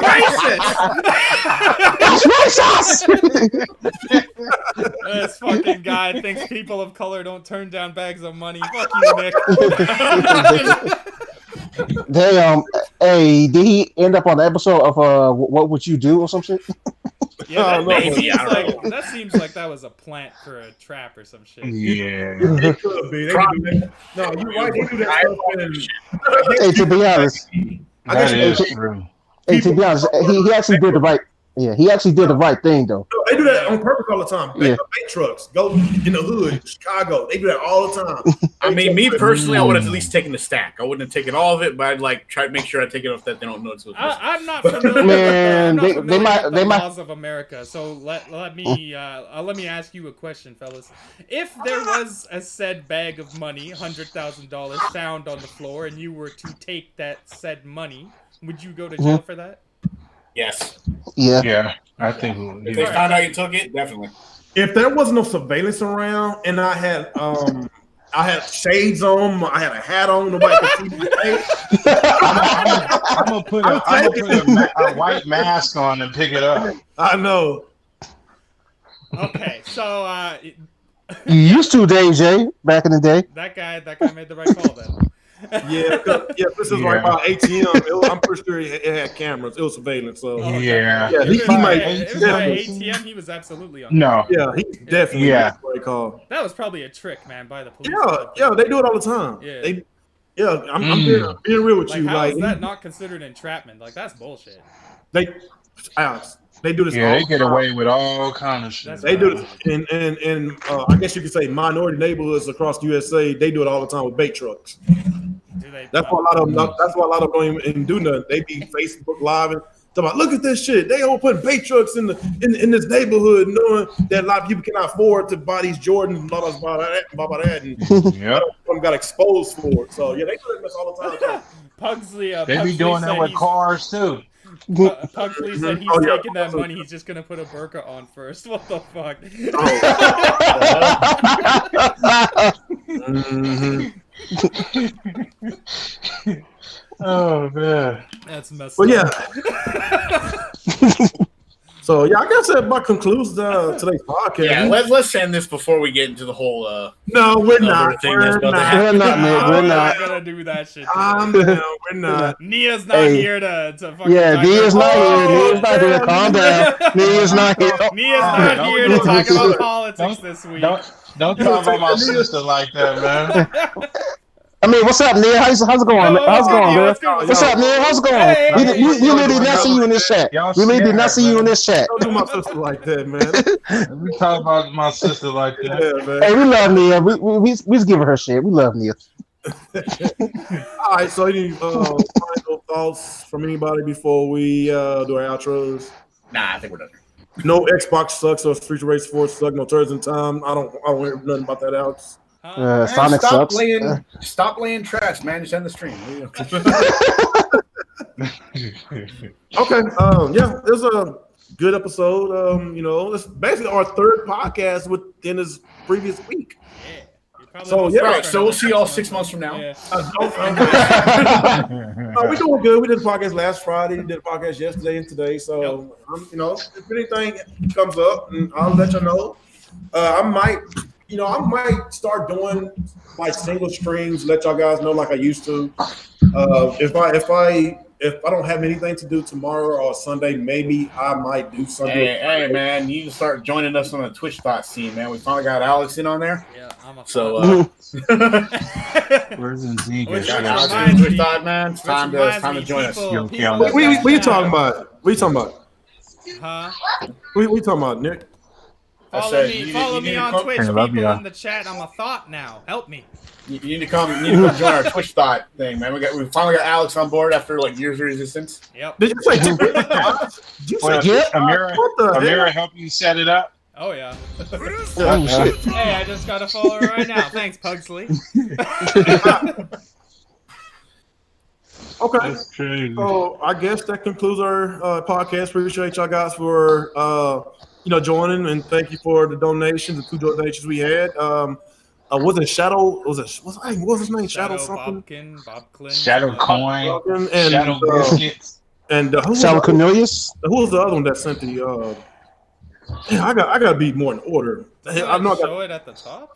racist! That's racist! This fucking guy thinks people of color don't turn down bags of money. Fuck you, Nick. Damn. Hey, did he end up on the episode of What Would You Do or some shit? Yeah, Maybe, I don't know. that seems like that was a plant for a trap or some shit. Yeah. It could be. They do that. No, you're right. They do that stuff. Hey, to be honest, That is true. he actually did the right. Yeah, he actually did the right thing though. They do that on purpose all the time. Yeah. Bank trucks go in the hood, Chicago. They do that all the time. I mean, me personally, I would have at least taken the stack. I wouldn't have taken all of it, but I'd like try to make sure I take it off that they don't notice. I'm not familiar Man, with the, they might- laws of America. So let me ask you a question, fellas. If there was a said bag of money, $100,000 found on the floor, and you were to take that said money, would you go to jail for that? Yes. Yeah. Yeah, I think. If they found out you took it, definitely. If there was no surveillance around and I had shades on, I had a hat on, nobody could see my face. I'm gonna put a white mask on and pick it up. I know. Okay, so You used to, Dave J, back in the day. that guy made the right call then. Yeah, this is right by ATM. I'm pretty sure it had cameras. It was surveillance. So Yeah. Yeah, If he might. it was by ATM, he was absolutely on. No. Yeah, he definitely. Yeah. What they call. That was probably a trick, man, by the police. Yeah, they do it all the time. Yeah. I'm being real with Like, you. how Like is that not considered entrapment? Like, that's bullshit. Alex, they do this. Yeah, all they the get time. away with all kind of shit. That's They do this in I guess you could say minority neighborhoods across USA. They do it all the time with bait trucks. Do they? That's why a lot of them. That's why a lot of them don't even do nothing. They be Facebook Live and talk about, look at this shit. They all putting bait trucks in this neighborhood, knowing that a lot of people cannot afford to buy these Jordans and blah blah that, and Yep. some got exposed for it. So yeah, they do this all the time. Pugsley, They be doing that with cars too. Pugsley said he's Oh, yeah. taking that money. He's just gonna put a burqa on first. What the fuck? Oh man. That's messed But up. yeah. So yeah, I guess that about concludes today's podcast. Yeah, let's end this before we get into the whole. No, we're Another not. thing that's We're about to not. happen. We're not, man. We're not. We're gonna do that shit. Calm today. down. We're not. Nia's not Hey. here to fucking. Yeah, Nia's not here. Nia's not here. man. Calm down. Nia's not here. Nia's not Don't here do to talk this. about politics this week. Don't talk about my sister like that, man. I mean, what's up, Nia? How's it going? Oh, How's it going, man? let's go. What's up, Nia? How's it going? Hey. We literally not see you in this chat. We literally not see you in this chat. Don't do my sister like that, man. We talk about my sister like that. Yeah, man. Hey, we love Nia. We just giving her shit. We love Nia. All right. So, any final thoughts from anybody before we do our outros? Nah, I think we're done. No Xbox sucks or Street Race 4 sucks. No Turds in Time. I don't hear nothing about that, Alex. Huh? Sonic stop sucks. Stop laying trash, man. Just end the stream. Okay. Yeah, it was a good episode. It's basically our third podcast within this previous week. Yeah. Probably So, won't yeah. start Right, for so we'll another see y'all 6 6 months from now. Yeah. We doing good. We did a podcast last Friday. We did a podcast yesterday and today. So, if anything comes up, I'll let you know. I might start doing like single streams. Let y'all guys know like I used to. If I don't have anything to do tomorrow or Sunday, maybe I might do something. Hey, man, you need to start joining us on the Twitch scene, man. We finally got Alex in on there. Yeah, I'm a So, Where's the Which got Zika? Alex in reminds Twitch me- man. It's time to join us. Yo, People what What in you the talking chat. about? What you talking about? Huh? What you talking about, Nick? Follow me on Twitch, Hey, love people ya. in the chat. I'm a thought now. Help me. You need to come join our Twitch thing, man. We finally got Alex on board after like years of resistance. Yep. Did you say Did you say Well, Amira, What the hell? Amira help you set it up? Oh yeah. Oh shit! Hey, I just got a follower right now. Thanks, Pugsley. Okay. That's crazy. So I guess that concludes our podcast. Appreciate y'all guys for joining, and thank you for the donations, the 2 donations we had. Was it Shadow? What was his name? Shadow something. Bobclin. Shadow Coin, And Shadow Biscuits. and who was Sal the- Cornelius. who was the other one that sent the? I got to be more in order. I know I got. Show it at the top.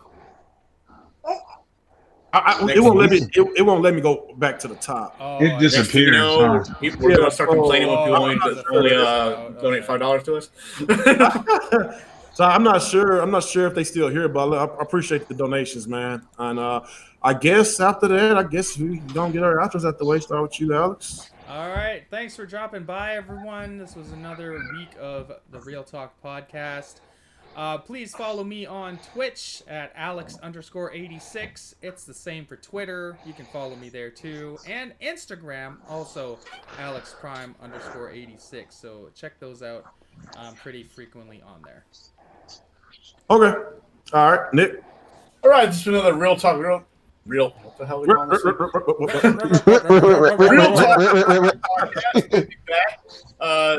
It won't let me. It won't let me go back to the top. Oh, It disappears. huh? We're gonna start complaining when people only okay. donate $5 to us. So I'm not sure. I'm not sure if they still here, but I appreciate the donations, man. And I guess after that, we don't get our outros out the way. Start with you, Alex. All right. Thanks for dropping by, everyone. This was another week of the Real Talk podcast. Please follow me on Twitch at Alex_86. It's the same for Twitter. You can follow me there too. And Instagram, also AlexPrime_86. So check those out. I'm pretty frequently on there. Okay. All right, Nick. All right, this is another Real Talk. Real. What the hell are we calling this?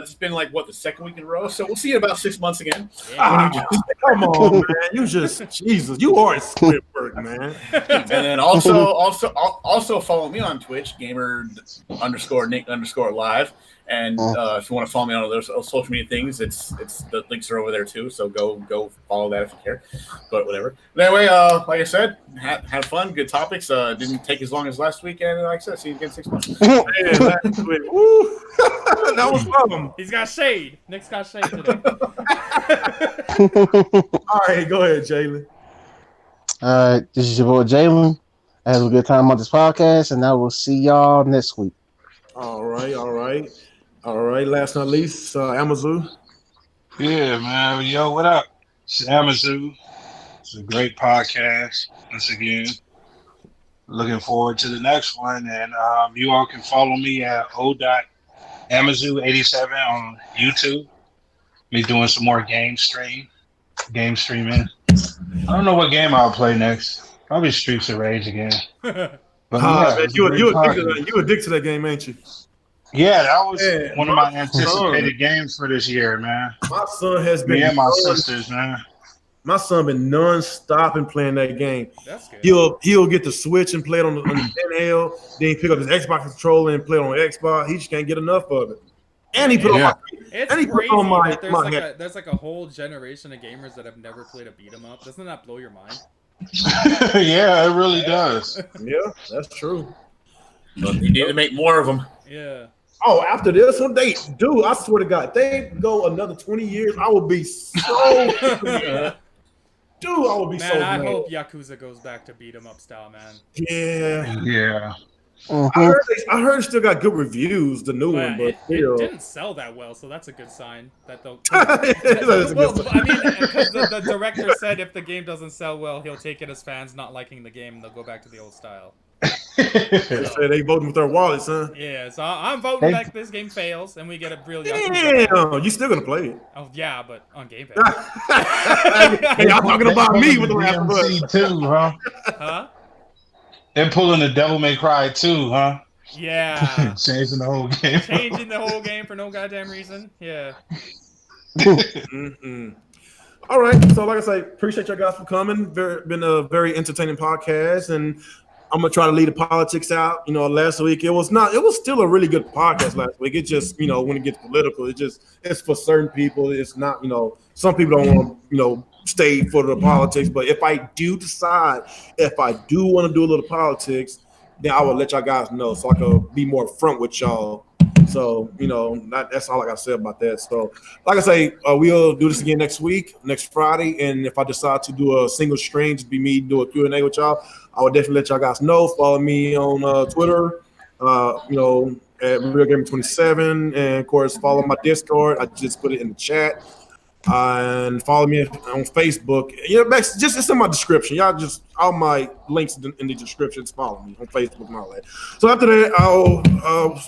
It's been like the second week in a row, so we'll see you in about 6 months again. Come on, man. You just Jesus. You are a Squidward, man. And then also follow me on Twitch, gamer_Nick_live. And if you want to follow me on those social media things, it's the links are over there too. So go follow that if you care. But whatever. But anyway, like I said, had fun, good topics. Didn't take as long as last week, and like I said, see you again 6 months. Man, that was fun. He's got shade. Nick's got shade today. All right, go ahead, Jalen. All right, this is your boy Jalen. I had a good time on this podcast, and I will see y'all next week. All right. Last but not least, Amazon. Yeah, man. Yo, what up? It's Amazon. It's a great podcast. Once again, looking forward to the next one. And you all can follow me at o.amazon87 on YouTube. Me doing some more game streaming. I don't know what game I'll play next. Probably Streets of Rage again. But Man, you addicted to that game, ain't you? Yeah, that was one of my anticipated games for this year, man. My son has been. Me and my sisters, man. My son been non-stop and playing that game. That's good. He'll get the Switch and play it on the handheld. Then he pick up his Xbox controller and play it on Xbox. He just can't get enough of it. And he put It's and he crazy put on my that there's like a whole generation of gamers that have never played a beat 'em up. Doesn't that blow your mind? Yeah, it really does. Yeah, that's true. But you need to make more of them. Yeah. Oh, after this one, I swear to God, they go another 20 years, I will be so Dude, I would be Man, so I mad. hope Yakuza goes back to beat 'em up style, man. Yeah. Yeah. I heard it still got good reviews, the new one, but it still. didn't sell that well, so that's a good sign. That they'll. That is a good Well, sign. I mean, because the director said if the game doesn't sell well, he'll take it as fans not liking the game, and they'll go back to the old style. They said they voting with their wallets, huh? Yeah, so I'm voting back this game fails, and we get a real Yakuza. Damn, you still gonna play it? Oh yeah, but on Game Pass. Hey, I'm talking about me with the last DMC one. too, huh? Huh? They're pulling the Devil May Cry 2, huh? Yeah. Changing the whole game. Changing the whole game for no goddamn reason. Yeah. Mm-mm. All right. So, like I say, appreciate you guys for coming. Been a very entertaining podcast, and I'm gonna try to leave the politics out. Last week it was not. It was still a really good podcast last week. It just, when it gets political, it's for certain people. It's not. Some people don't want to, stay for the politics. But if I do decide, if I do want to do a little politics, then I will let y'all guys know so I can be more upfront with y'all. So, that's all I got to say about that. So, like I say, we'll do this again next week, next Friday. And if I decide to do a single stream, just be me, do a Q&A with y'all, I will definitely let y'all guys know. Follow me on Twitter, at RealGamer27. And, of course, follow my Discord. I just put it in the chat. And follow me on Facebook. It's in my description. Y'all just all my links in the description. Follow me on Facebook and all that. So after that, I'll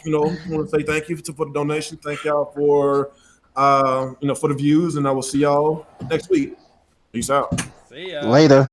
want to say thank you for the donation. Thank y'all for for the views, and I will see y'all next week. Peace out. See ya. Later.